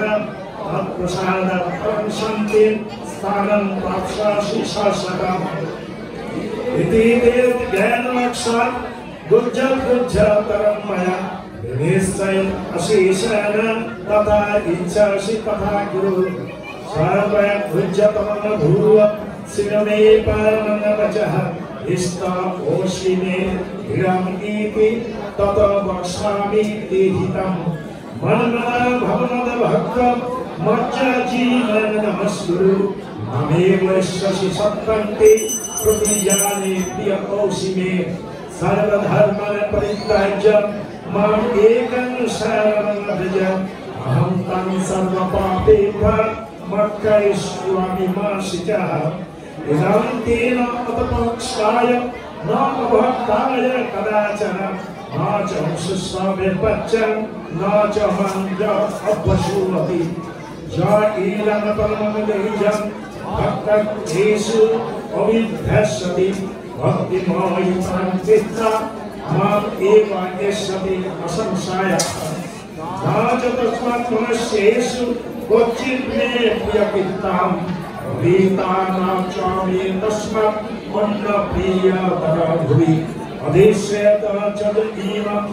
तत्प्रसादात् परं शान्तिं स्थानं प्राप्स्यसि शाश्वतम् इति ते ज्ञानलक्षात् गुज्जतरं मया निश्चयम् अशेषेण तथा इच्छसि तथा कुरु सर्वभुज्यतमं भूव शिवमे परमं वचः इष्टोषि मे धिरम् इति तत वक्ष्यामि ते हितम् मनमद भवमद भक्तं मज्जाजीवन नमस्कुरु ममे वैश्यसि सत्कन्ते प्रतिजाने प्रियतोषि मे सर्वधर्मान् परित्याज्य माम् एकं शरणं व्रज अहं तं सर्वपापेभ्यः मोक्षयिष्यामि मा शुचः इदं तेन अपपक्षाय न अभक्ताय कदाचन न च शिष्यविपच्चं न च मञ्ज अपशूवति य ईलं परमं गहिजं भक्तेषु अभिभ्यस्यति भक्तिमयुक्तं चित्ता माम् एव यस्यति असंशयः न च तस्मात् मनुष्येषु क्वचित् मे प्रियकृतां वीतानां च मे तस्मात् अन्नप्रियतरः भुवि अधीश्येत च इमं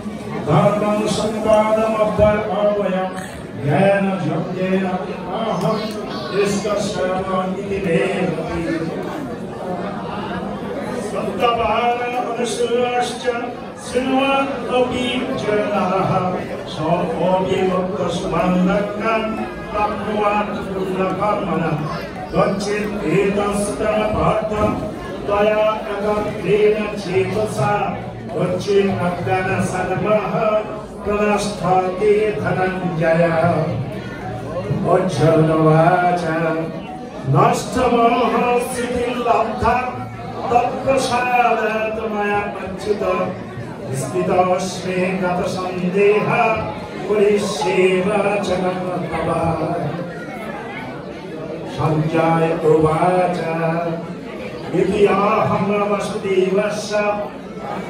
धर्मं सम्पादमभ्यवयम् ज्ञानयज्ञेन अहं इष्टशरणम् इति मे मतिः सप्तपादमनुष्याश्च शृण्वन्नपि च नरः सोऽपि वक्तस्मन्दकं प्राप्नुवान् पुण्यकर्मणः कच्चित् एतस्तपार्थं त्वया अगत्रेण चेतसा कच्चित् अज्ञानसर्वः प्रणष्ठते धनञ्जयः अर्जुनोवाच नष्टमोहः स्थितिर्लब्धा तत्प्रसादात् मया पच्युत स्थितोऽस्मि गतसन्देहः करिष्ये वचनं तव सञ्जय उवाच इति अहं वसुदेवस्य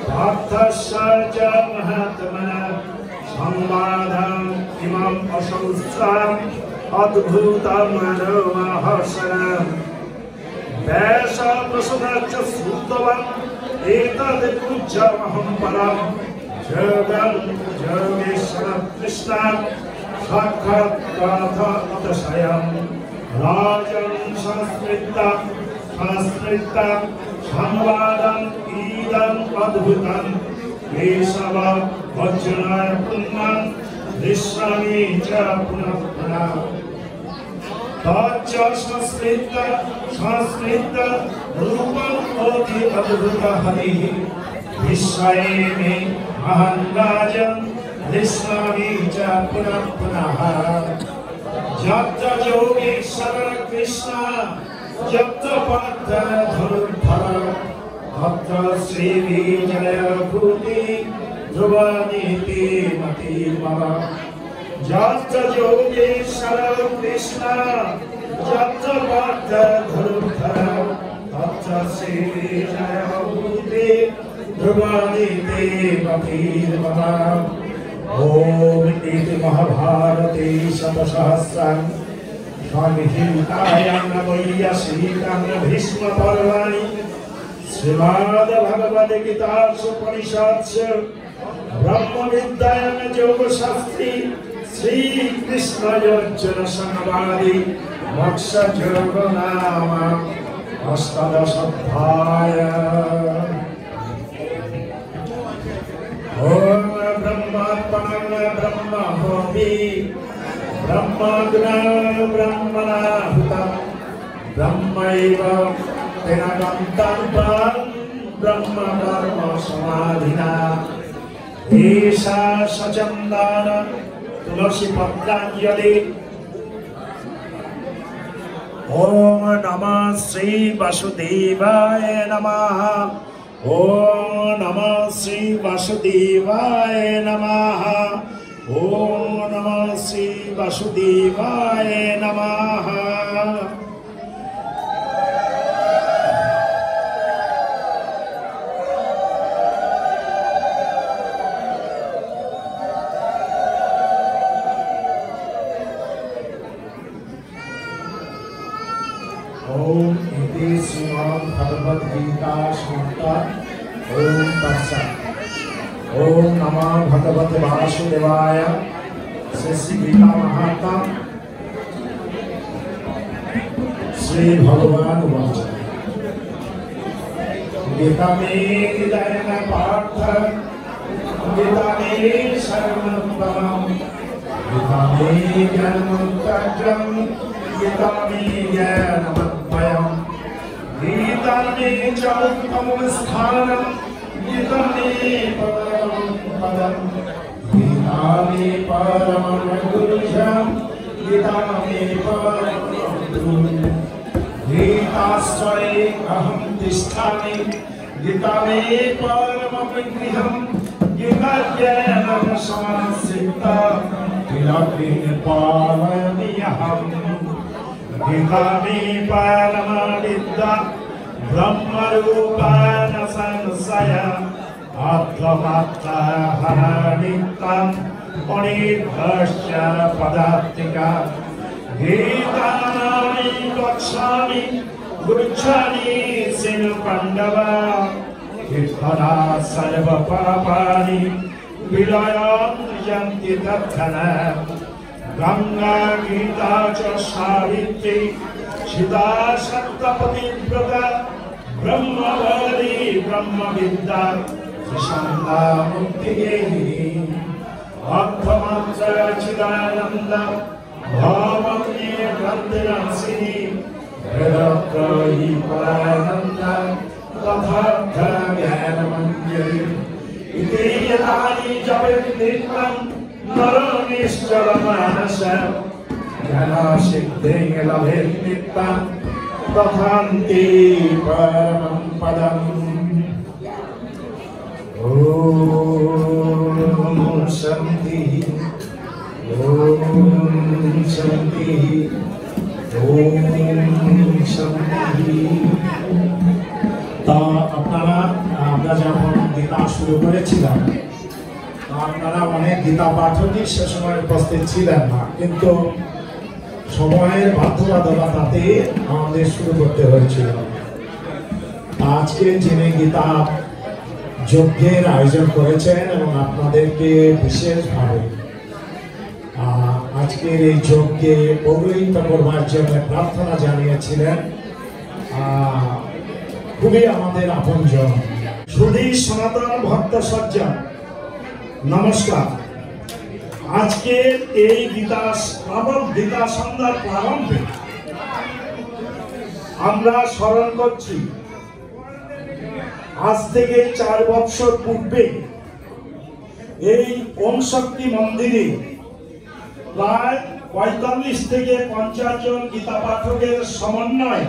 भक्तस्य च महात्मनः संवादम् इमम् अशंसाम् अद्भुतं मनोमहर्षणम् व्यासप्रसुतश्च श्रुतवान् एतद् पूज्यमहं परं जगन् योगेश्वर कृष्णात् साक्षात्कारतशयम् राजन् संस्कृतं संवादम् इदम् अद्भुतं केशव वज्राय पुण्यं दृश्यामि च पुनः पुनः तच्च संस्कृत रूपम् अति अद्भुत हरिः विश्वये मे अहं राजन् दृश्यामि च पुनः पुनः यत्र योगेश्वर कृष्ण यत्र पार्थ धनुर्धर तत्र श्रीविजय भूति ध्रुवनीति मति मम यत्र योगेश्वर कृष्ण যত্র পার্থ ধরুধরা তত্র শ্রী জয়ভূতে ধ্রুবাদিতে মতির্মতা। ওম ইতি মহাভারতে শতসহস্রাং সংহিতায়াং বৈয়াসিকাং ভীষ্ম পর্বাণি শ্রীমদ্ ভগবদ্ গীতাসু উপনিষৎসু ব্রহ্মবিদ্যায়াং যোগশাস্ত্রে শ্রীকৃষ্ণ অর্জুন সংবাদে মোক্ষযোগ নাম অষ্টাদশোধ্যায়। ওম ব্রহ্মাত্মনং ব্রহ্মভূমি ব্রহ্মাগ্নং ব্রহ্মণাহুতং ব্রহ্মৈব তেন গন্তব্যং ব্রহ্ম কর্ম সমাধিনা। ঈশা সচন্দন তুলসী পত্রাঞ্জলি। ওম নমঃ শ্রী বাসুদেবায় নমঃ। ওম নমঃ শ্রী বাসুদেবায় নমঃ। ওম নমঃ শ্রী বাসুদেবায় নমঃ। ओम इति श्रीमद् भगवद गीता शांता। ओम तत्सत्। ओम नमो भगवते वासुदेवाय। श्री गीता महात्मा श्री भगवान वाच गीता में हृदय पाठ गीता में शरणम गीता में ज्ञानमंत्रम गीता में ज्ञानमद्वयम् गीता में चौत्तम स्थानम् गीता में परमं पदम् गीता में परमं गुरुजम् गीता में परमं गुरुम् गीताश्रये अहं तिष्ठामि गीता में परमं गृहम् गीता ज्ञानं समासिद्धा विलग्न पावनीयहम् गीता में परम विद्या ब्रह्म रूपान संशय आत्ममात्रा हरनित्यं अनिर्भश्च पदार्थिका गीता नामि गच्छामि गच्छामि सिनु पाण्डवा कीर्तना सर्व पापानि विलयन्ति तत्क्षणात् गंगा गीता च सावित्री सीता सप्तपतिव्रता ब्रह्मवादी ब्रह्मविद्या सुषमा मुक्तिगेहिनी अर्थमात्र चिदानंद भावज्ञे ग्रंथनाशिनी वेदत्रयी परानंद तथार्थ ज्ञानमंजरी इति यदानि जपेत् नित्यं नरनिश्चलमानस ज्ञानसिद्धिं लभेत् नित्यं तथान्ति परमं पदम्। ॐ शान्ति ॐ शान्ति ॐ शान्ति। তা আপনারা আমরা যখন গীতা শুরু করেছিলাম আপনারা অনেক গীতা পাঠকই সে সময় উপস্থিত ছিলেন না, কিন্তু সময়ের বাধ্যবাধকতাতে আমাদের শুরু করতে হয়েছিল। আজকে যিনি গীতা যজ্ঞের আয়োজন করেছেন এবং আপনাদেরকে বিশেষভাবে আজকের এই যজ্ঞে পৌরোহিত্য করবার জন্য প্রার্থনা জানিয়েছিলেন, খুবই আমাদের আপনজন সুধী সনাতন ভক্ত সজ্জন নমস্কার। আজকে এই গীতা সন্ধ্যার প্রারম্ভে আমরা স্মরণ করছি আজ থেকে 4 বছর পূর্বে এই ওম শক্তি মন্দিরে প্রায় 45 থেকে 50 জন গীতা পাঠকের সমন্বয়ে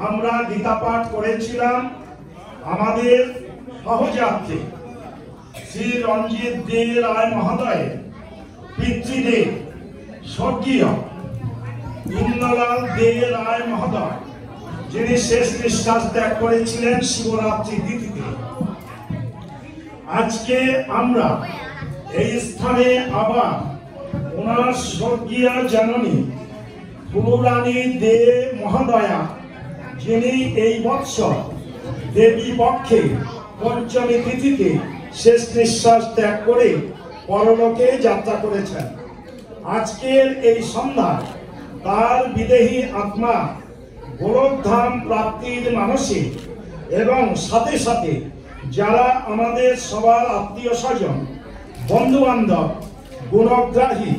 আমরা গীতা পাঠ করেছিলাম। আমাদের সহযাত্রী শ্রী রঞ্জিত দে রায় মহোদয় পিতৃদেব স্বর্গীয় পুণ্যলাল দে রায় মহোদয়, যিনি শেষ নিঃশ্বাস ত্যাগ করেছিলেন শিবরাত্রি তিথিতে। আজকে আমরা এই স্থানে আবার ওনার স্বর্গীয় জননী ফুলরানী দে মহোদয়া, যিনি এই বৎসর দেবী পক্ষে পঞ্চমী তিথিতে শেষ নিঃশ্বাস ত্যাগ করে পরলোকে যাত্রা করেছেন। আজকের এই সন্ধ্যায় তার বিদেহী আত্মা গোলকধাম প্রাপ্তির মানসে এবং সাথে সাথে যারা আমাদের সবার আত্মীয় স্বজন, বন্ধু বান্ধব, গুণগ্রাহী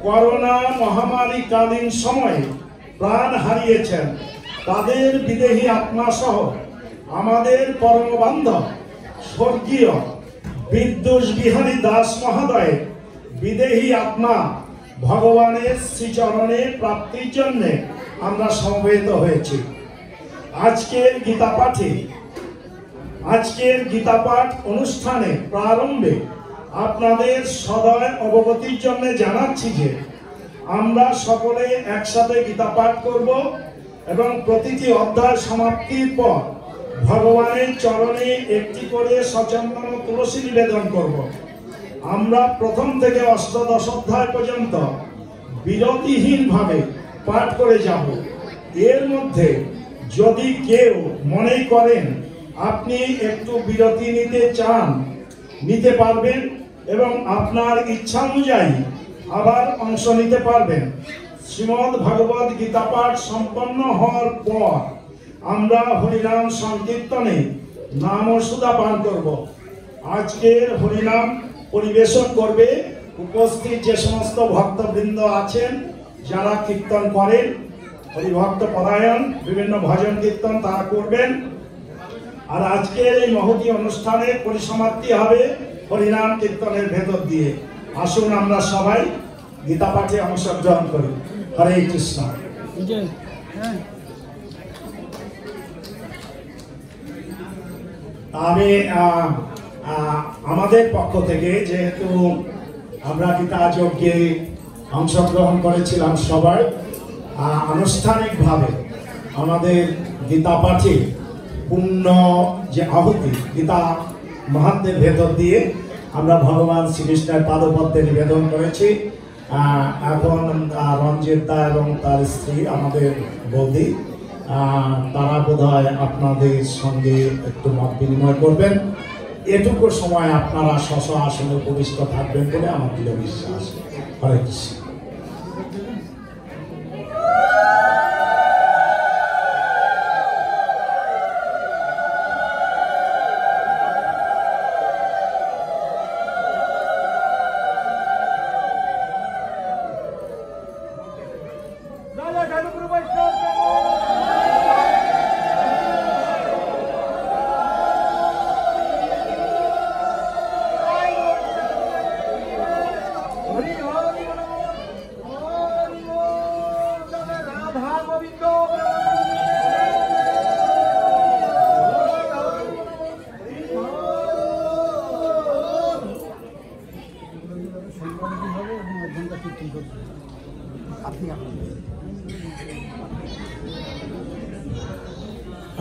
করোনা মহামারীকালীন সময়ে প্রাণ হারিয়েছেন, তাদের বিদেহী আত্মা সহ আমাদের পরম বান্ধব স্বর্গীয় বিদ্যুৎ বিহারী দাস মহোদয়ের বিদেহী আত্মা ভগবানের শ্রীচরণে প্রাপ্তির জন্য আমরা সমবেত হয়েছি। আজকের গীতা পাঠ অনুষ্ঠানে প্রারম্ভে আপনাদের সদয় অবগতির জন্য জানাচ্ছি যে আমরা সকলে একসাথে গীতা পাঠ করব এবং প্রতিটি অধ্যায় সমাপ্তির পর ভগবানের চরণে একটি করে সচন্দন তুলসী নিবেদন করব। আমরা প্রথম থেকে অষ্টাদশ অধ্যায় পর্যন্ত বিরতিহীনভাবে পাঠ করে যাব। এর মধ্যে যদি কেউ মনে করেন আপনি একটু বিরতি নিতে চান, নিতে পারবেন এবং আপনার ইচ্ছা অনুযায়ী আবার অংশ নিতে পারবেন। শ্রীমদ্ ভগবদ গীতা পাঠ সম্পন্ন হওয়ার পর আমরা হরিনাম সংকীর্তনে নাম ও সুধা পান করব। আজকের হরিনাম পরিবেশন করবে উপস্থিত যে সমস্ত ভক্তবৃন্দ আছেন, যারা কীর্তন করেন, হরিভক্ত পরায়ণ বিভিন্ন ভজন কীর্তন তারা করবেন। আর আজকের এই মহতী অনুষ্ঠানের পরিসমাপ্তি হবে হরিনাম কীর্তনের ভেতর দিয়ে। আসুন আমরা সবাই গীতা পাঠে অংশগ্রহণ করি। হরে কৃষ্ণ। আমি আমাদের পক্ষ থেকে, যেহেতু আমরা গীতা যজ্ঞে অংশগ্রহণ করেছিলাম সবাই, আনুষ্ঠানিকভাবে আমাদের গীতা পাঠে পূর্ণ যে আহুতি গীতা মাহাত্ম্যের ভেতর দিয়ে আমরা ভগবান শ্রীকৃষ্ণের পাদপদ্মে নিবেদন করেছি। এখন রঞ্জিত দা এবং তার স্ত্রী আমাদের বৌদি, তারা বোধহয় আপনাদের সঙ্গে একটু মত বিনিময় করবেন। এটুকু সময় আপনারা স্ব আসনে উপবিষ্ট থাকবেন বলে আমার দৃঢ় বিশ্বাস। হরে কৃষ্ণ।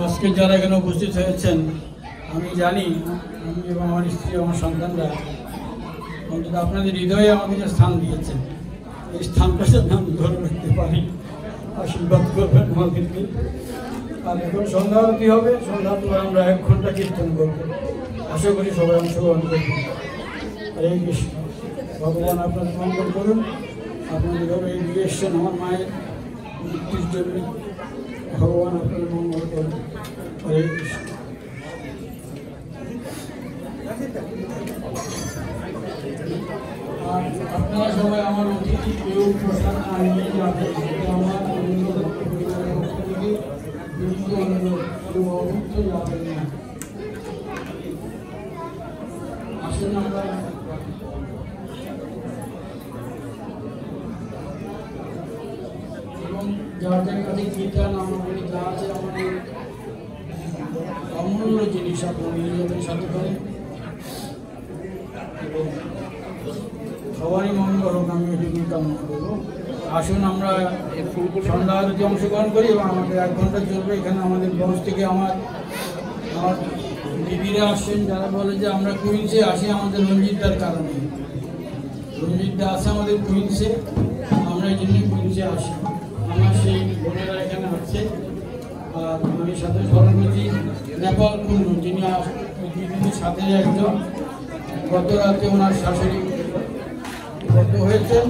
আজকে যারা এখানে উপস্থিত হয়েছেন, আমি জানি আমি এবং আমার স্ত্রী, আমার সন্তানরা অন্তত আপনাদের হৃদয়ে আমাকে স্থান দিয়েছেন। এই স্থানটা যেন আমি ধরে রাখতে পারি, আশীর্বাদ করবেন আমাদেরকে। আর এখন সন্ধ্যা আরতি হবে, সন্ধ্যার পর আমরা 1 ঘন্টা কীর্তন করবো। আশা করি সবাই অংশগ্রহণ করবেন। হরে কৃষ্ণ। ভগবান আপনাদের মঙ্গল করুন। আপনাদের ঘরে এগিয়ে এসছেন আমার মায়ের মৃত্যুর জন্য, ভগবান আপনাদের মঙ্গল করুন। হরে কৃষ্ণ। আর আপনারা সবাই আমার অতিথি, কেউ প্রসাদ আনিয়ে যাবেন, আমার যাবেন না। আসুন আমরা এবং যার যার কাছে কীর্তন আমাদের যা আছে আমাদের অমূল্য জিনিস আপনারা নিয়ে যাবেন সাথে করে। এবং সবারই মঙ্গল হোক, আমি এটুকু কামনা করবো। আসুন আমরা সন্ধ্যা আরতি অংশগ্রহণ করি এবং আমাদের 1 ঘন্টা চলবে। এখানে আমাদের বস থেকে আমার দিদিরা আসছেন, যারা বলে যে আমরা কুইন্সে আসি আমাদের রঞ্জিতদার কারণে। রঞ্জিতদা আছে আমাদের কুইন্সে, আমরা এই জন্যই কুইন্সে আসি। আমার সেই বোনেরা এখানে আছে। আর আমি সাথে স্মরণ করছি নেপাল কুন্ডু, যিনি দিদির সাথে একজন। গত রাতে ওনার শাশুড়ি গত হয়েছেন,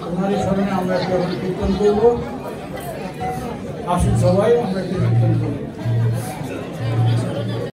ওনারই স্মরণে আমরা একটা কীর্তন করবো। আসুন সবাই আমরা একটা কীর্তন করবো।